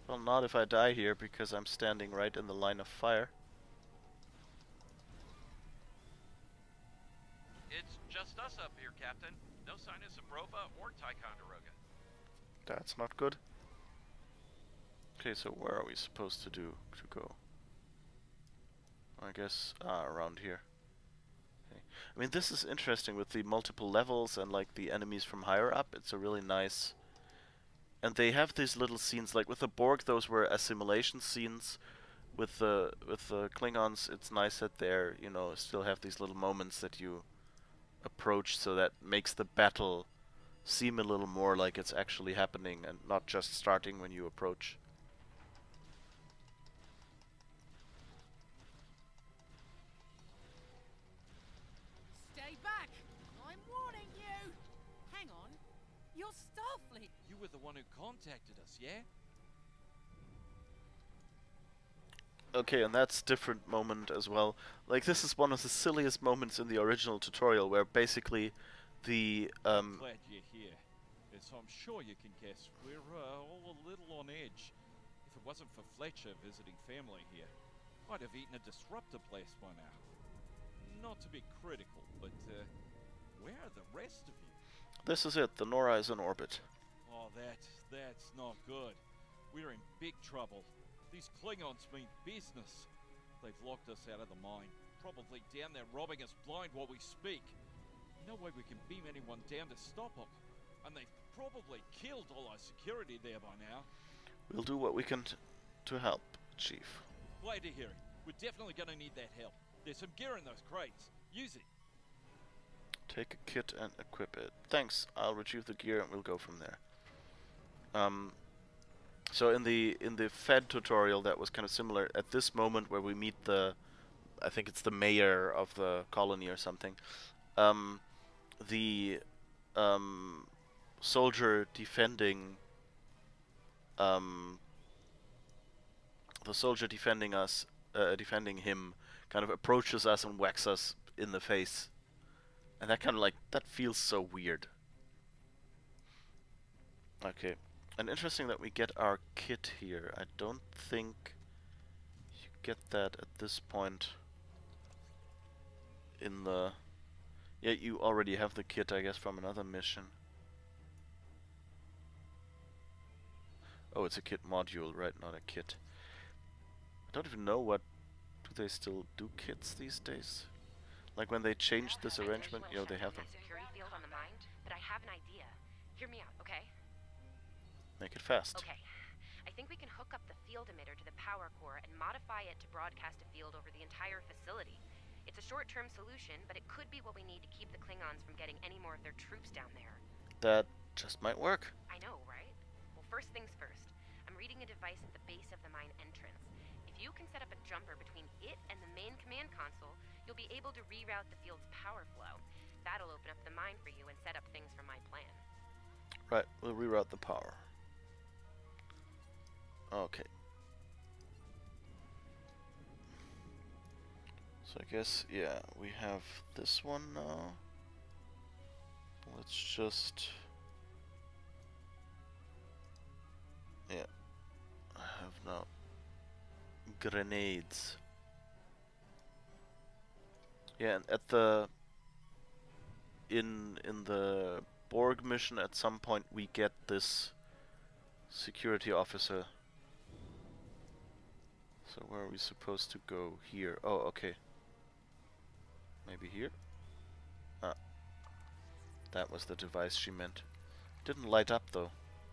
Well, not if I die here, because I'm standing right in the line of fire. just us up here, Captain. No sign of Zabrova or Ticonderoga. That's not good. Okay, so where are we supposed to go? I guess around here. Okay. I mean, this is interesting with the multiple levels and like the enemies from higher up. It's a really nice. And they have these little scenes, like with the Borg, those were assimilation scenes. With the Klingons, it's nice that they're, you know, still have these little moments that you approach, so that makes the battle seem a little more like it's actually happening and not just starting when you approach. Stay back! I'm warning you! Hang on. You're Starfleet! You were the one who contacted us, yeah? Okay, and that's different moment as well. Like, this is one of the silliest moments in the original tutorial, where basically the I'm glad you're here. As I'm sure you can guess, we're all a little on edge. If it wasn't for Fletcher visiting family here, I'd have eaten a disruptor blast by now. Not to be critical, but where are the rest of you? this is it. The Nora is in orbit. Oh, that's not good. We're in big trouble. These Klingons mean business. They've locked us out of the mine. Probably down there robbing us blind while we speak. No way we can beam anyone down to stop them. And they've probably killed all our security there by now. We'll do what we can to help, Chief. Glad to hear it. We're definitely going to need that help. There's some gear in those crates. Use it. Take a kit and equip it. Thanks. I'll retrieve the gear and we'll go from there. So in the Fed tutorial, that was kind of similar. At this moment where we meet the, I think it's the mayor of the colony or something, the soldier defending us, defending him, kind of approaches us and whacks us in the face, and that kind of like, that feels so weird. Okay. And interesting that we get our kit here. I don't think you get that at this point in the... Yeah, you already have the kit, I guess, from another mission. Oh, it's a kit module, right? Not a kit. I don't even know what... Do they still do kits these days? Like when they changed this arrangement, you know, they have them. Security field on the mine, but I have an idea. Hear me out, okay? Make it fast. Okay. I think we can hook up the field emitter to the power core and modify it to broadcast a field over the entire facility. It's a short-term solution, but it could be what we need to keep the Klingons from getting any more of their troops down there. That just might work. I know, right? Well, first things first. I'm reading a device at the base of the mine entrance. If you can set up a jumper between it and the main command console, you'll be able to reroute the field's power flow. That'll open up the mine for you and set up things for my plan. Right, we'll reroute the power. Okay. So I guess, yeah, we have this one now. Let's just... Yeah. I have now grenades. Yeah, and at the... In the Borg mission at some point we get this security officer. So where are we supposed to go? Here. Oh, okay. Maybe here? Ah. That was the device she meant. Didn't light up though.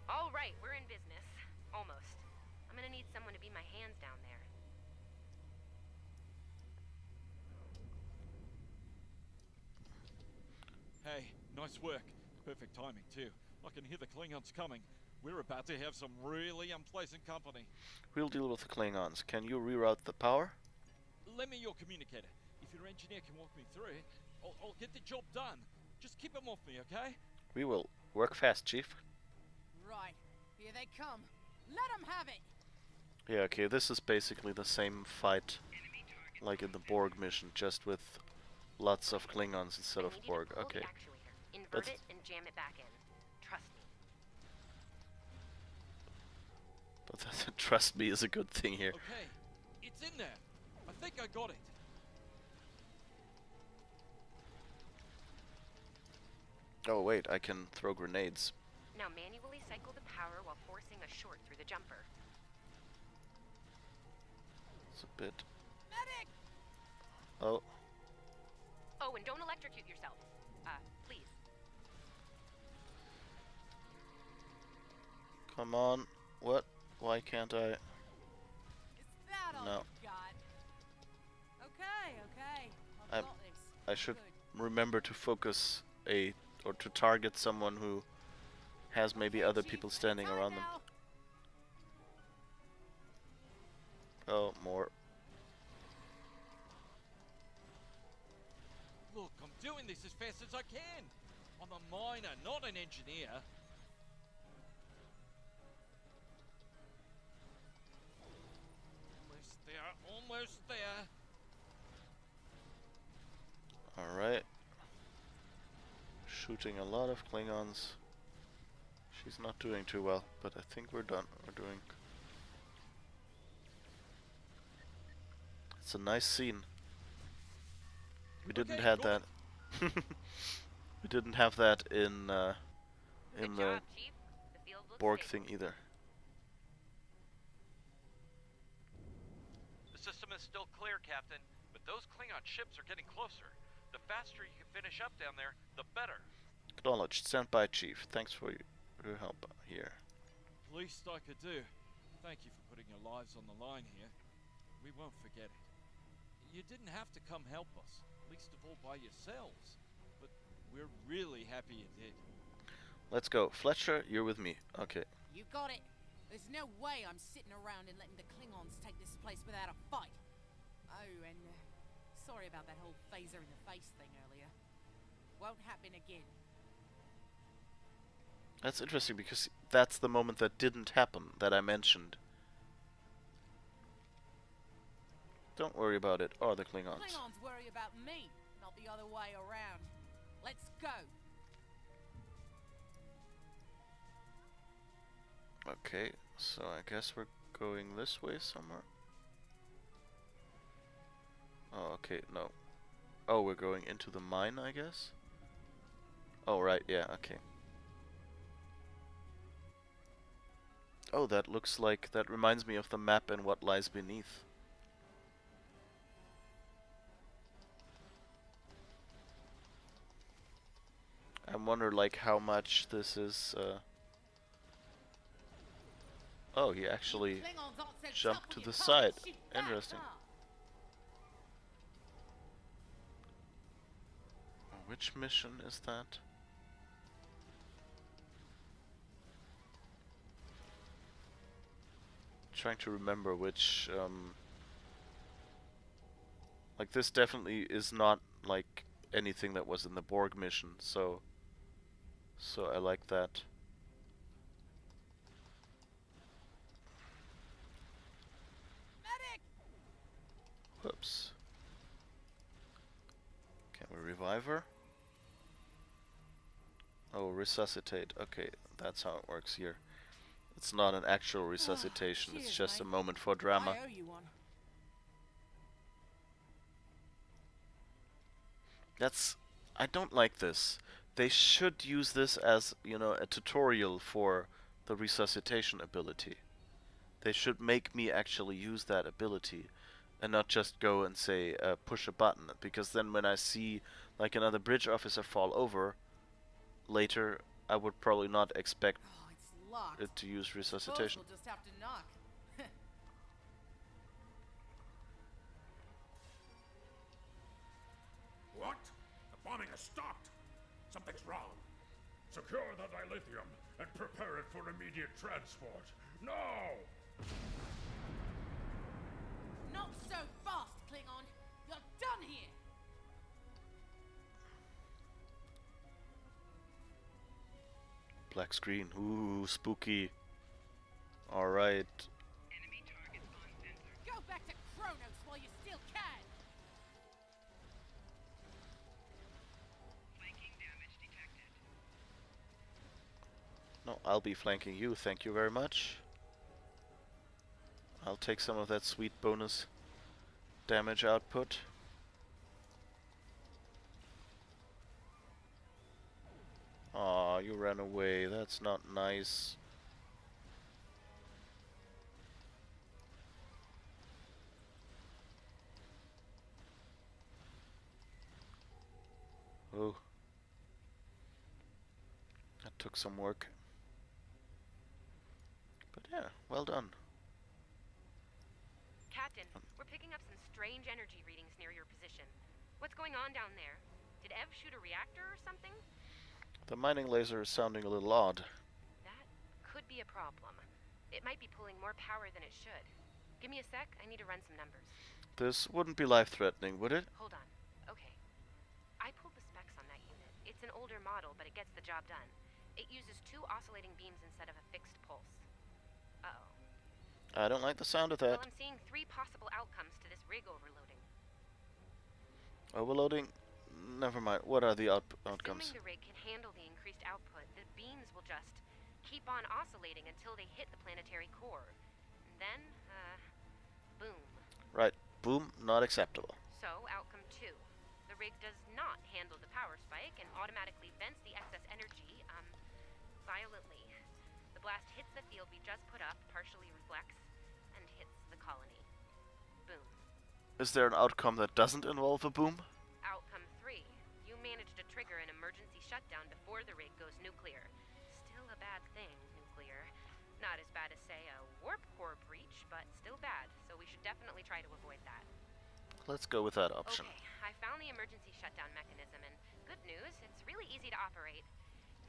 All right, we're in business. Almost. I'm gonna need someone to be my hands down there. Hey, nice work. Perfect timing too. I can hear the Klingons coming. We're about to have some really unpleasant company. We'll deal with the Klingons. Can you reroute the power? Lend me your communicator. If your engineer can walk me through it, I'll get the job done. Just keep him off me, okay? We will. Work fast, Chief. Right. Here they come. Let them have it! Yeah, okay, this is basically the same fight like in the Borg mission, just with lots of Klingons instead of Borg. Okay. Invert it and jam it back in. Trust me. But trust me is a good thing here. Okay, it's in there. I think I got it. Oh wait, I can throw grenades. Now manually cycle the power while forcing a short through the jumper. It's a bit... Medic! Oh. Oh, and don't electrocute yourself. Please. Come on. What? Why can't I? Is that all No. you've got? Okay, okay. I I've got this. should remember to focus or to target someone who has maybe other people standing around them. Oh, more. Look, I'm doing this as fast as I can. I'm a miner, not an engineer. Almost there, almost there. Alright. Shooting a lot of Klingons. She's not doing too well, but I think we're done. We're doing... It's a nice scene. We didn't have that. We didn't have that in the Borg thing either. The system is still clear, Captain, but those Klingon ships are getting closer. The faster you can finish up down there, the better. Acknowledged. Stand by, Chief. Thanks for your help here. Least I could do. Thank you for putting your lives on the line here. We won't forget it. You didn't have to come help us, least of all by yourselves. But we're really happy you did. Let's go. Fletcher, you're with me. Okay. You got it. There's no way I'm sitting around and letting the Klingons take this place without a fight. Oh, and sorry about that whole phaser in the face thing earlier. Won't happen again. That's interesting because that's the moment that didn't happen that I mentioned. Don't worry about it, or the Klingons. Klingons worry about me, not the other way around. Let's go. Okay, so I guess we're going this way somewhere. Oh, okay, no. Oh, we're going into the mine, I guess? Oh, right, yeah, okay. Oh, that looks like... that reminds me of the map and what lies beneath. I wonder, like, how much this is, Oh, he actually jumped to the side. Interesting. Which mission is that? Trying to remember which, like, this definitely is not, like, anything that was in the Borg mission, so I like that. Whoops. Can we revive her? Oh, resuscitate. Okay, that's how it works here. It's not an actual resuscitation, it's just a moment for drama. I owe you one. I don't like this. They should use this as, you know, a tutorial for the resuscitation ability. They should make me actually use that ability and not just go and say push a button, because then when I see like another bridge officer fall over later, I would probably not expect it to use resuscitation. We'll just have to knock. What? The bombing has stopped. Something's wrong. Secure the dilithium and prepare it for immediate transport. Now! Not so fast, Klingon. You're done here. Black screen. Ooh, spooky. Alright. Go back to Kronos while you still can. No, I'll be flanking you, thank you very much. I'll take some of that sweet bonus damage output. Aw, you ran away. That's not nice. Oh. That took some work. But yeah, well done. Captain, we're picking up some strange energy readings near your position. What's going on down there? Did Ev shoot a reactor or something? The mining laser is sounding a little odd. That could be a problem. It might be pulling more power than it should. Give me a sec, I need to run some numbers. This wouldn't be life-threatening, would it? Hold on. Okay. I pulled the specs on that unit. It's an older model, but it gets the job done. It uses 2 oscillating beams instead of a fixed pulse. Uh-oh. I don't like the sound of that. Well, I'm seeing 3 possible outcomes to this rig overloading. Overloading? Never mind. What are the outcomes? Assuming the rig can handle the increased output, the beams will just keep on oscillating until they hit the planetary core. And then, boom. Right. Boom. Not acceptable. So, outcome 2. The rig does not handle the power spike and automatically vents the excess energy, violently. The blast hits the field we just put up, partially reflects, and hits the colony. Boom. Is there an outcome that doesn't involve a boom? Outcome 3. You managed to trigger an emergency shutdown before the rig goes nuclear. Still a bad thing, nuclear. Not as bad as, say, a warp core breach, but still bad, so we should definitely try to avoid that. Let's go with that option. Okay, I found the emergency shutdown mechanism, and good news, it's really easy to operate.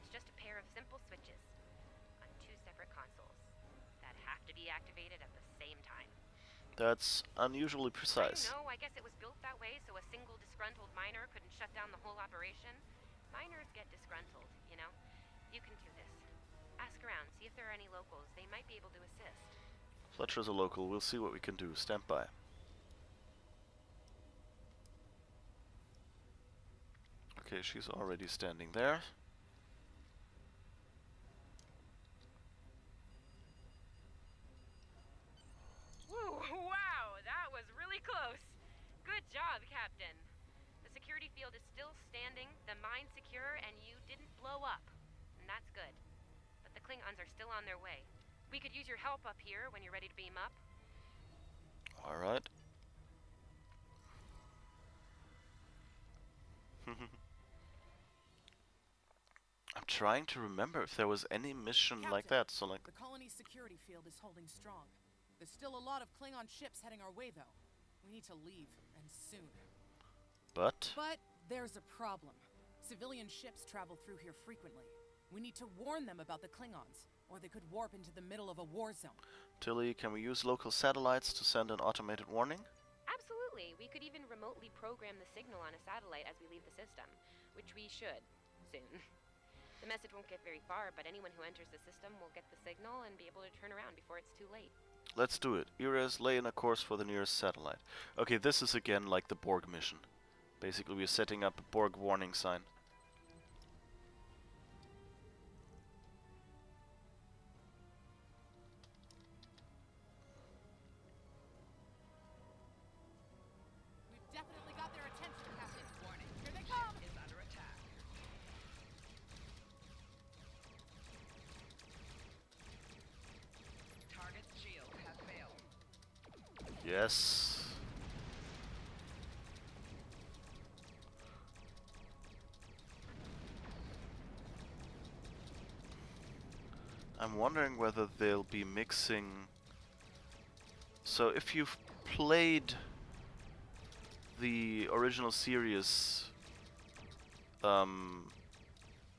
It's just a pair of simple switches on 2 separate consoles that have to be activated at the same time. That's unusually precise. I know, I guess it was built that way so a single disgruntled miner couldn't shut down the whole operation. Miners get disgruntled, you know? You can do this. Ask around, see if there are any locals. They might be able to assist. Fletcher's a local. We'll see what we can do. Stand by. Okay, she's already standing there. Woo, wow, that was really close. Good job, Captain. The security field is still standing, the mine's secure, and you didn't blow up. And that's good. But the Klingons are still on their way. We could use your help up here when you're ready to beam up. Alright. I'm trying to remember if there was any mission like that, so like... The colony's security field is holding strong. There's still a lot of Klingon ships heading our way, though. We need to leave, and soon. But there's a problem. Civilian ships travel through here frequently. We need to warn them about the Klingons, or they could warp into the middle of a war zone. Tilly, can we use local satellites to send an automated warning? Absolutely. We could even remotely program the signal on a satellite as we leave the system, which we should, soon. The message won't get very far, but anyone who enters the system will get the signal and be able to turn around before it's too late. Let's do it. Irez, lay in a course for the nearest satellite. Okay, this is again like the Borg mission. Basically, we're setting up a Borg warning sign. We've definitely got their attention, Captain. Warning. Here they come! Is under attack. Target's shield has failed. Yes. I'm wondering whether they'll be mixing... So if you've played the original series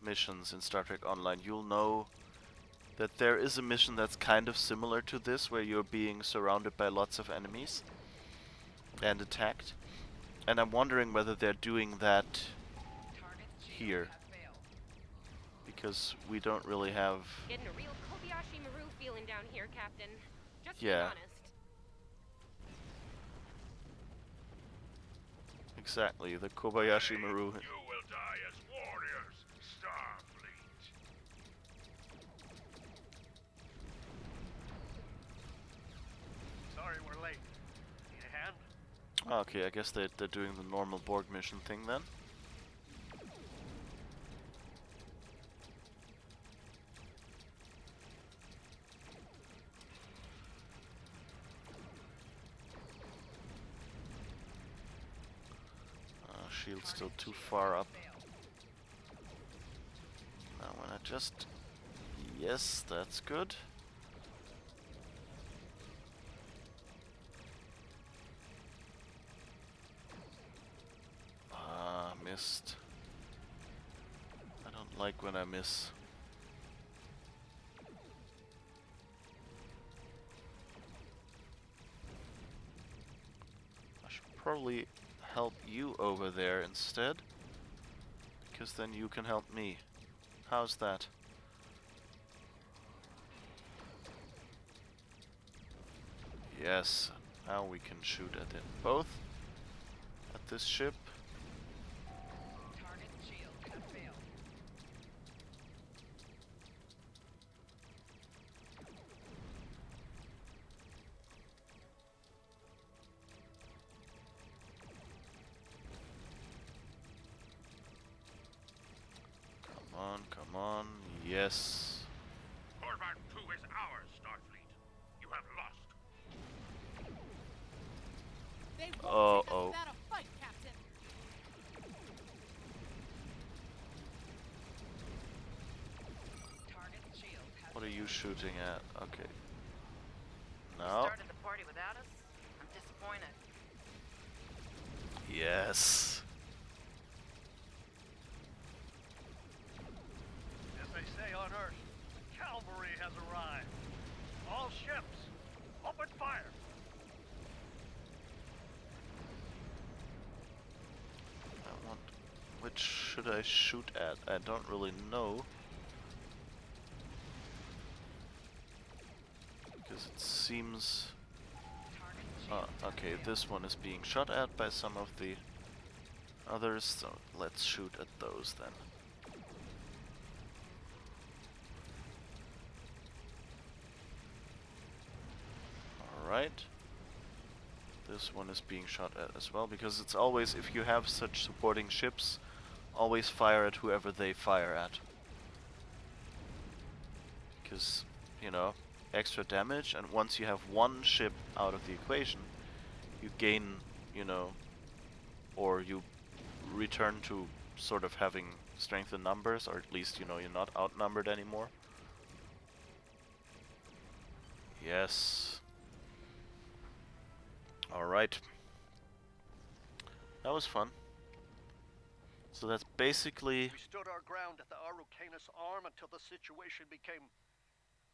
missions in Star Trek Online, you'll know that there is a mission that's kind of similar to this, where you're being surrounded by lots of enemies and attacked. And I'm wondering whether they're doing that here. Because we don't really have... Getting a real Kobayashi Maru feeling down here, Captain. Just Yeah. being honest. Exactly, the Kobayashi Maru. You will die as warriors, Starfleet. Sorry we're late. Need a hand? Okay, I guess they're doing the normal Borg mission thing then. shield's still too far up. Now when I just... Yes, that's good. Ah, missed. I don't like when I miss. I should probably help you over there instead, because then you can help me. How's that? Yes, now we can shoot at it both. At this ship. Target shield have failed. Come on, come on. Yes. Corvan 2 is ours, Starfleet. You have lost. They won't take us Uh-oh. without a fight, Captain. Target shield has What are you shooting at? Okay. You Now. started the party without us? I'm disappointed. Yes. As they say on Earth, cavalry has arrived. All ships, open fire. I want... Which should I shoot at? I don't really know. Because it seems... okay, this one is being shot at by some of the others, so let's shoot at those then. Alright. This one is being shot at as well, because it's always, if you have such supporting ships, always fire at whoever they fire at. Because, you know, extra damage, and once you have one ship out of the equation, you gain, you know, or you return to sort of having strength in numbers, or at least, you know, you're not outnumbered anymore. Yes. Alright. That was fun. So that's basically... We stood our ground at the Araucanus Arm until the situation became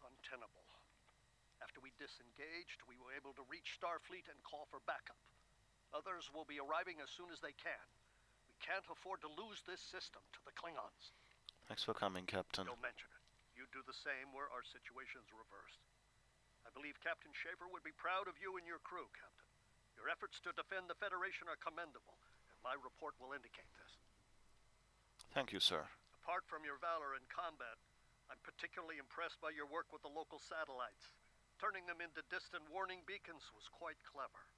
untenable. After we disengaged, we were able to reach Starfleet and call for backup. Others will be arriving as soon as they can. We can't afford to lose this system to the Klingons. Thanks for coming, Captain. Don't mention it. You do the same where our situation's reversed. I believe Captain Schaefer would be proud of you and your crew, Captain. Your efforts to defend the Federation are commendable, and my report will indicate this. Thank you, sir. Apart from your valor in combat, I'm particularly impressed by your work with the local satellites. Turning them into distant warning beacons was quite clever.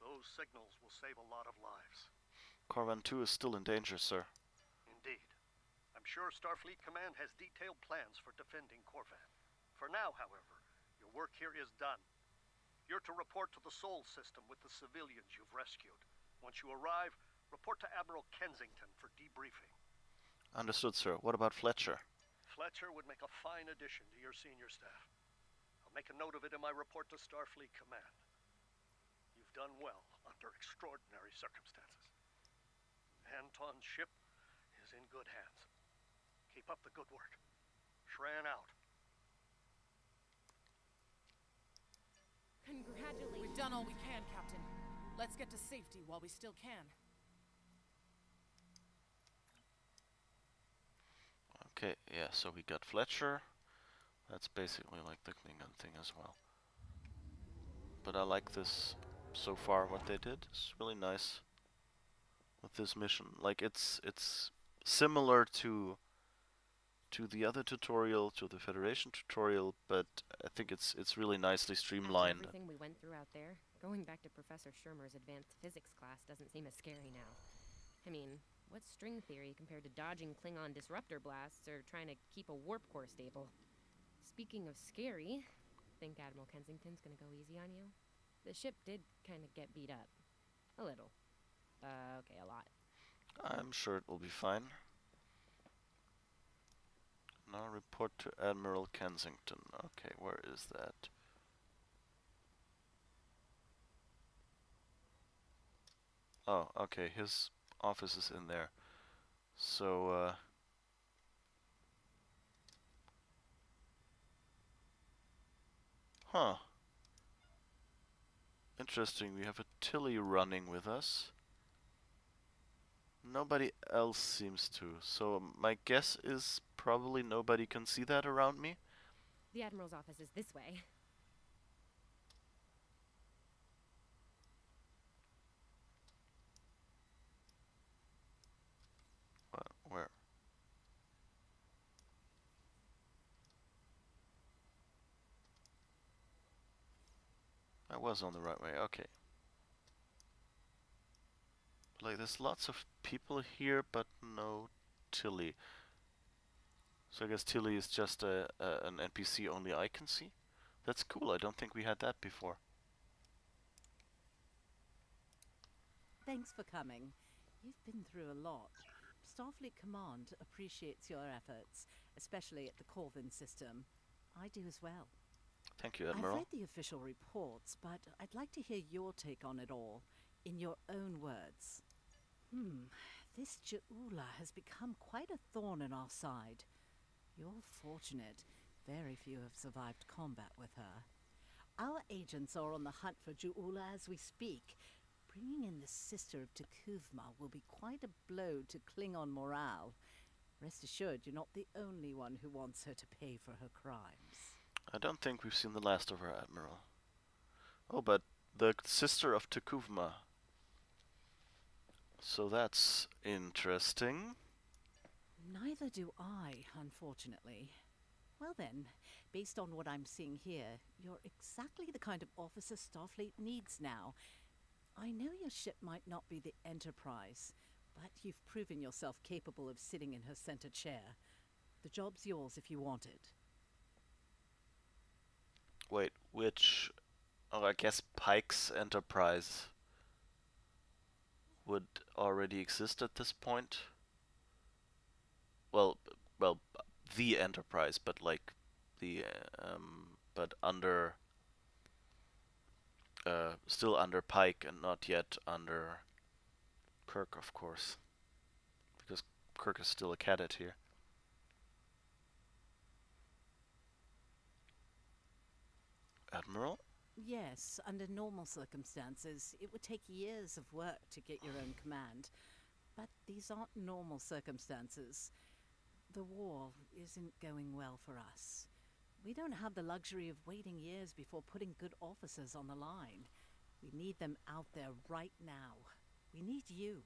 Those signals will save a lot of lives. Corvan 2 is still in danger, sir. Indeed. I'm sure Starfleet Command has detailed plans for defending Corvan. For now, however, your work here is done. You're to report to the Sol system with the civilians you've rescued. Once you arrive, report to Admiral Kensington for debriefing. Understood, sir. What about Fletcher? Fletcher would make a fine addition to your senior staff. I'll make a note of it in my report to Starfleet Command. You've done well under extraordinary circumstances. Anton's ship is in good hands. Keep up the good work. Shran out. Congratulations. We've done all we can, Captain. Let's get to safety while we still can. Okay, yeah, so we got Fletcher. That's basically like the Klingon thing as well. But I like this so far, what they did. It's really nice with this mission. Like, it's similar to the other tutorial, to the Federation tutorial, but I think it's really nicely streamlined. Everything we went through out there, going back to Professor Shermer's advanced physics class doesn't seem as scary now. I mean, what's string theory compared to dodging Klingon disruptor blasts or trying to keep a warp core stable? Speaking of scary, think Admiral Kensington's gonna go easy on you? The ship did kind of get beat up. A little. Okay, a lot. I'm sure it will be fine. Now report to Admiral Kensington. Okay, where is that? Oh, okay, his office is in there. So, huh. Interesting, we have a Tilly running with us. Nobody else seems to, so my guess is probably nobody can see that around me. The Admiral's office is this way. Where? I was on the right way, okay. Like, there's lots of people here, but no Tilly. So I guess Tilly is just an NPC only I can see? That's cool, I don't think we had that before. Thanks for coming. You've been through a lot. Starfleet Command appreciates your efforts, especially at the Corvin system. I do as well. Thank you, Admiral. I've read the official reports, but I'd like to hear your take on it all, in your own words. This Ju'ula has become quite a thorn in our side. You're fortunate. Very few have survived combat with her. Our agents are on the hunt for Ju'ula as we speak. Bringing in the sister of T'Kuvma will be quite a blow to Klingon morale. Rest assured, you're not the only one who wants her to pay for her crimes. I don't think we've seen the last of her, Admiral. Oh, but the sister of T'Kuvma. So that's interesting. Neither do I, unfortunately. Well then, based on what I'm seeing here, you're exactly the kind of officer Starfleet needs now. I know your ship might not be the Enterprise, but you've proven yourself capable of sitting in her center chair. The job's yours if you want it. Wait, which... Oh, I guess Pike's Enterprise would already exist at this point. Well, the Enterprise, but like the but under still under Pike and not yet under Kirk, of course, because Kirk is still a cadet here. Admiral? Yes, under normal circumstances, it would take years of work to get your own command. But these aren't normal circumstances. The war isn't going well for us. We don't have the luxury of waiting years before putting good officers on the line. We need them out there right now. We need you.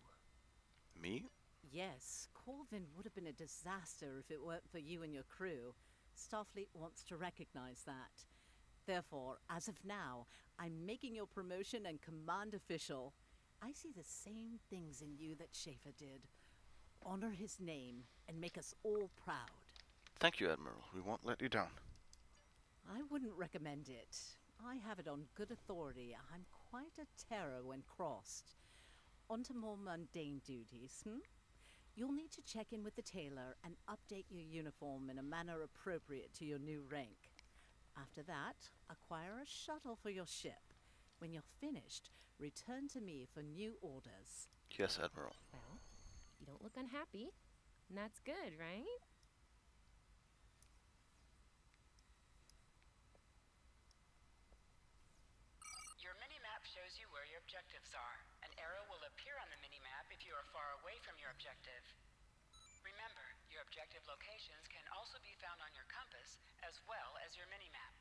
Me? Yes, Corvin would have been a disaster if it weren't for you and your crew. Starfleet wants to recognize that. Therefore, as of now, I'm making your promotion and command official. I see the same things in you that Schaefer did. Honor his name and make us all proud. Thank you, Admiral. We won't let you down. I wouldn't recommend it. I have it on good authority. I'm quite a terror when crossed. On to more mundane duties, You'll need to check in with the tailor and update your uniform in a manner appropriate to your new rank. After that, acquire a shuttle for your ship. When you're finished, return to me for new orders. Yes, Admiral. Well, you don't look unhappy. And that's good, right? Your mini-map shows you where your objectives are. An arrow will appear on the mini-map if you are far away from your objective. Remember, your objective locations can also be found on your compass as well as your mini-map.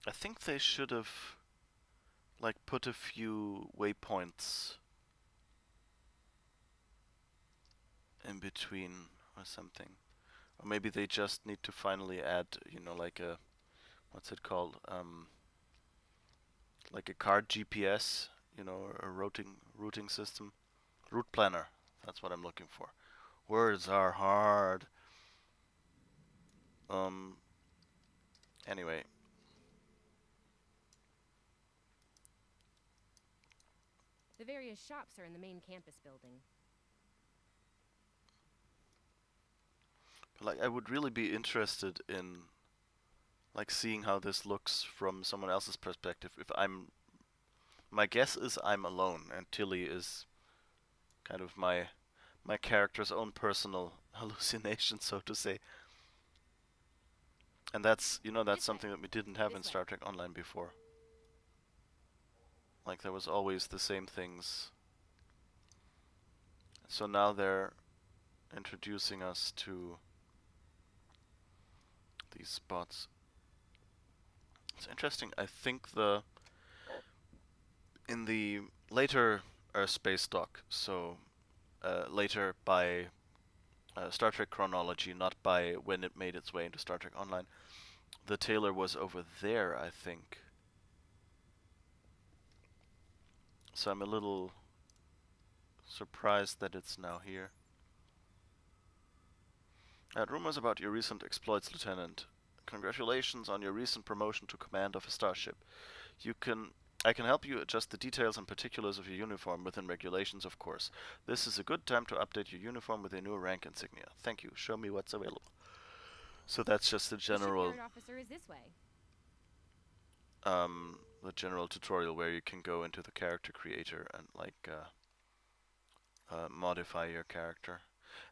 I think they should have like put a few waypoints in between or something. Or maybe they just need to finally add, you know, like a, what's it called? Like a card GPS, you know, or a routing system. Route planner, that's what I'm looking for. Words are hard. Anyway. The various shops are in the main campus building. Like, I would really be interested in, like, seeing how this looks from someone else's perspective. My guess is I'm alone, and Tilly is kind of my character's own personal hallucination, so to say. And that's, you know, that's something that we didn't have in Star Trek Online before. Like, there was always the same things. So now they're introducing us to these spots. It's interesting. I think in the later space dock, so later by Star Trek chronology, not by when it made its way into Star Trek Online, the tailor was over there, I think. So I'm a little surprised that it's now here. I had rumors about your recent exploits, Lieutenant. Congratulations on your recent promotion to command of a starship. I can help you adjust the details and particulars of your uniform within regulations, of course. This is a good time to update your uniform with a new rank insignia. Thank you. Show me what's available. So that's just the general... The shipyard officer is this way. The general tutorial where you can go into the character creator and, like, modify your character.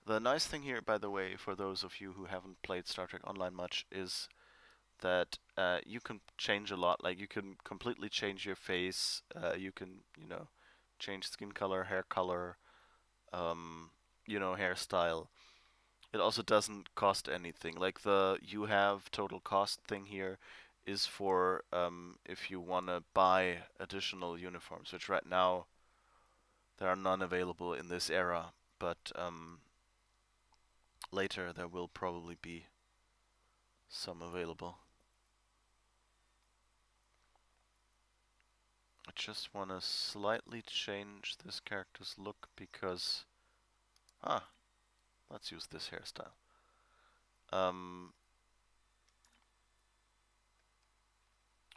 The nice thing here, by the way, for those of you who haven't played Star Trek Online much, is that you can change a lot. Like, you can completely change your face. You can, you know, change skin color, hair color, you know, hairstyle. It also doesn't cost anything. Like, the you have total cost thing here is for if you want to buy additional uniforms, which right now there are none available in this era, but later there will probably be some available. I just want to slightly change this character's look because... let's use this hairstyle.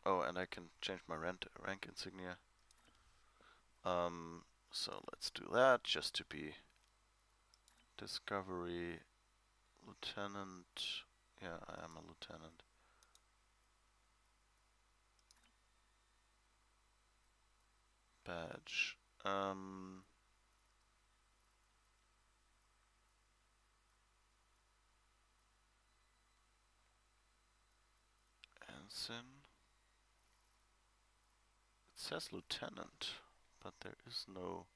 Oh, and I can change my rank insignia. So let's do that, just to be Discovery Lieutenant. Yeah, I am a lieutenant. Badge. Ensign. It says lieutenant, but there is no...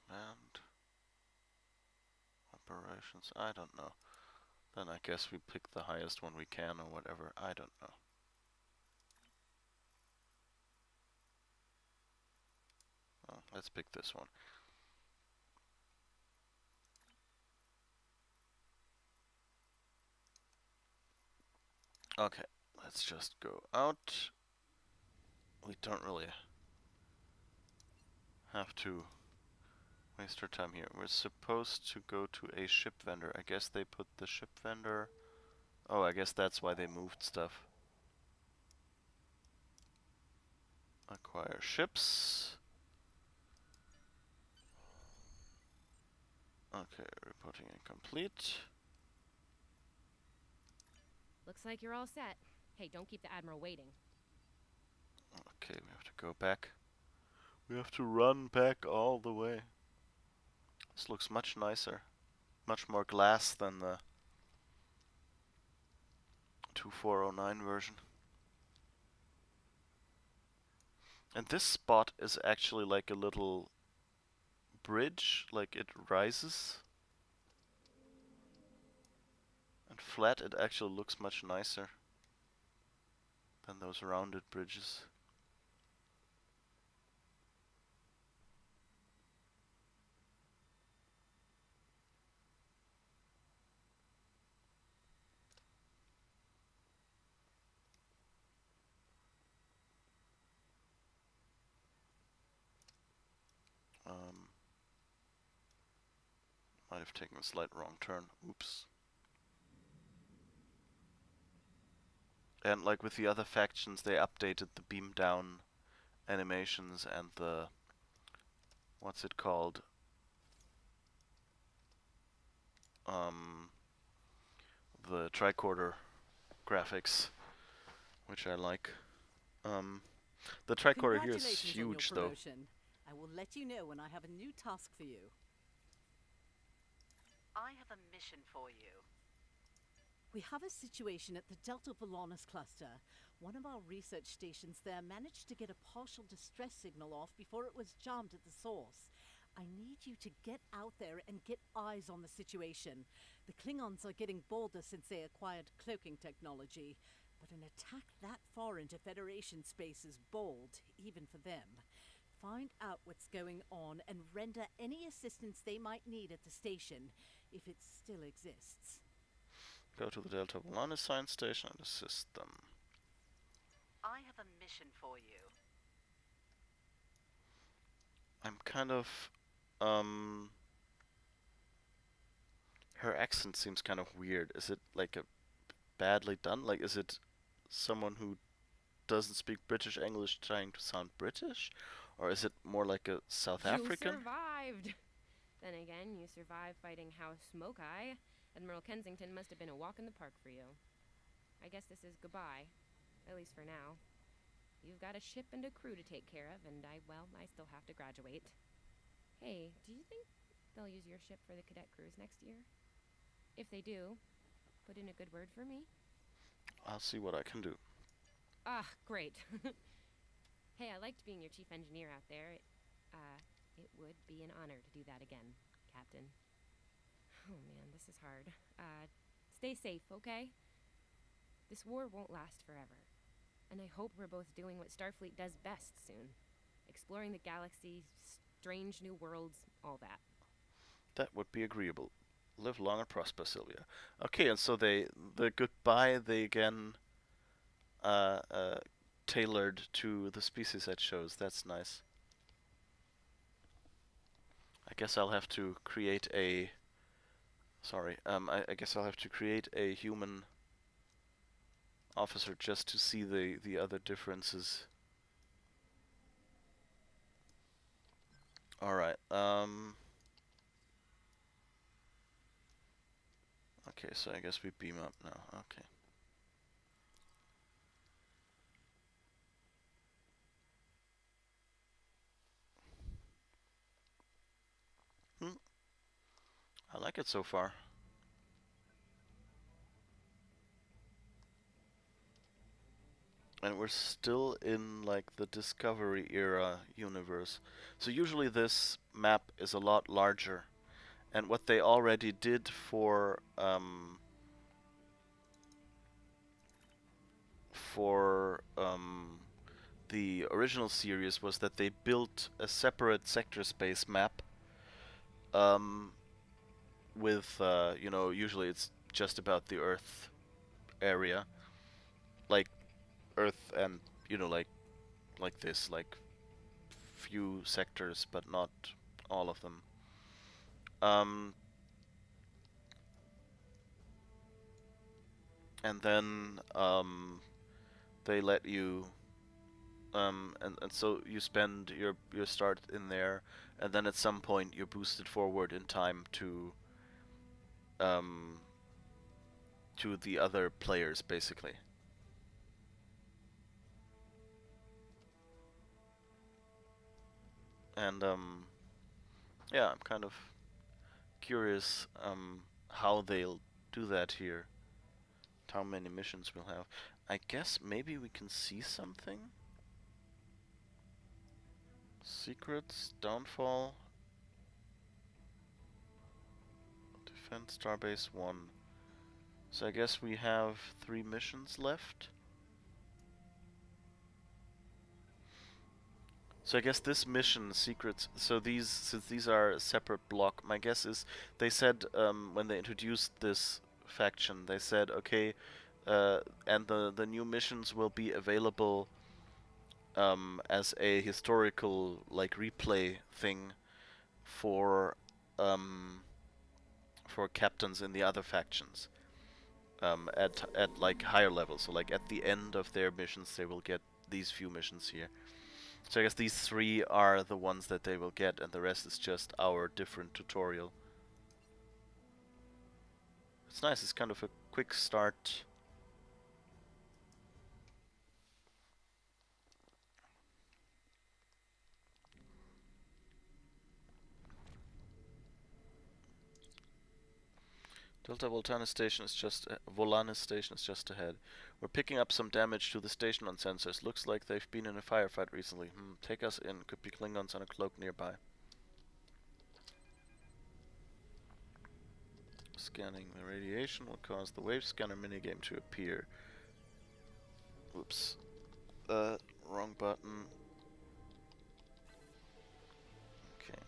Command operations, I don't know. Then I guess we pick the highest one we can or whatever, I don't know. Oh, let's pick this one. Okay, let's just go out. We don't really have to waste our time here. We're supposed to go to a ship vendor. I guess they put the ship vendor... Oh, I guess that's why they moved stuff. Acquire ships. Okay, reporting incomplete. Looks like you're all set. Hey, don't keep the Admiral waiting. Okay, we have to go back. We have to run back all the way. This looks much nicer. Much more glass than the 2409 version. And this spot is actually like a little bridge, like it rises. And flat it actually looks much nicer than those rounded bridges. Might have taken a slight wrong turn. Oops. And like with the other factions, they updated the beam down animations and the, what's it called? The tricorder graphics, which I like. The tricorder here is Congratulations huge, on your though. promotion. I will let you know when I have a new task for you. I have a mission for you. We have a situation at the Delta Volanus cluster. One of our research stations there managed to get a partial distress signal off before it was jammed at the source. I need you to get out there and get eyes on the situation. The Klingons are getting bolder since they acquired cloaking technology, but an attack that far into Federation space is bold, even for them. Find out what's going on and render any assistance they might need at the station, if it still exists. Go to the Delta Volanus science station and assist them. I have a mission for you. I'm kind of, her accent seems kind of weird. Is it like a badly done? Like, is it someone who doesn't speak British English trying to sound British? Or is it more like a South African? You survived! Then again, you survived fighting House Smoke-Eye. Admiral Kensington must have been a walk in the park for you. I guess this is goodbye. At least for now. You've got a ship and a crew to take care of, and I still have to graduate. Hey, do you think they'll use your ship for the cadet cruise next year? If they do, put in a good word for me. I'll see what I can do. Ah, great. Hey, I liked being your chief engineer out there. It would be an honor to do that again, Captain. Oh man, this is hard. Stay safe, okay? This war won't last forever. And I hope we're both doing what Starfleet does best soon. Exploring the galaxy, strange new worlds, all that. That would be agreeable. Live long and prosper, Sylvia. Okay, and so the goodbye, they again tailored to the species it shows. That's nice. I guess I'll have to create a... Sorry, I guess I'll have to create a human officer just to see the other differences. Alright, okay, so I guess we beam up now, okay. I like it so far. And we're still in like the Discovery era universe. So usually this map is a lot larger. And what they already did for the original series was that they built a separate sector space map with you know, usually it's just about the Earth area, like Earth, and you know, like this, like few sectors, but not all of them. And then they let you and so you spend your start in there, and then at some point you're boosted forward in time to the other players, basically. And yeah, I'm kind of curious how they'll do that here. How many missions we'll have. I guess maybe we can see something. Secrets, Downfall, Defend Starbase 1. So I guess we have 3 missions left. So I guess this mission, Secrets, so since these are a separate block, my guess is they said when they introduced this faction, they said, okay, and the new missions will be available as a historical like replay thing for for captains in the other factions. At like higher levels, so like at the end of their missions they will get these few missions here. So I guess these 3 are the ones that they will get, and the rest is just our different tutorial. It's nice, it's kind of a quick start. Delta Voltanis station is just ahead. We're picking up some damage to the station on sensors. Looks like they've been in a firefight recently. Take us in. Could be Klingons on a cloak nearby. Scanning the radiation will cause the wave scanner minigame to appear. Oops. Wrong button. Okay.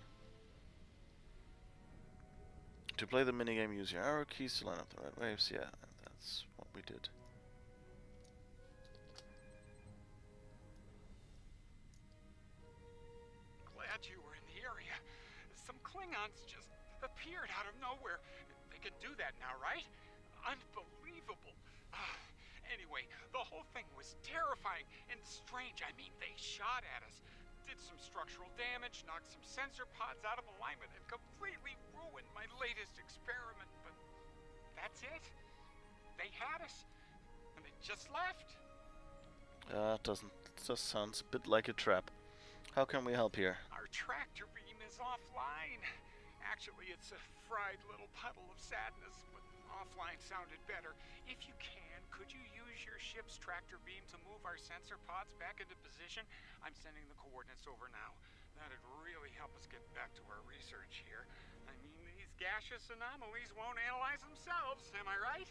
To play the minigame, use your arrow keys to line up the right waves. Yeah, that's what we did. Glad you were in the area. Some Klingons just appeared out of nowhere. They can do that now, right? Unbelievable. Anyway, the whole thing was terrifying and strange. I mean, they shot at us, did some structural damage, knocked some sensor pods out of alignment, and completely ruined my latest experiment. But that's it. They had us, and they just left. Just sounds a bit like a trap. How can we help here? Our tractor beam is offline. Actually, it's a fried little puddle of sadness, but offline sounded better. If you can, could you use your ship's tractor beam to move our sensor pods back into position? I'm sending the coordinates over now. That'd really help us get back to our research here. I mean, these gaseous anomalies won't analyze themselves, am I right?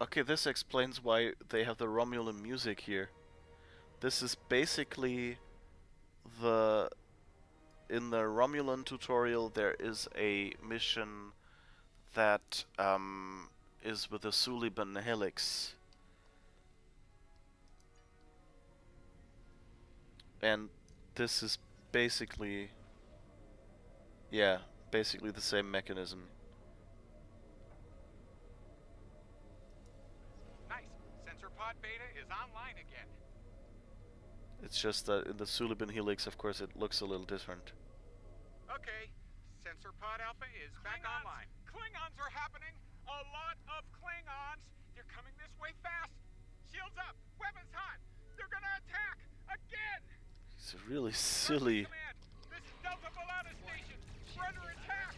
Okay, this explains why they have the Romulan music here. This is basically in the Romulan tutorial there is a mission that is with the Suliban Helix. And this is basically, yeah, basically the same mechanism. Nice. Sensor pod beta is online again. It's just that in the Suliban Helix, of course, it looks a little different. Okay. Sensor pod alpha is back online. Klingons are happening. A lot of Klingons. They're coming this way fast. Shields up. Weapons hot. They're gonna attack again. It's really silly. This is Delta Voltanis station. We're under attack.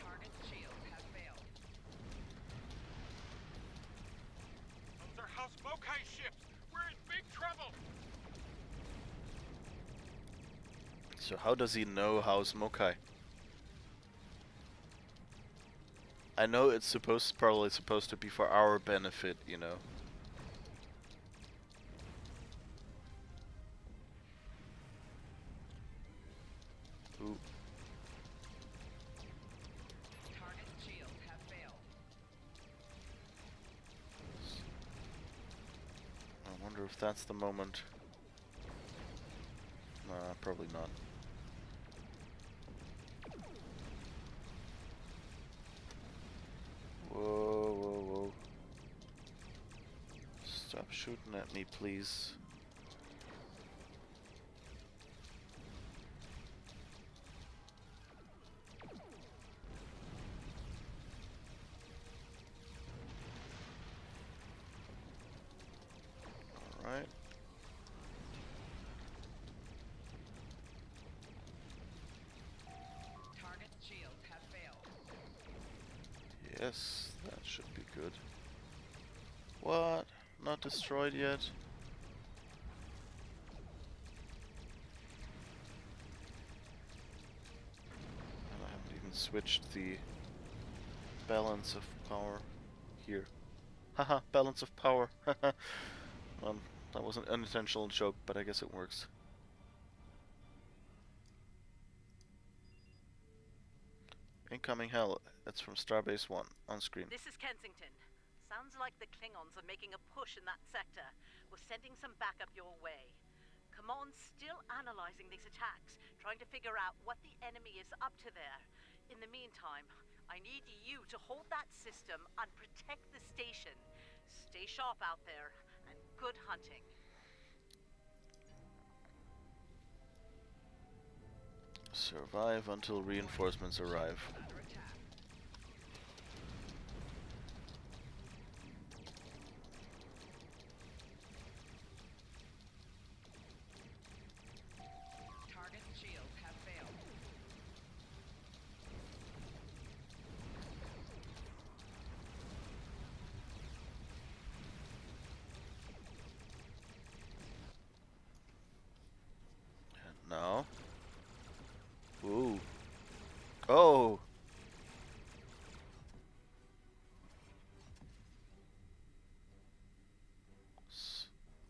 Target shields have failed. Those are House Mokai ships. We're in big trouble. So how does he know House Mokai? I know it's probably supposed to be for our benefit, you know. Ooh. Target shields have failed. I wonder if that's the moment. Nah, probably not. Whoa, whoa, whoa. Stop shooting at me, please. Alright. Target shields have failed. Yes, that should be good. What? Not destroyed yet? And I haven't even switched the balance of power here. Haha, balance of power. That was an unintentional joke, but I guess it works. Incoming hell. It's from Starbase 1, on screen. This is Kensington. Sounds like the Klingons are making a push in that sector. We're sending some backup your way. Command's still analyzing these attacks, trying to figure out what the enemy is up to there. In the meantime, I need you to hold that system and protect the station. Stay sharp out there, and good hunting. Survive until reinforcements arrive. Target's shields have failed. And now. Ooh. Oh!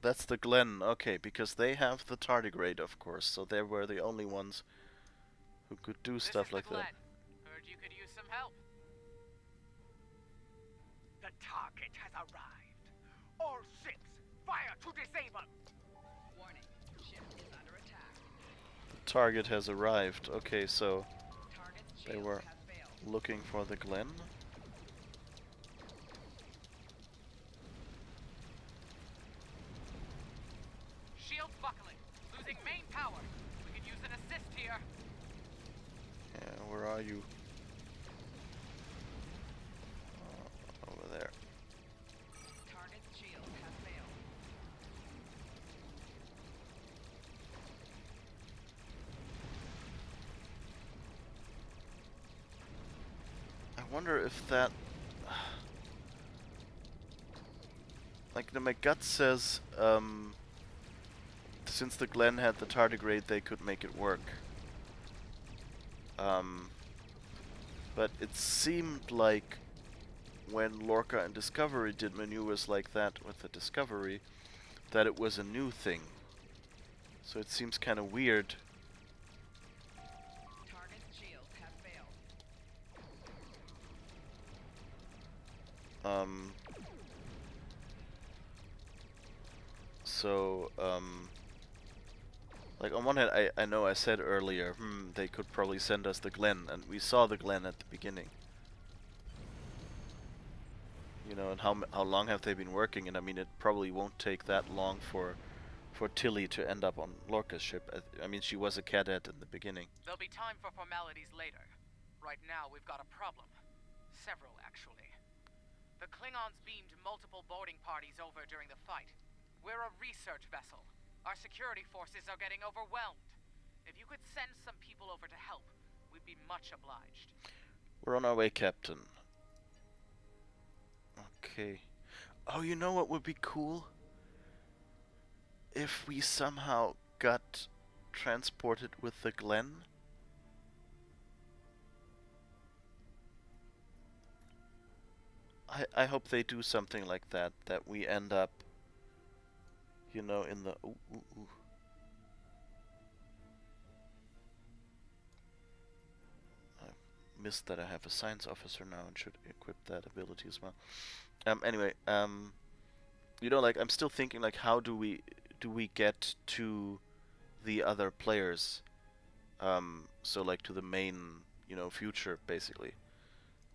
That's the Glen, okay, because they have the tardigrade, of course, so they were the only ones who could do stuff like that. Heard you could use some help. The target has arrived. All ships, fire to disable. Warning, ship is under attack. The target has arrived, okay, so they were looking for the Glen. Shields buckling. Losing main power. We could use an assist here. Yeah, where are you? Over there. Target's shields have failed. I wonder if that... Like, my gut says, since the Glen had the tardigrade, they could make it work. But it seemed like when Lorca and Discovery did maneuvers like that with the Discovery, that it was a new thing. So it seems kind of weird. Target's shields have failed. Like on one hand, I know I said earlier, they could probably send us the Glen, and we saw the Glen at the beginning. You know, and how long have they been working? And I mean, it probably won't take that long for Tilly to end up on Lorca's ship. I mean, she was a cadet in the beginning. There'll be time for formalities later. Right now, we've got a problem. Several, actually. The Klingons beamed multiple boarding parties over during the fight. We're a research vessel. Our security forces are getting overwhelmed. If you could send some people over to help, we'd be much obliged. We're on our way, Captain. Okay. Oh, you know what would be cool? If we somehow got transported with the Glen. I hope they do something like that, that we end up, you know, in the... Ooh, ooh, ooh. I missed that I have a science officer now and should equip that ability as well. Anyway, you know, like, I'm still thinking, like, how do we get to the other players? So, like, to the main, you know, future, basically.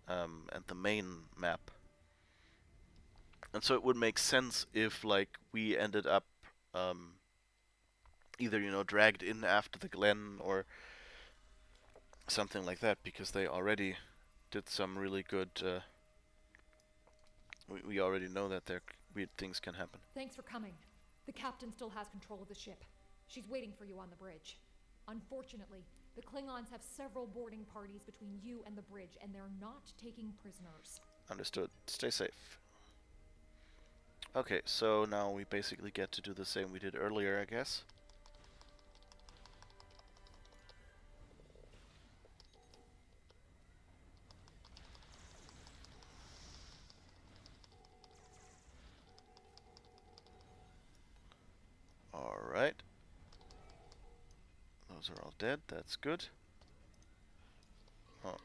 And the main map. And so it would make sense if, like, we ended up either, you know, dragged in after the Glen or something like that, because they already did some really good... we already know that there weird things can happen. Thanks for coming. The captain still has control of the ship. She's waiting for you on the bridge. Unfortunately, the Klingons have several boarding parties between you and the bridge, and they're not taking prisoners. Understood. Stay safe. Okay, so now we basically get to do the same we did earlier, I guess. Alright. Those are all dead, that's good. Oh.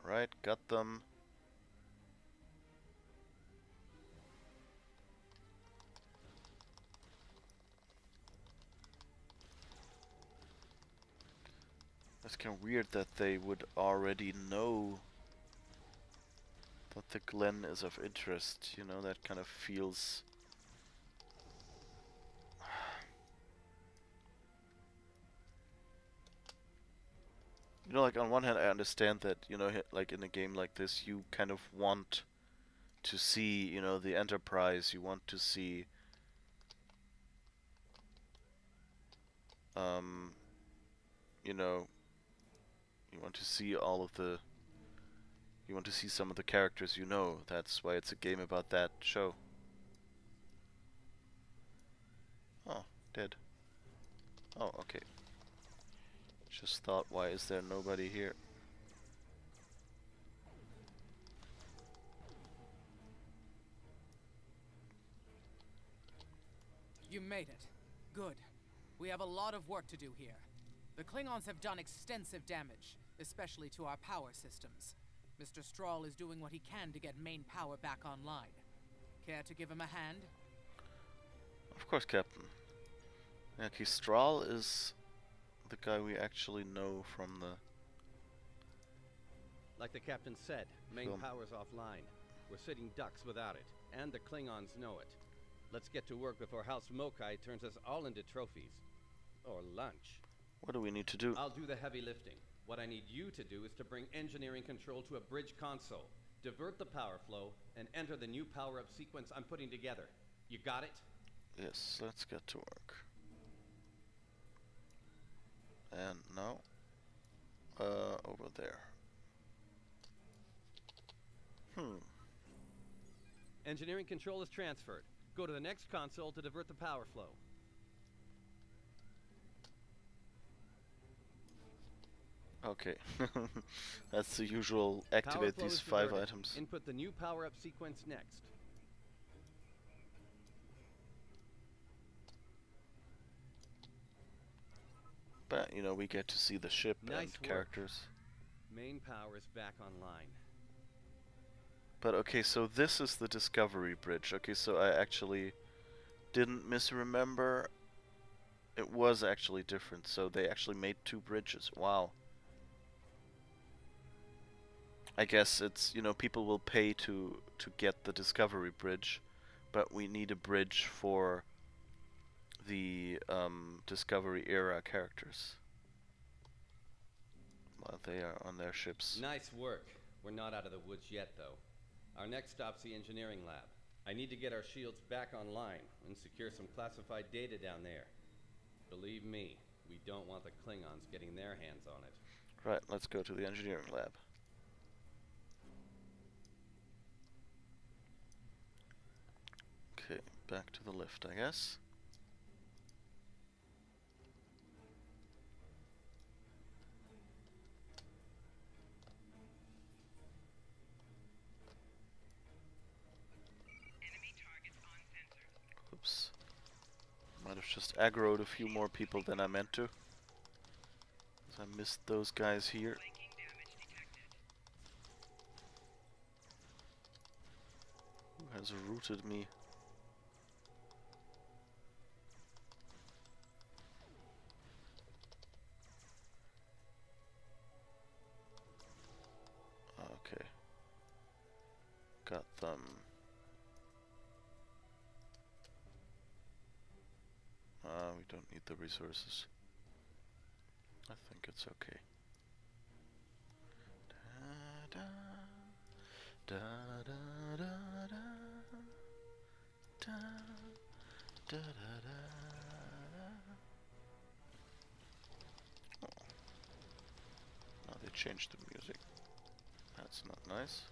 Alright, got them. It's kind of weird that they would already know that the Glen is of interest, you know, that kind of feels... You know, like, on one hand, I understand that, you know, like, in a game like this, you kind of want to see, you know, the Enterprise, you want to see... you know, you want to see all of the... You want to see some of the characters you know. That's why it's a game about that show. Oh, dead. Oh, okay. Just thought, why is there nobody here? You made it. Good. We have a lot of work to do here. The Klingons have done extensive damage, especially to our power systems. Mr. Strahl is doing what he can to get main power back online. Care to give him a hand? Of course, Captain. Okay, Strahl is the guy we actually know from the... Like the captain said, main film. power's offline. We're sitting ducks without it, and the Klingons know it. Let's get to work before House Mokai turns us all into trophies. Or lunch. What do we need to do? I'll do the heavy lifting. What I need you to do is to bring engineering control to a bridge console, divert the power flow, and enter the new power-up sequence I'm putting together. You got it? Yes, let's get to work. And now, over there. Engineering control is transferred. Go to the next console to divert the power flow. Okay. That's the usual activate these 5 diverted. items. Input the new power-up sequence next. But, you know, we get to see the ship Nice and work. characters. Main power is back online. But okay, so this is the Discovery Bridge. Okay, so I actually didn't misremember. It was actually different, so they actually made 2 bridges. Wow. I guess it's, you know, people will pay to get the Discovery Bridge, but we need a bridge for the Discovery era characters while they are on their ships. Nice work. We're not out of the woods yet, though. Our next stop's the engineering lab. I need to get our shields back online and secure some classified data down there. Believe me, we don't want the Klingons getting their hands on it. Right, let's go to the engineering lab. Okay, back to the lift, I guess. Oops. Might have just aggroed a few more people than I meant to. 'Cause I missed those guys here. Who has routed me? Okay. Got them. We don't need the resources. I think it's okay. Da, da, da, da, da, da, da, da, da. Oh. Now they changed the music. That's not nice.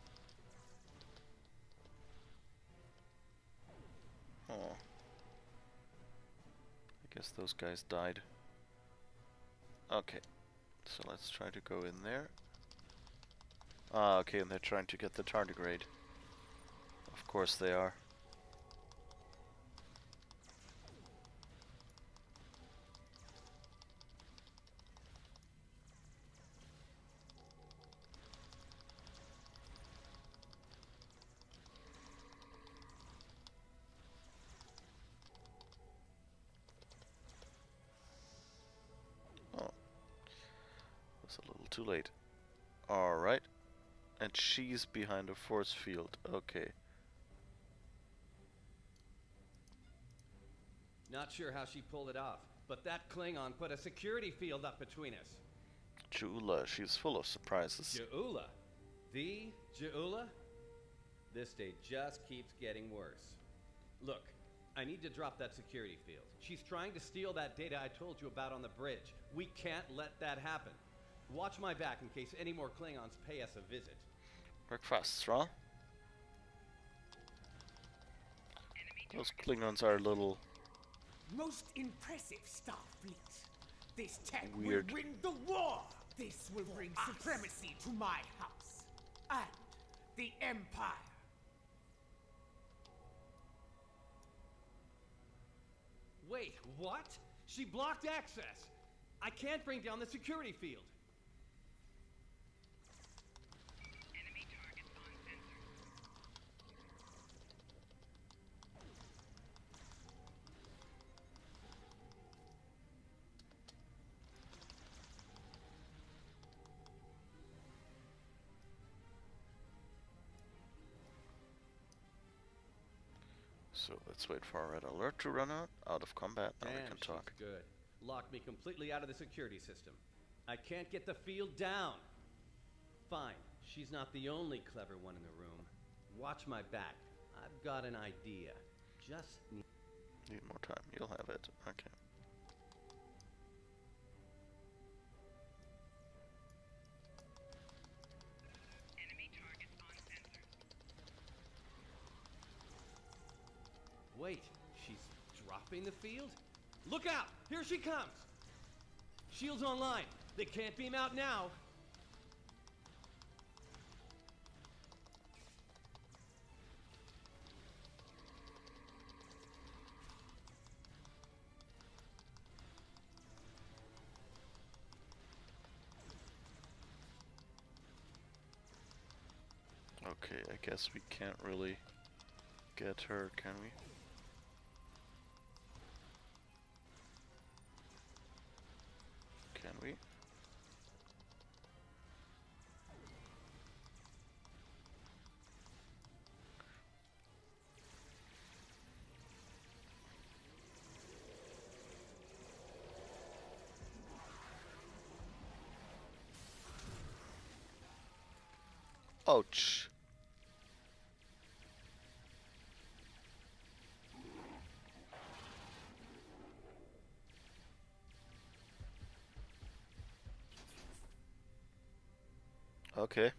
Oh. I guess those guys died. Okay, so let's try to go in there. Ah, okay, and they're trying to get the tardigrade. Of course they are. too late. Alright. And she's behind a force field. Okay. Not sure how she pulled it off, but that Klingon put a security field up between us. Jula, she's full of surprises. Jula? The Jula? This day just keeps getting worse. Look, I need to drop that security field. She's trying to steal that data I told you about on the bridge. We can't let that happen. Watch my back in case any more Klingons pay us a visit. Work fast, Strahl. Those Klingons are a little Most impressive, Starfleet. This tech weird. will win the war. This will bring supremacy to my house and the Empire. Wait, what? She blocked access. I can't bring down the security field. So let's wait for our red alert to run out of combat, then we Damn, can she's talk. good. Locked me completely out of the security system. I can't get the field down. Fine, she's not the only clever one in the room. Watch my back. I've got an idea. Just Need more time. You'll have it. Okay. Wait, she's dropping the field? Look out! Here she comes! Shields online. They can't beam out now. Okay, I guess we can't really get her, can we? Can we? Ouch. Okay.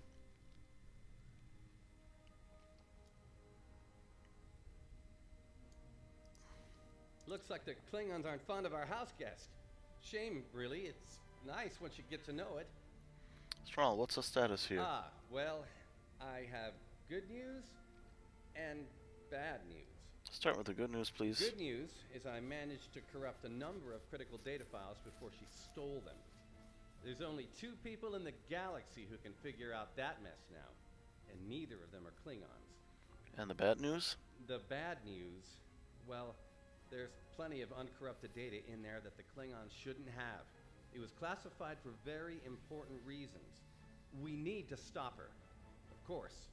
Looks like the Klingons aren't fond of our house guest. Shame, really. It's nice once you get to know it. Strahl, what's the status here? Ah, well, I have good news and bad news. Start with the good news, please. Good news is I managed to corrupt a number of critical data files before she stole them. There's only 2 people in the galaxy who can figure out that mess now, and neither of them are Klingons. And the bad news? The bad news, well, there's plenty of uncorrupted data in there that the Klingons shouldn't have. It was classified for very important reasons. We need to stop her. Of course,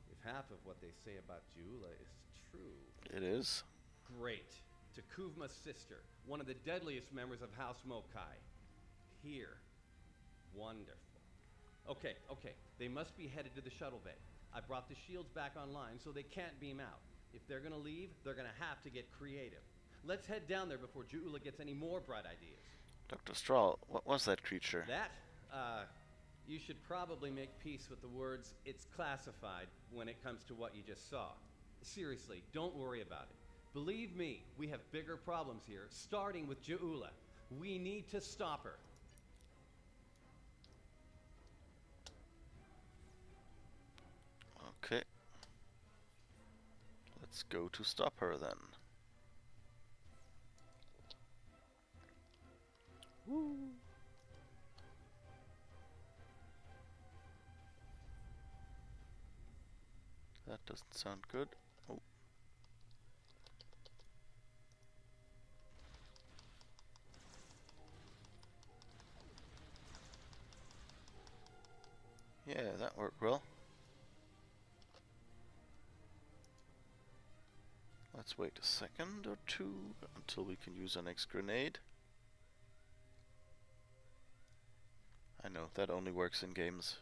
if half of what they say about Jula is true. It is. Great. Takuvma's sister, one of the deadliest members of House Mokai. Here. Wonderful. Okay. They must be headed to the shuttle bay. I brought the shields back online so they can't beam out. If they're gonna leave, they're gonna have to get creative. Let's head down there before Jula gets any more bright ideas. Dr. Strahl, what was that creature? That? You should probably make peace with the words, "it's classified," when it comes to what you just saw. Seriously, don't worry about it. Believe me, we have bigger problems here, starting with Jula. We need to stop her. Okay. Let's go to stop her then. Woo. That doesn't sound good. Oh. Yeah, that worked well. Let's wait a second or two until we can use our next grenade. I know, that only works in games.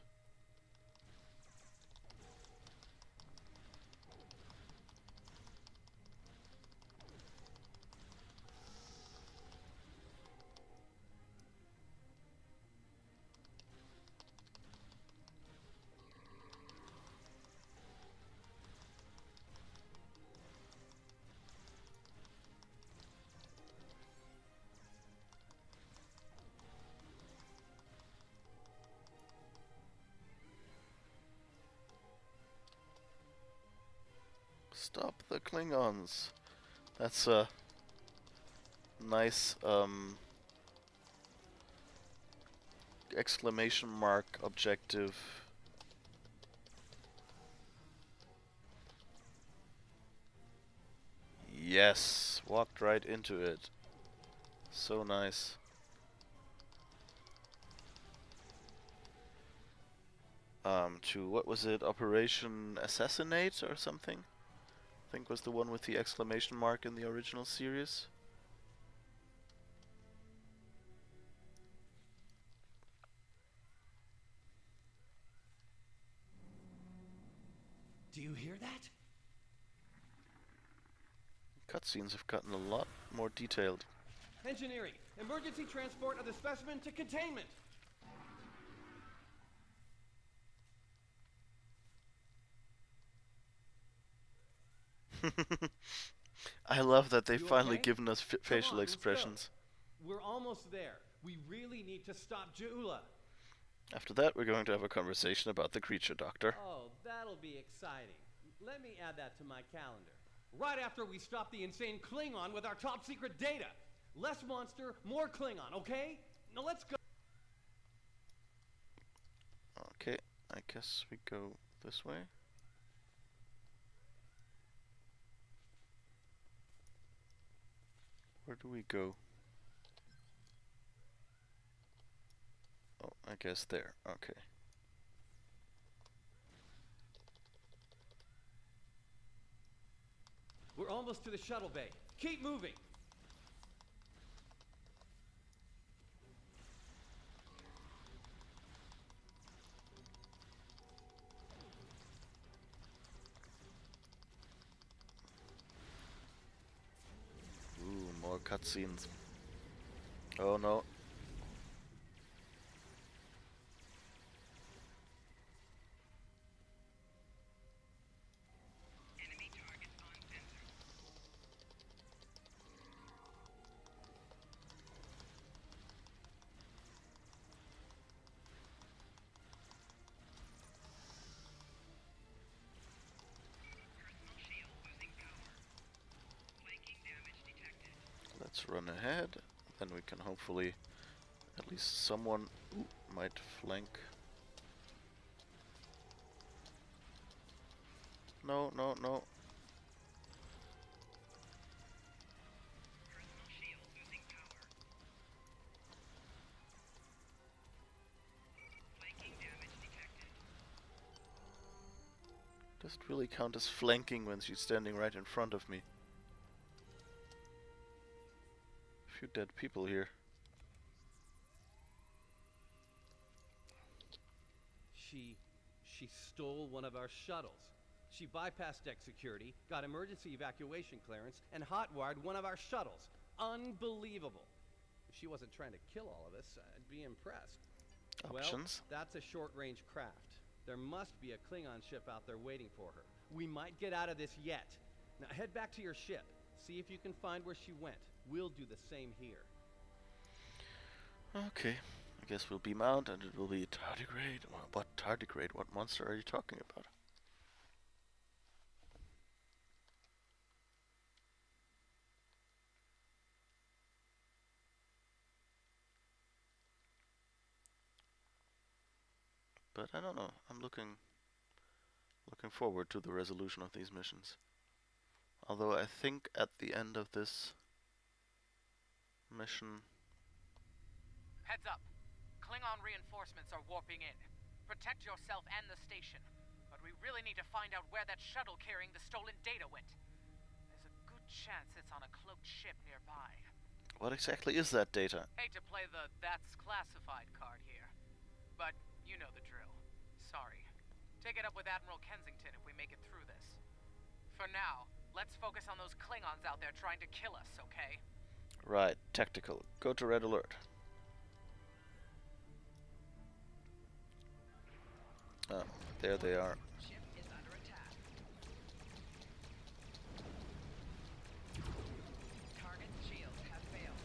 Stop the Klingons. That's a nice exclamation mark objective. Yes, walked right into it. So nice. To what was it? Operation Assassinate or something? I think was the one with the exclamation mark in the original series. Do you hear that? Cutscenes have gotten a lot more detailed. Engineering, emergency transport of the specimen to containment. I love that they've You finally okay? given us Come facial on, let's expressions. go. We're almost there. We really need to stop Jula. After that, we're going to have a conversation about the creature doctor. Oh, that'll be exciting. Let me add that to my calendar. Right after we stop the insane Klingon with our top secret data. Less monster, more Klingon, okay? Now let's go. Okay, I guess we go this way. Where do we go? Oh, I guess there. Okay. We're almost to the shuttle bay. Keep moving. Ooh, more cutscenes. Oh no. Let's run ahead, then we can hopefully at least someone might flank. No, no, no. Does it really count as flanking when she's standing right in front of me? Few dead people here. She stole one of our shuttles. She bypassed deck security, got emergency evacuation clearance, and hotwired one of our shuttles. Unbelievable. If she wasn't trying to kill all of us, I'd be impressed. Options? Well, that's a short-range craft. There must be a Klingon ship out there waiting for her. We might get out of this yet. Now head back to your ship. See if you can find where she went. We'll do the same here. Okay, I guess we'll beam out and it will be tardigrade. What tardigrade? What monster are you talking about? But I don't know. I'm looking forward to the resolution of these missions. Although I think at the end of this mission... Heads up. Klingon reinforcements are warping in. Protect yourself and the station. But we really need to find out where that shuttle carrying the stolen data went. There's a good chance it's on a cloaked ship nearby. What exactly is that data? Hate to play the "that's classified" card here, but you know the drill. Sorry. Take it up with Admiral Kensington if we make it through this. For now, let's focus on those Klingons out there trying to kill us, okay? Right, tactical. Go to red alert. Oh, there they are. Ship is under attack. Target's shields have failed.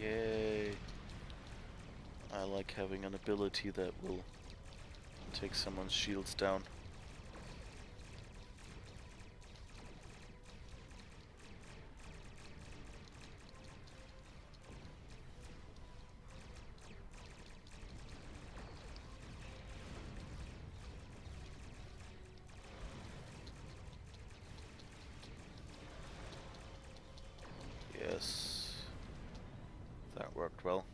Yay. I like having an ability that will take someone's shields down. Yes, that worked well.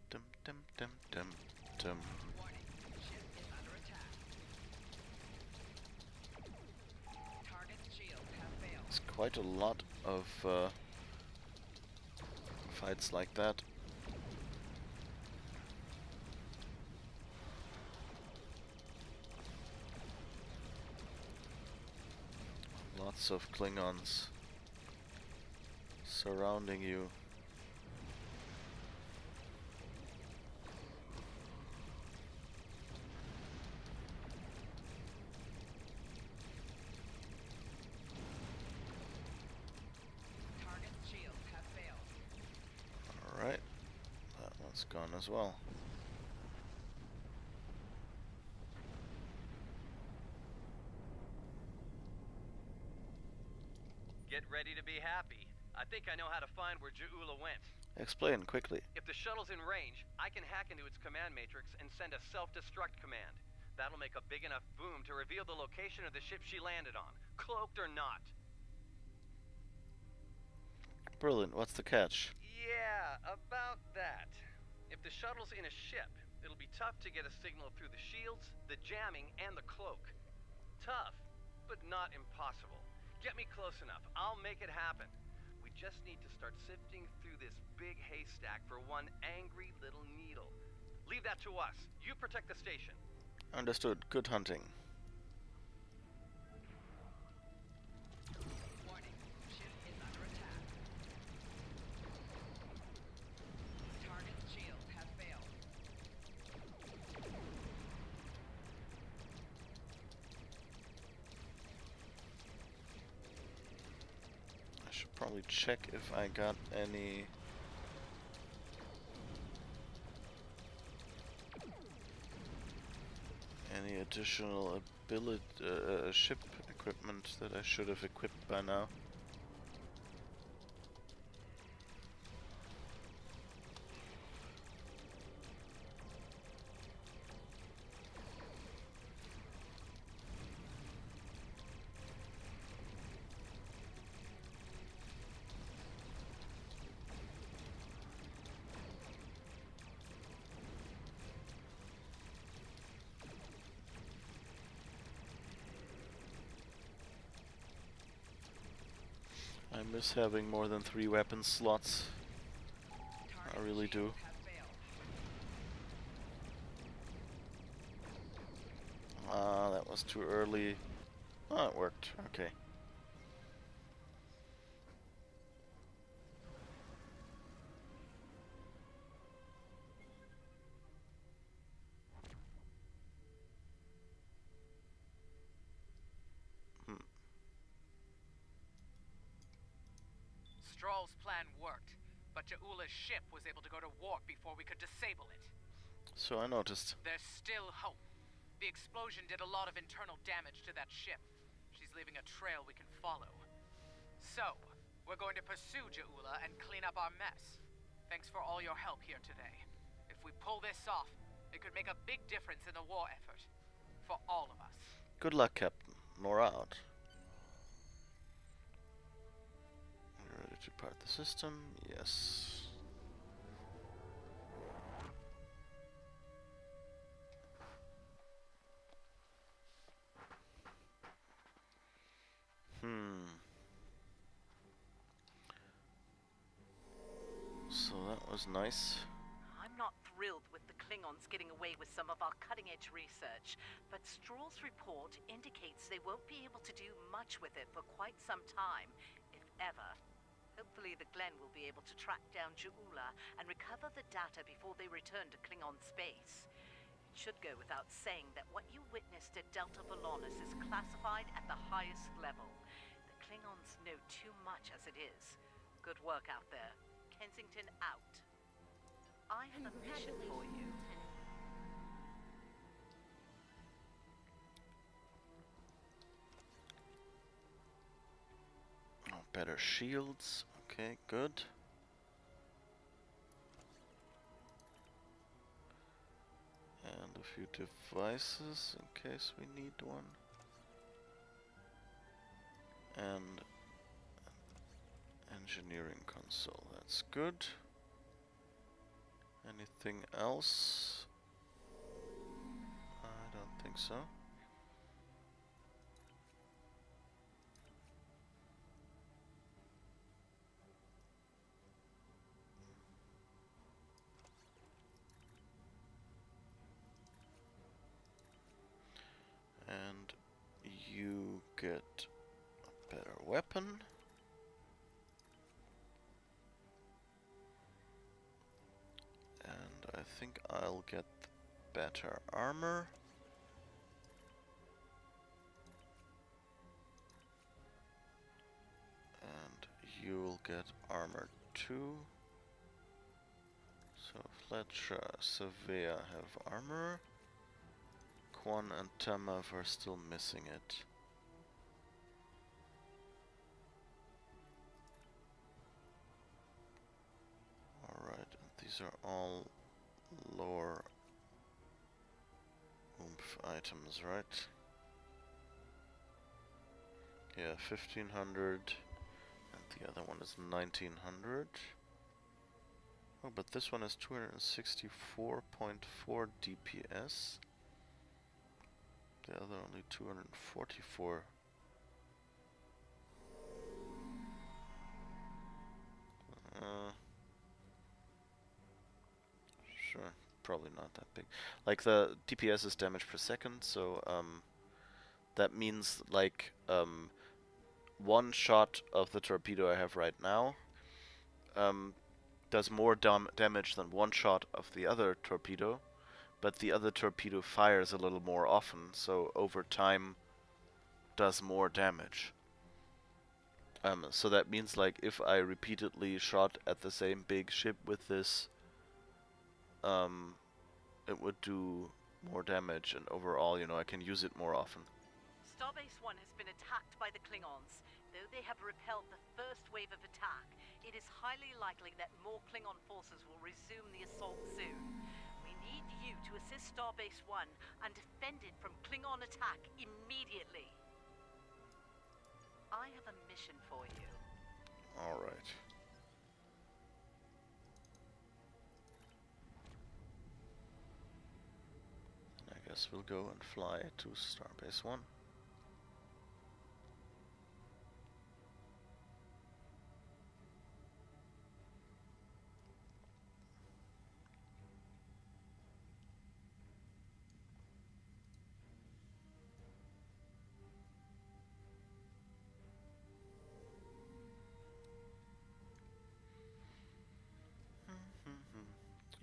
Dum dum dum dum dum. Warning. Ship is under attack. Target's shields have failed. It's quite a lot of fights like that. Lots of Klingons surrounding you. Target's shields have failed. Alright, that one's gone as well. Get ready to be happy. I think I know how to find where Ja'ula went. Explain quickly. If the shuttle's in range, I can hack into its command matrix and send a self-destruct command. That'll make a big enough boom to reveal the location of the ship she landed on, cloaked or not. Brilliant, what's the catch? Yeah, about that. If the shuttle's in a ship, it'll be tough to get a signal through the shields, the jamming, and the cloak. Tough, but not impossible. Get me close enough, I'll make it happen. We just need to start sifting through this big haystack for one angry little needle. Leave that to us. You protect the station. Understood. Good hunting. Warning. Ship is under attack. Target's shields have failed. I should probably check if I got any additional ability ship equipment that I should have equipped by now. I miss having more than 3 weapon slots. I really do. Ah, that was too early. Oh, it worked. Okay. Stroll's plan worked, but Ja'ula's ship was able to go to warp before we could disable it. So I noticed. There's still hope. The explosion did a lot of internal damage to that ship. She's leaving a trail we can follow. So, we're going to pursue Ja'ula and clean up our mess. Thanks for all your help here today. If we pull this off, it could make a big difference in the war effort. For all of us. Good luck, Captain. Nora out. You ready to part the system? Yes. So that was nice. I'm not thrilled with the Klingons getting away with some of our cutting-edge research, but Stroll's report indicates they won't be able to do much with it for quite some time, if ever. Hopefully the Glen will be able to track down Ja'ula and recover the data before they return to Klingon space. It should go without saying that what you witnessed at Delta Volanus is classified at the highest level. The Klingons know too much as it is. Good work out there. Kensington out. I have a mission for you. Oh, better shields. Okay, good. And a few devices in case we need one. And engineering console, that's good. Anything else? I don't think so. And you get a better weapon. And I think I'll get better armor. And you'll get armor too. So Fletcher, Savea have armor. Quan and Tamav are still missing it. Alright, and these are all lower oomph items, right? Yeah, 1500, and the other one is 1900. Oh, but this one is 264.4 DPS. The other only 244. Sure, probably not that big. Like the DPS is damage per second, so that means like one shot of the torpedo I have right now does more damage than one shot of the other torpedo. But the other torpedo fires a little more often, so over time does more damage. So that means like if I repeatedly shot at the same big ship with this, it would do more damage, and overall, you know, I can use it more often. Starbase 1 has been attacked by the Klingons. Though they have repelled the first wave of attack, it is highly likely that more Klingon forces will resume the assault soon. Need you to assist Starbase 1 and defend it from Klingon attack immediately. I have a mission for you. Alright. I guess we'll go and fly to Starbase 1.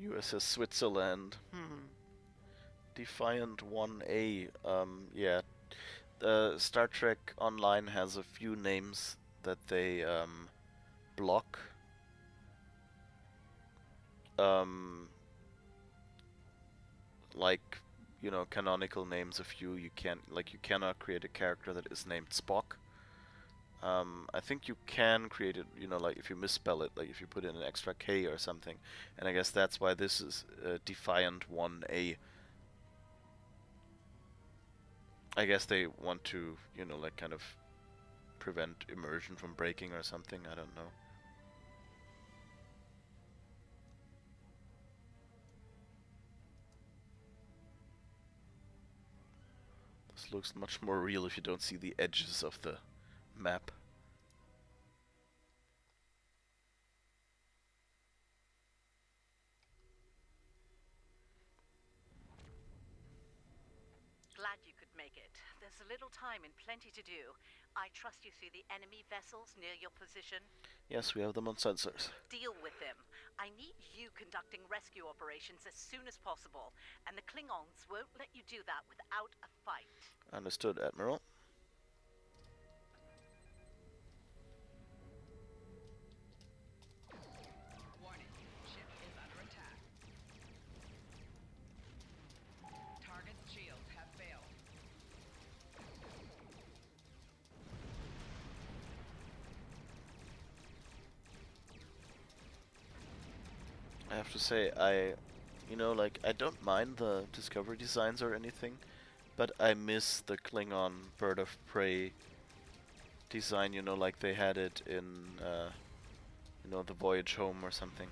USS Switzerland. Defiant 1A. Yeah. Star Trek Online has a few names that they block. Like, you know, canonical names. A few you can't, like, you cannot create a character that is named Spock. I think you can create it, you know, like if you misspell it, like if you put in an extra K or something. And I guess that's why this is Defiant 1A. I guess they want to, you know, like kind of prevent immersion from breaking or something, I don't know. This looks much more real if you don't see the edges of the map. Glad you could make it. There's a little time and plenty to do. I trust you see the enemy vessels near your position. Yes, we have them on sensors. Deal with them. I need you conducting rescue operations as soon as possible, and the Klingons won't let you do that without a fight. Understood, Admiral. Warning, ship is under attack. Target's shields have failed. I have to say, you know, like, I don't mind the Discovery designs or anything, but I miss the Klingon Bird of Prey design, you know, like they had it in, you know, the Voyage Home or something.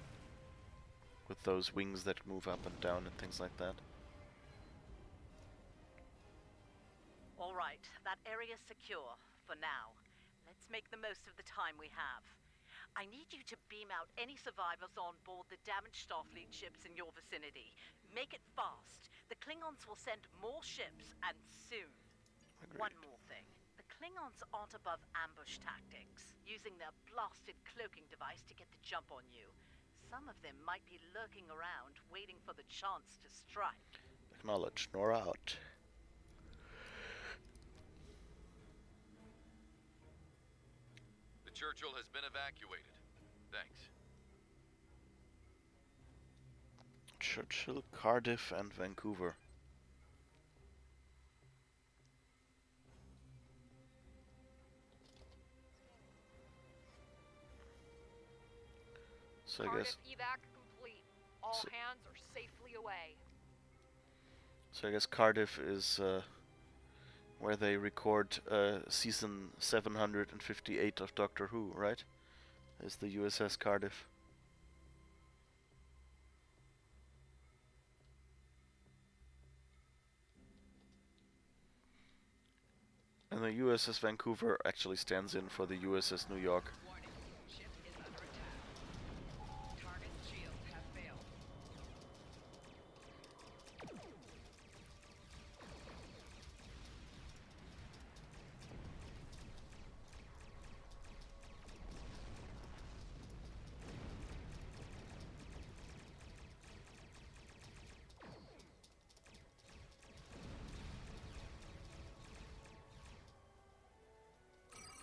With those wings that move up and down and things like that. All right, that area's secure for now. Let's make the most of the time we have. I need you to beam out any survivors on board the damaged Starfleet ships in your vicinity. Make it fast. The Klingons will send more ships, and soon. Agreed. One more thing. The Klingons aren't above ambush tactics, using their blasted cloaking device to get the jump on you. Some of them might be lurking around, waiting for the chance to strike. Acknowledged. Nora out. The Churchill has been evacuated. Thanks. Churchill, Cardiff, and Vancouver. So I guess. Evac complete. All So- hands are safely away. So I guess Cardiff is where they record season 758 of Doctor Who, right? Is the USS Cardiff. And the USS Vancouver actually stands in for the USS New York. Warning, ship is under attack. Target's shields have failed.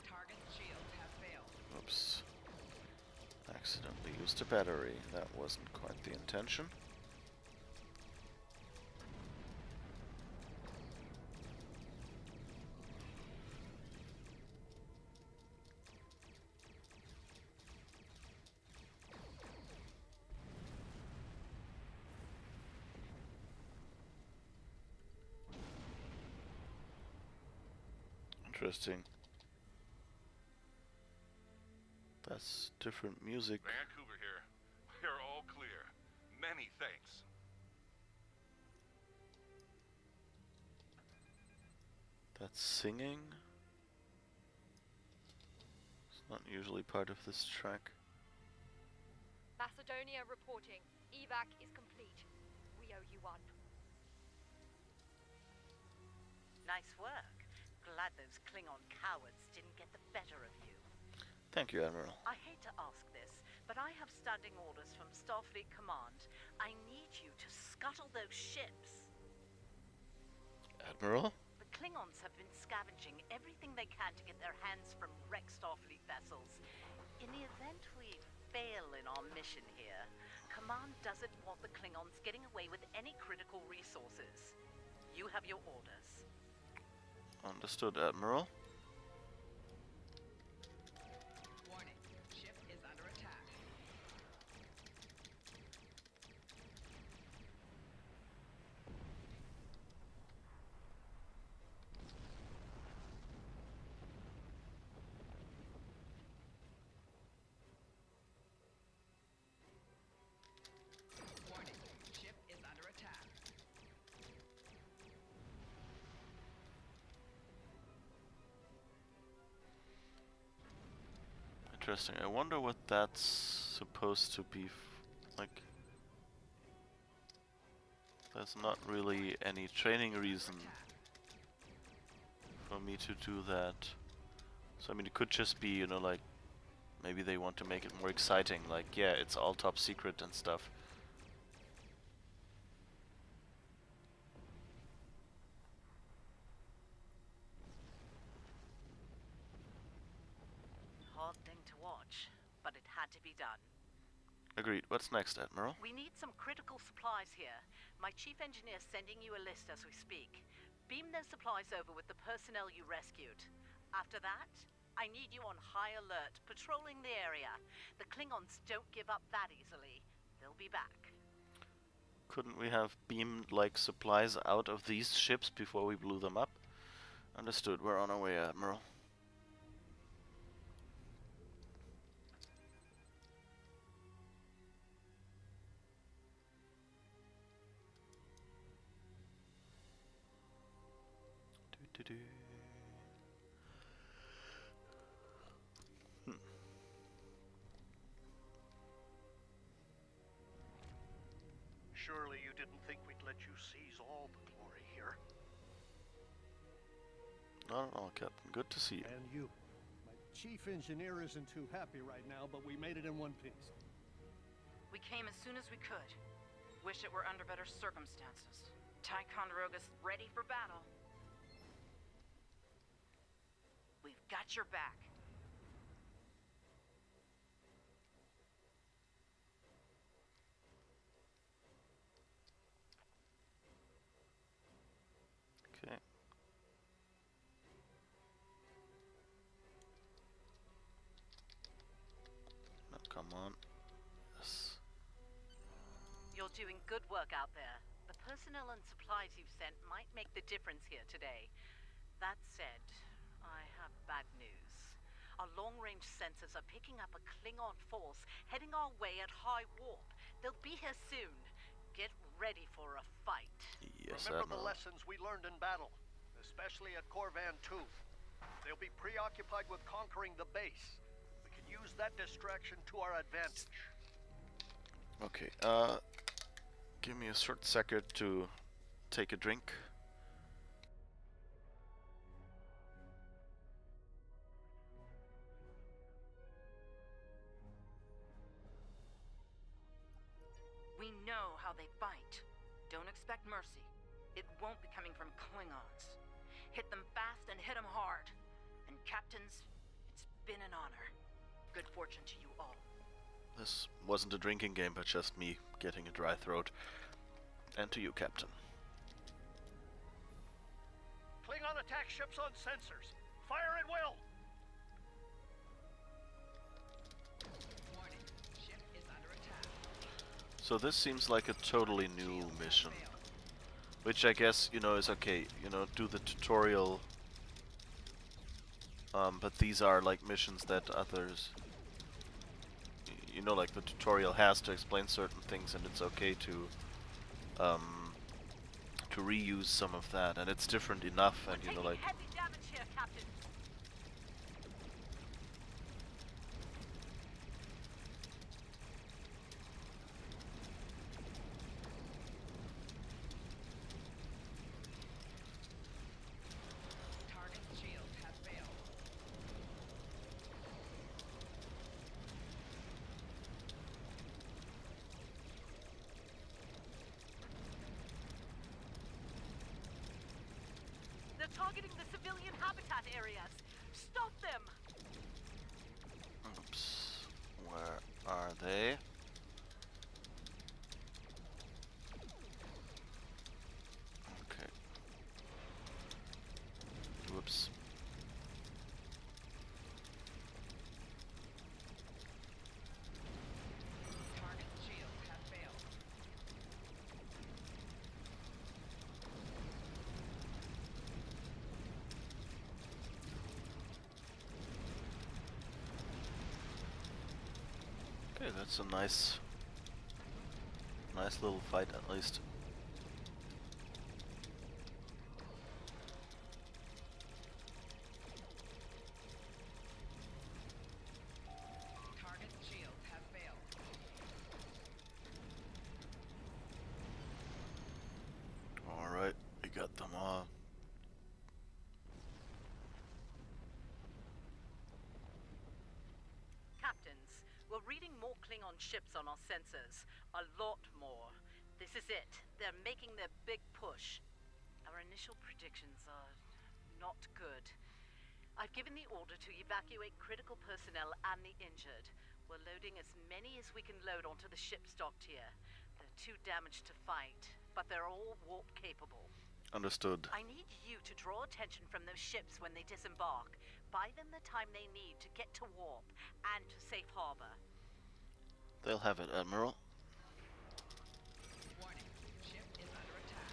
Target's shields have failed. Oops. Accidentally used a battery. That wasn't quite the intention. Interesting. That's different music. Vancouver here. We're all clear. Many thanks. That's singing. It's not usually part of this track. Macedonia reporting. Evac is complete. We owe you one. Nice work. Glad those Klingon cowards didn't get the better of you. Thank you, Admiral. I hate to ask this, but I have standing orders from Starfleet Command. I need you to scuttle those ships. Admiral? The Klingons have been scavenging everything they can to get their hands from wrecked Starfleet vessels. In the event we fail in our mission here, Command doesn't want the Klingons getting away with any critical resources. You have your orders. Understood, Admiral. Interesting. I wonder what that's supposed to be. Like, there's not really any training reason for me to do that. So I mean, it could just be, you know, like, maybe they want to make it more exciting. Like, yeah, it's all top secret and stuff. Hard thing to watch, but it had to be done. Agreed. What's next, Admiral? We need some critical supplies here. My chief engineer's sending you a list as we speak. Beam those supplies over with the personnel you rescued. After that, I need you on high alert, patrolling the area. The Klingons don't give up that easily. They'll be back. Couldn't we have beamed, like, supplies out of these ships before we blew them up? Understood. We're on our way, Admiral. Surely you didn't think we'd let you seize all the glory here. Not at all, Captain. Good to see you. And you. My chief engineer isn't too happy right now, but we made it in one piece. We came as soon as we could. Wish it were under better circumstances. Ticonderoga's ready for battle. We've got your back. Okay. Now, come on. Yes. You're doing good work out there. The personnel and supplies you've sent might make the difference here today. That said, I have bad news. Our long-range sensors are picking up a Klingon force heading our way at high warp. They'll be here soon. Get ready for a fight. Yes, Remember the Admiral. lessons we learned in battle, especially at Corvan 2. They'll be preoccupied with conquering the base. We can use that distraction to our advantage. Okay, give me a short second to take a drink. We know how they fight. Don't expect mercy. It won't be coming from Klingons. Hit them fast and hit them hard. And captains, it's been an honor. Good fortune to you all. This wasn't a drinking game, but just me getting a dry throat. And to you, Captain. Klingon attack ships on sensors. Fire at will! So this seems like a totally new mission. Which I guess, you know, is okay. You know, do the tutorial. But these are like missions that others... You know, like the tutorial has to explain certain things, and it's okay to reuse some of that, and it's different enough, and you know, like... Heavy damage here, Captain. Target's shield has failed. They're targeting the civilian habitat areas. Stop them! Oops. Where are they? Okay. Whoops. Target's shield has failed. Okay, that's a nice little fight at least. reading more Klingon ships on our sensors. A lot more. This is it. They're making their big push. Our initial predictions are not good. I've given the order to evacuate critical personnel and the injured. We're loading as many as we can load onto the ships docked here. They're too damaged to fight, but they're all warp capable. Understood. I need you to draw attention from those ships when they disembark. Buy them the time they need to get to warp and to safe harbor. They'll have it, Admiral. Warning, ship is under attack.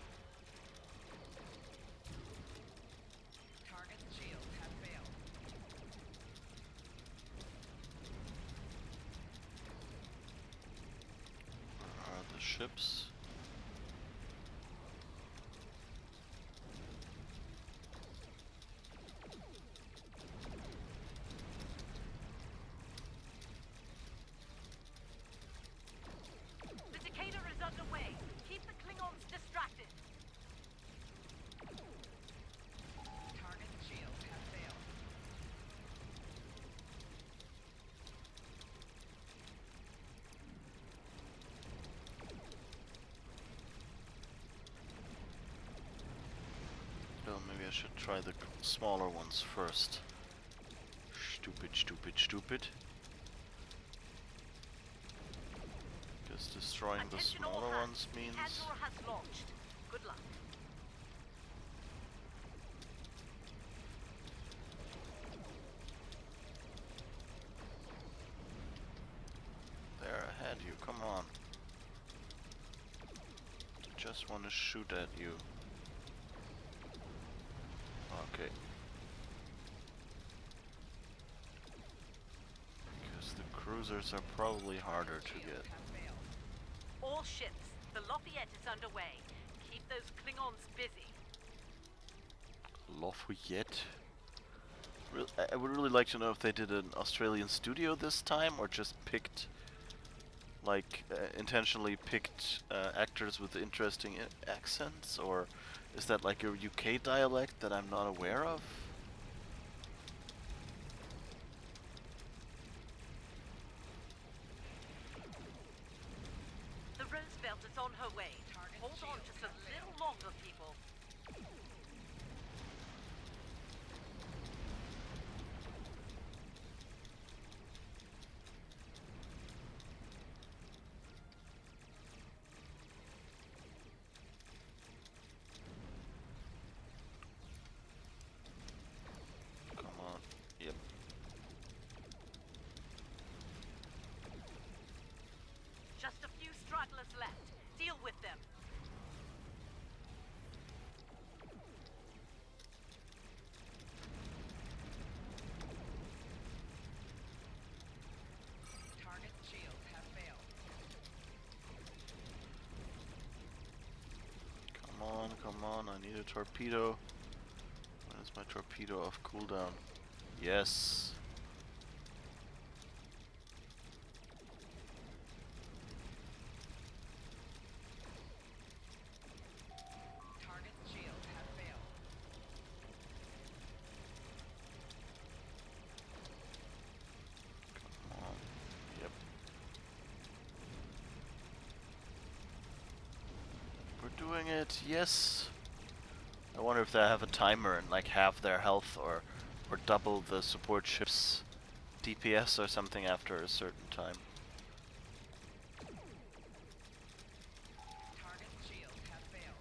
Target's shields have failed. Where are the ships? The Decatur is underway. Keep the Klingons distracted. Target's shields have failed. Well, maybe I should try the smaller ones first. Stupid, stupid, stupid. Guess destroying the Attention all smaller hands. ones means... The Admiral has launched. Good luck. There, I had you, come on. Just want to shoot at you. Okay. Because the cruisers are probably harder to get. All ships. The Lafayette is underway. Keep those Klingons busy. Lafayette? I would really like to know if they did an Australian studio this time, or just picked, like, intentionally picked actors with interesting accents, or is that like a UK dialect that I'm not aware of? The Roosevelt is on her way. Hold on just a little longer, people. Come on. Yep. Just a few stragglers left. Deal with them. Target's shields have failed. Come on, I need a torpedo. When is my torpedo off cooldown? Yes. Target's shields have failed. Come on. Yep. We're doing it, yes. I wonder if they have a timer and like halve their health or double the support ship's DPS or something after a certain time. Target's shields have failed.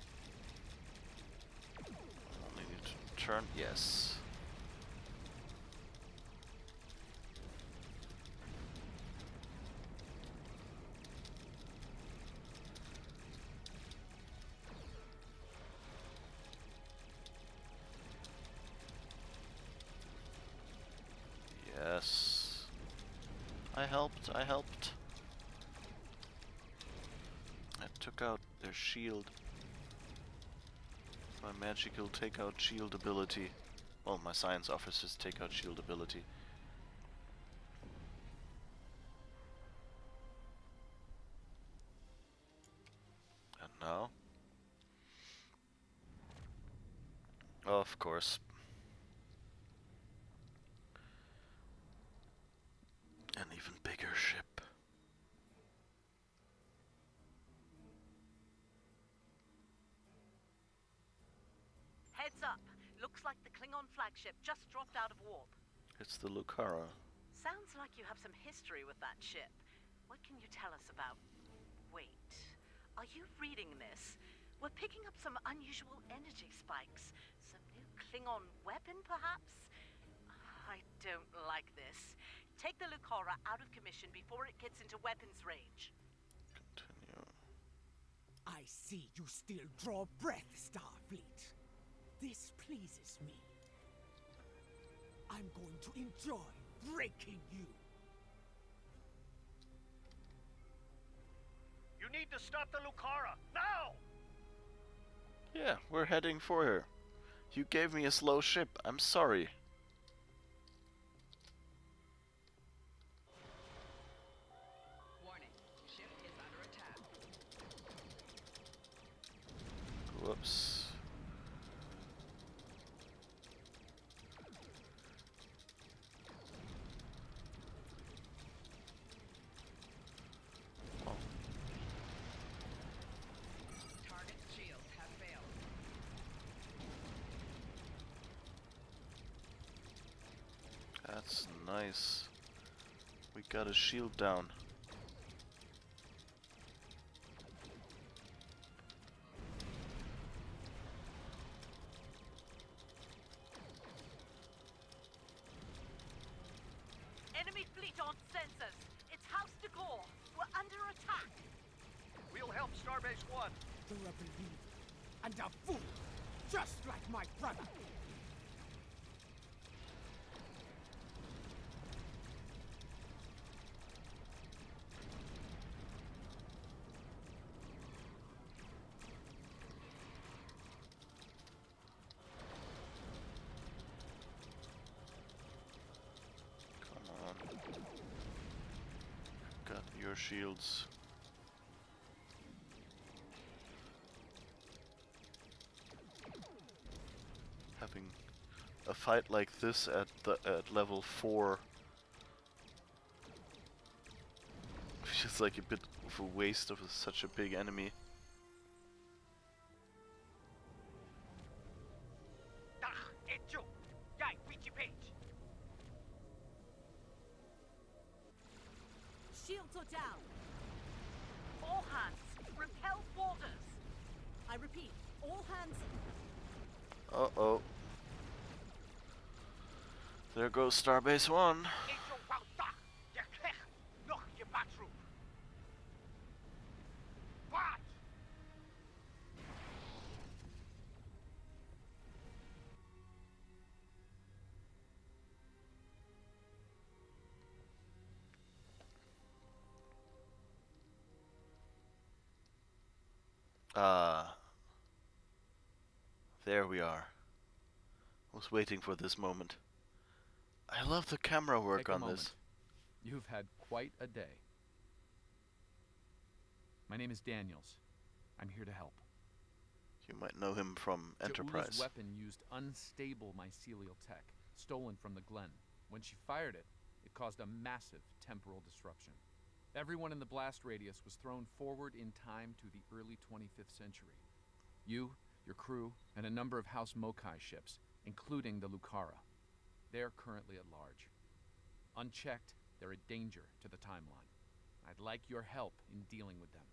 Only need to turn, yes. Yes. I helped. I took out their shield. My magical takeout shield ability. Well, my science officers take out shield ability. And now? Of course. An even bigger ship. Heads up. Looks like the Klingon flagship just dropped out of warp. It's the Lucara. Sounds like you have some history with that ship. What can you tell us about... Wait. Are you reading this? We're picking up some unusual energy spikes. Some new Klingon weapon, perhaps? I don't like this. Take the Lucara out of commission before it gets into weapons range. Continue. I see you still draw breath, Starfleet. This pleases me. I'm going to enjoy breaking you. You need to stop the Lucara, now! Yeah, we're heading for her. You gave me a slow ship. I'm sorry. Warning, ship is under attack. Whoops. Target shields have failed. That's nice. We got a shield down. Enemy fleet on sensors. It's House Decor. We're under attack. We'll help Starbase 1. You're a believer and a fool, just like my brother. Come on. Got your shields. Having a fight like this at level 4 feels like a bit of a waste of such a big enemy. Shields are down. All hands, repel boarders. I repeat, all hands. Uh-oh. There goes Starbase 1. There we are. I was waiting for this moment. I love the camera work Take a on moment. this. You've had quite a day. My name is Daniels. I'm here to help. You might know him from Enterprise. Ja'ula's weapon used unstable mycelial tech, stolen from the Glen. When she fired it, it caused a massive temporal disruption. Everyone in the blast radius was thrown forward in time to the early 25th century. You, your crew, and a number of House Mokai ships, including the Lucara. They're currently at large. Unchecked, they're a danger to the timeline. I'd like your help in dealing with them.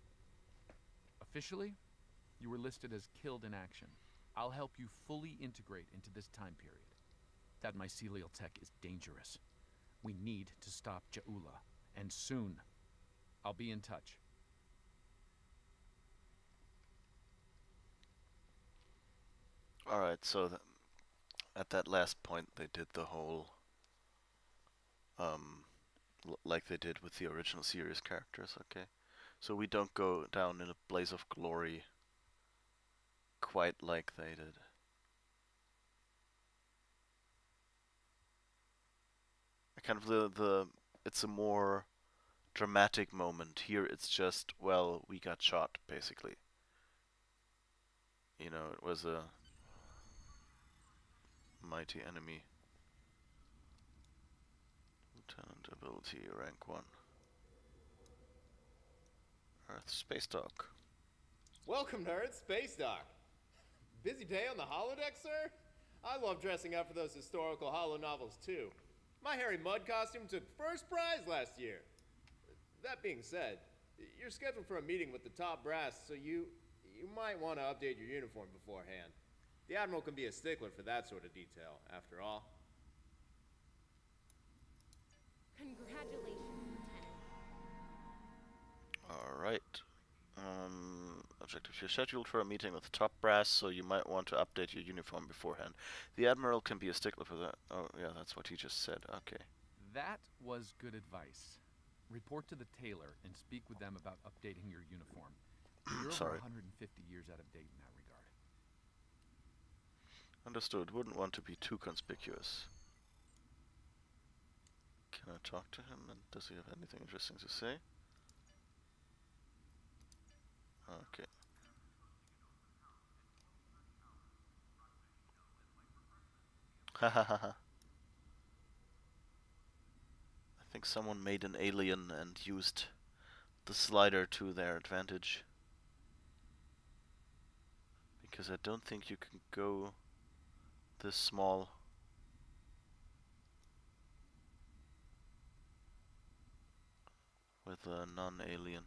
Officially, you were listed as killed in action. I'll help you fully integrate into this time period. That mycelial tech is dangerous. We need to stop Ja'ula, and soon. I'll be in touch. Alright, so at that last point they did the whole like they did with the original series characters, okay? So we don't go down in a blaze of glory quite like they did. Kind of it's a more dramatic moment. Here it's just, well, we got shot, basically. You know, it was a mighty enemy. Lieutenant ability, rank 1. Earth Space Dock. Welcome, nerds. Space Dock. Busy day on the holodeck, sir? I love dressing up for those historical holo novels, too. My Harry Mudd costume took first prize last year. That being said, you're scheduled for a meeting with the top brass, so you might want to update your uniform beforehand. The Admiral can be a stickler for that sort of detail, after all. Congratulations, Lieutenant. Alright. Objective. You're scheduled for a meeting with the top brass, so you might want to update your uniform beforehand. The Admiral can be a stickler for that. Oh, yeah, that's what he just said. Okay. That was good advice. Report to the tailor and speak with them about updating your uniform. You're Sorry. over 150 years out of date in that regard. Understood. Wouldn't want to be too conspicuous. Can I talk to him? And does he have anything interesting to say? Okay. Hahaha. I think someone made an alien and used the slider to their advantage. Because I don't think you can go this small. With a non-alien.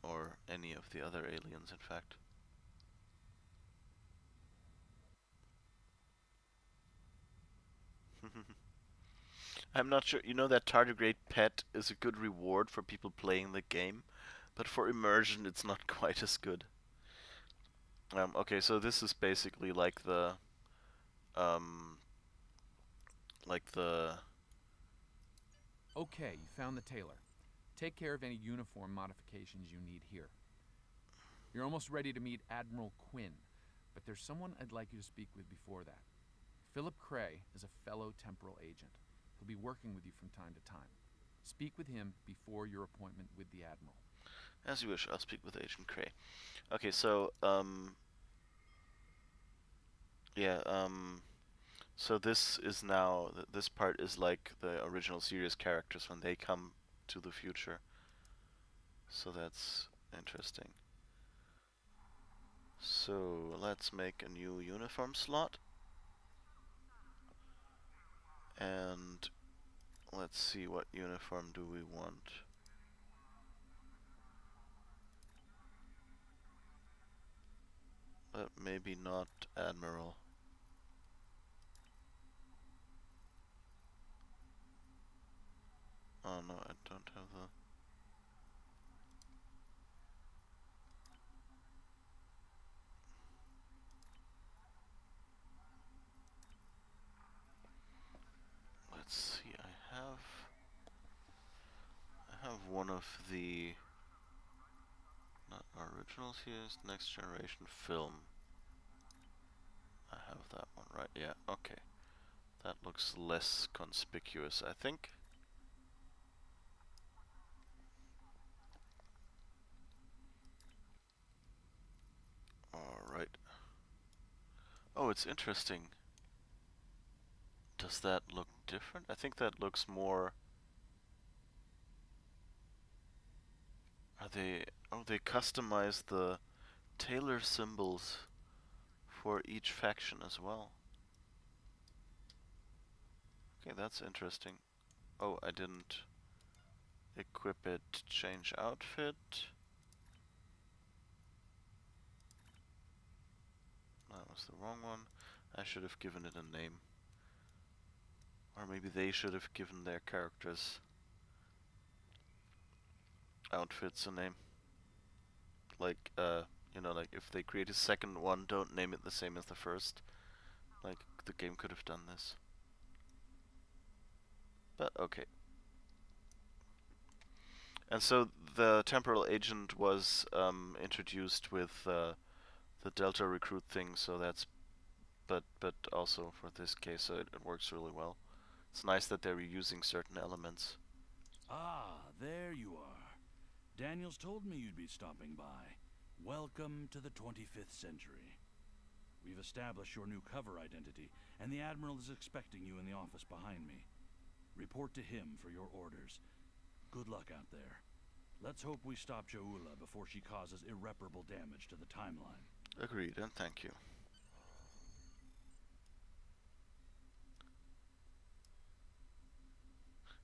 Or any of the other aliens, in fact. I'm not sure. You know that tardigrade pet is a good reward for people playing the game, but for immersion it's not quite as good. Okay, so this is basically like the Okay, you found the tailor. Take care of any uniform modifications you need here. You're almost ready to meet Admiral Quinn, but there's someone I'd like you to speak with before that. Philip Cray is a fellow temporal agent. He'll be working with you from time to time. Speak with him before your appointment with the Admiral. As you wish, I'll speak with Agent Cray. Okay, so, so this is now, this part is like the original series characters when they come to the future. So that's interesting. So, let's make a new uniform slot. And let's see, what uniform do we want? But maybe not Admiral. Oh no, I don't have the... Let's see, I have one of the... Not originals here, is Next Generation Film. I have that one, right? Yeah, okay. That looks less conspicuous, I think. Alright. Oh, it's interesting. Does that look different? I think that looks more... Are they... Oh, they customize the tailor symbols for each faction as well. Okay, that's interesting. Oh, I didn't equip it. Change outfit. That was the wrong one. I should have given it a name. Or maybe they should have given their characters outfits a name. Like, you know, like if they create a second one, don't name it the same as the first. Like, the game could have done this. But, okay. And so the temporal agent was introduced with the Delta recruit thing, so that's... But also for this case, so it works really well. It's nice that they're reusing certain elements. Ah, there you are. Daniels told me you'd be stopping by. Welcome to the 25th century. We've established your new cover identity, and the Admiral is expecting you in the office behind me. Report to him for your orders. Good luck out there. Let's hope we stop Jaula before she causes irreparable damage to the timeline. Agreed, and thank you.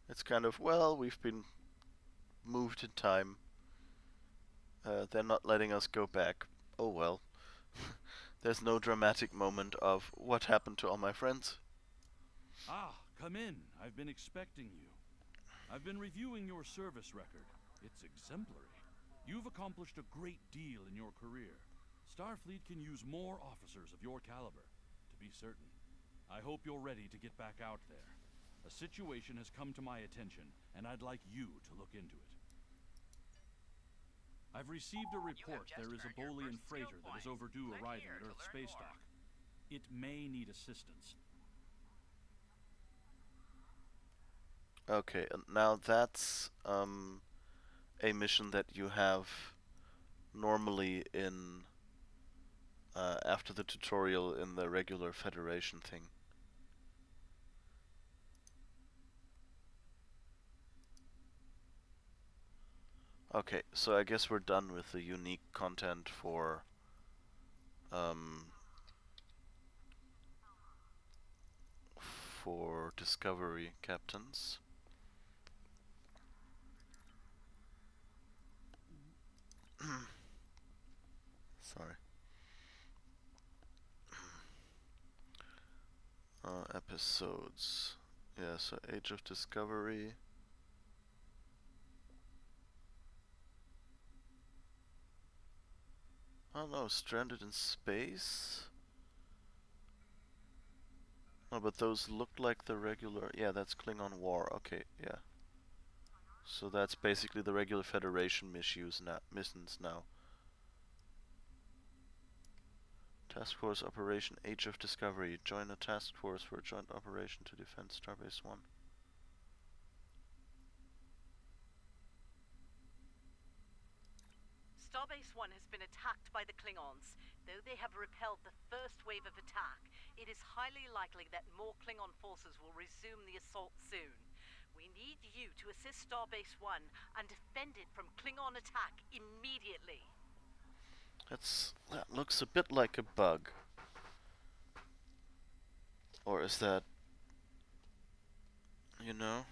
It's kind of, well, we've been moved in time. They're not letting us go back. Oh well. There's no dramatic moment of what happened to all my friends. Ah, come in. I've been expecting you. I've been reviewing your service record. It's exemplary. You've accomplished a great deal in your career. Starfleet can use more officers of your caliber, to be certain. I hope you're ready to get back out there. A situation has come to my attention, and I'd like you to look into it. I've received a report there is a Bolian freighter that is overdue arriving at Earth Space Dock. It may need assistance. Okay, and now that's a mission that you have normally in after the tutorial in the regular Federation thing. Okay, so I guess we're done with the unique content for Discovery captains. Sorry. Episodes. Yeah, so Age of Discovery. Oh no, Stranded in Space? Oh, but those look like the regular... Yeah, that's Klingon War. Okay, yeah. So that's basically the regular Federation missions now. Task Force Operation Age of Discovery. Join a task force for a joint operation to defend Starbase 1. Starbase 1 has been attacked by the Klingons. Though they have repelled the first wave of attack, it is highly likely that more Klingon forces will resume the assault soon. We need you to assist Starbase 1 and defend it from Klingon attack immediately. That looks a bit like a bug. Or is that... You know?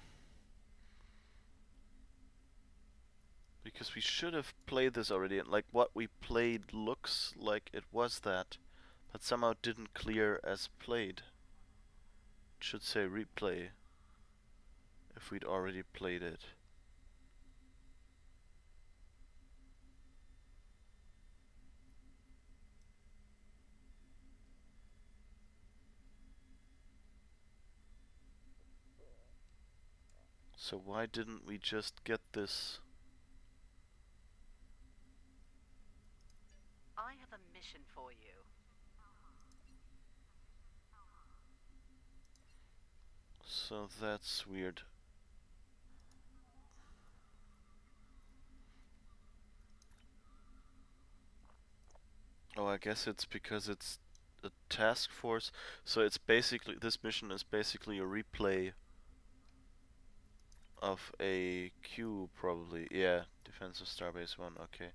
Because we should have played this already, and like what we played looks like it was that, but somehow didn't clear as played. It should say replay if we'd already played it. So why didn't we just get this? I have a mission for you. So that's weird. Oh, I guess it's because it's a task force. So it's basically, this mission is basically a replay of a queue, probably. Yeah, Defense of Starbase 1, okay.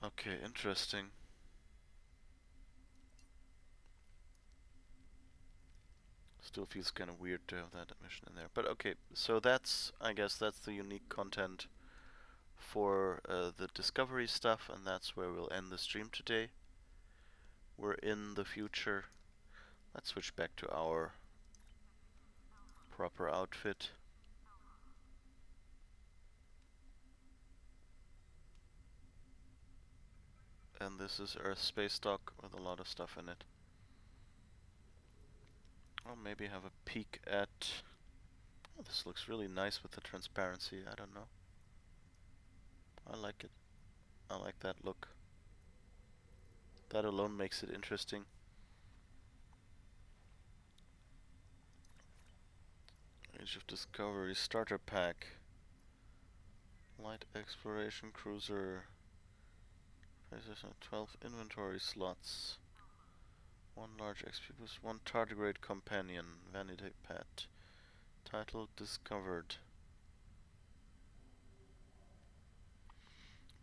Okay, interesting. Still feels kind of weird to have that mission in there. But okay, so that's, I guess that's the unique content for the Discovery stuff, and that's where we'll end the stream today. We're in the future. Let's switch back to our proper outfit. And this is Earth Space Dock with a lot of stuff in it. I'll maybe have a peek at... Oh, this looks really nice with the transparency, I don't know. I like it. I like that look. That alone makes it interesting. Age of Discovery Starter Pack. Light Exploration Cruiser. There's 12 inventory slots. 1 large XP boost, 1 tardigrade companion, vanity pet. Title discovered.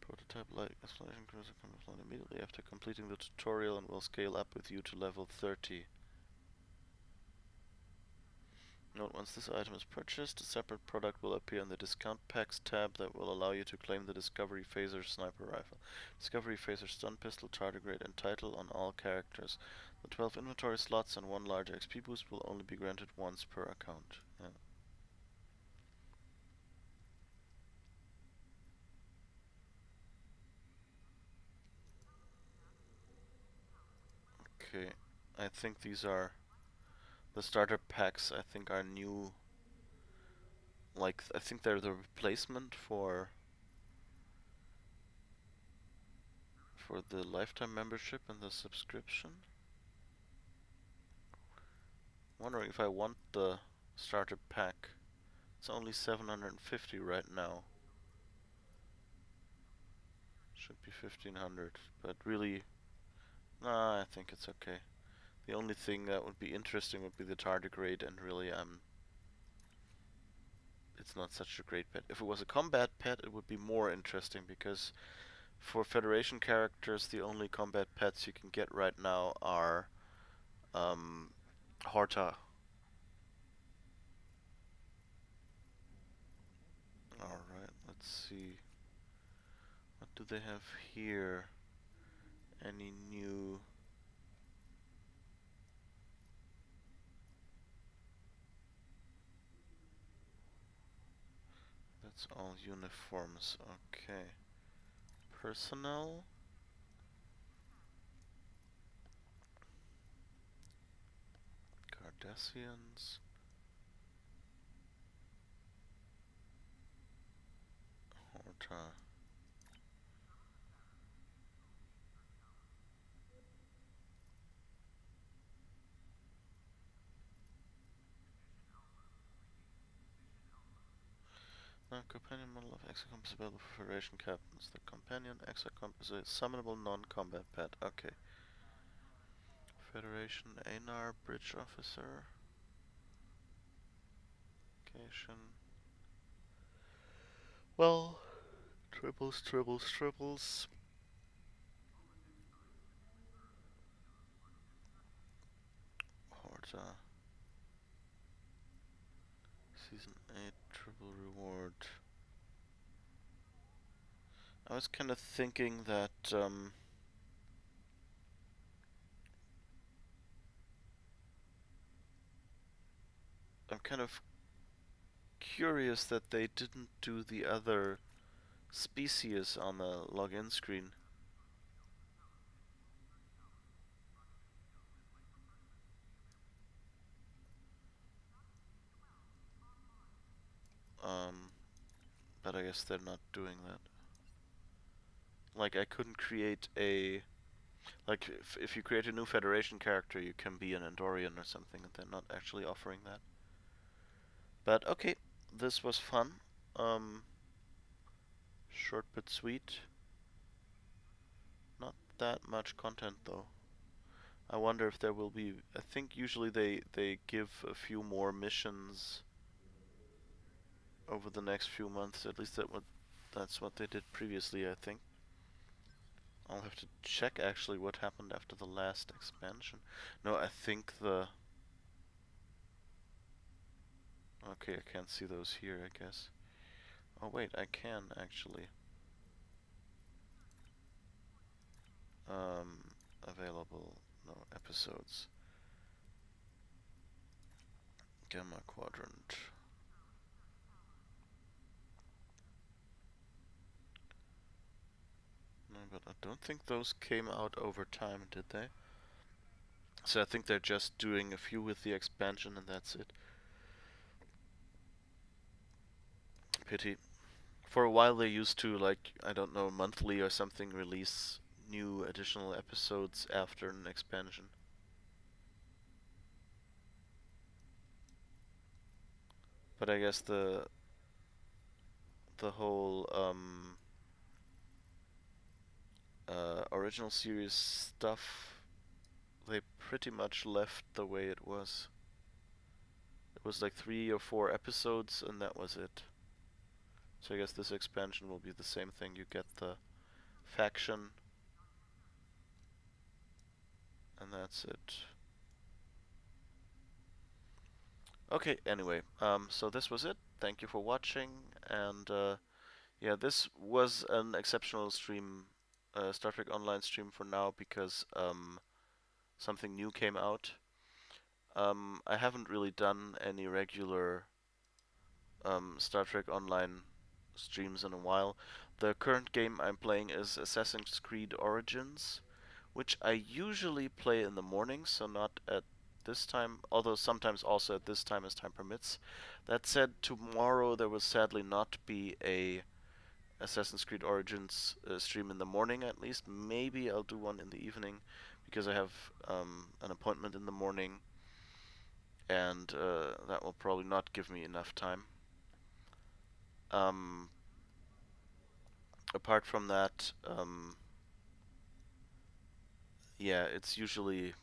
Prototype light exploration cruiser can be flown immediately after completing the tutorial and will scale up with you to level 30. Note, once this item is purchased, a separate product will appear in the Discount Packs tab that will allow you to claim the Discovery Phaser Sniper Rifle, Discovery Phaser Stun Pistol, Tardigrade, and Title on all characters. The 12 inventory slots and 1 large XP boost will only be granted once per account. Yeah. Okay, I think these are the starter packs. I think are new. Like, I think they're the replacement for the lifetime membership and the subscription. Wondering if I want the starter pack. It's only 750 right now. Should be 1500, but really, nah, I think it's okay. The only thing that would be interesting would be the tardigrade, and really, it's not such a great pet. If it was a combat pet, it would be more interesting, because for Federation characters, the only combat pets you can get right now are Horta. Alright, let's see. What do they have here? Any new... That's all uniforms, okay. Personnel. Cardassians. Horta. Now, companion model of Exocomp is available for Federation captains. The companion Exocomp is a summonable non-combat pet. Okay. Federation Anar Bridge Officer. Location. Well, triples. Horta. Season 8 triple reward. I was kind of thinking that I'm kind of curious that they didn't do the other species on the login screen. But I guess they're not doing that. Like, I couldn't create a... Like, if you create a new Federation character, you can be an Andorian or something, and they're not actually offering that. But, okay, this was fun. Short but sweet. Not that much content, though. I wonder if there will be... I think usually they give a few more missions over the next few months. At least that's what they did previously, I think. I'll have to check actually what happened after the last expansion. No, I think the... Okay, I can't see those here, I guess. Oh wait, I can actually. Available, no, episodes. Gamma Quadrant. No, but I don't think those came out over time, did they? So I think they're just doing a few with the expansion and that's it. Pity. For a while they used to, like, I don't know, monthly or something, release new additional episodes after an expansion. But I guess the whole original series stuff, they pretty much left the way it was. It was like 3 or 4 episodes, and that was it. So I guess this expansion will be the same thing. You get the faction, and that's it. Okay, anyway, so this was it. Thank you for watching, and yeah, this was an exceptional stream, Star Trek Online stream for now, because something new came out. I haven't really done any regular Star Trek Online streams in a while. The current game I'm playing is Assassin's Creed Origins, which I usually play in the morning, so not at this time, although sometimes also at this time as time permits. That said, tomorrow there will sadly not be a Assassin's Creed Origins stream in the morning at least. Maybe I'll do one in the evening, because I have an appointment in the morning, and that will probably not give me enough time. Apart from that, yeah, it's usually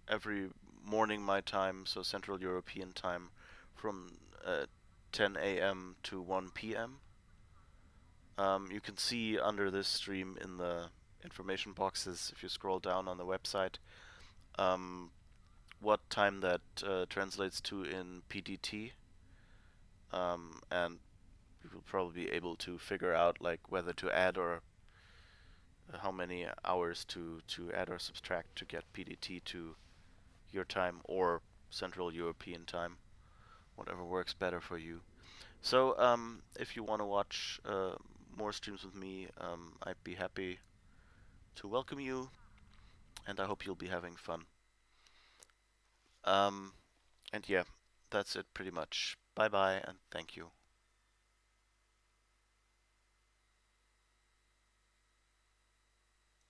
every morning my time, so Central European time, from 10 a.m. to 1 p.m. You can see under this stream in the information boxes, if you scroll down on the website, what time that translates to in PDT, and we will probably be able to figure out like whether to add or how many hours to add or subtract to get PDT to your time or Central European time, whatever works better for you. So if you want to watch more streams with me, I'd be happy to welcome you, and I hope you'll be having fun. And yeah, that's it pretty much. Bye bye, and thank you.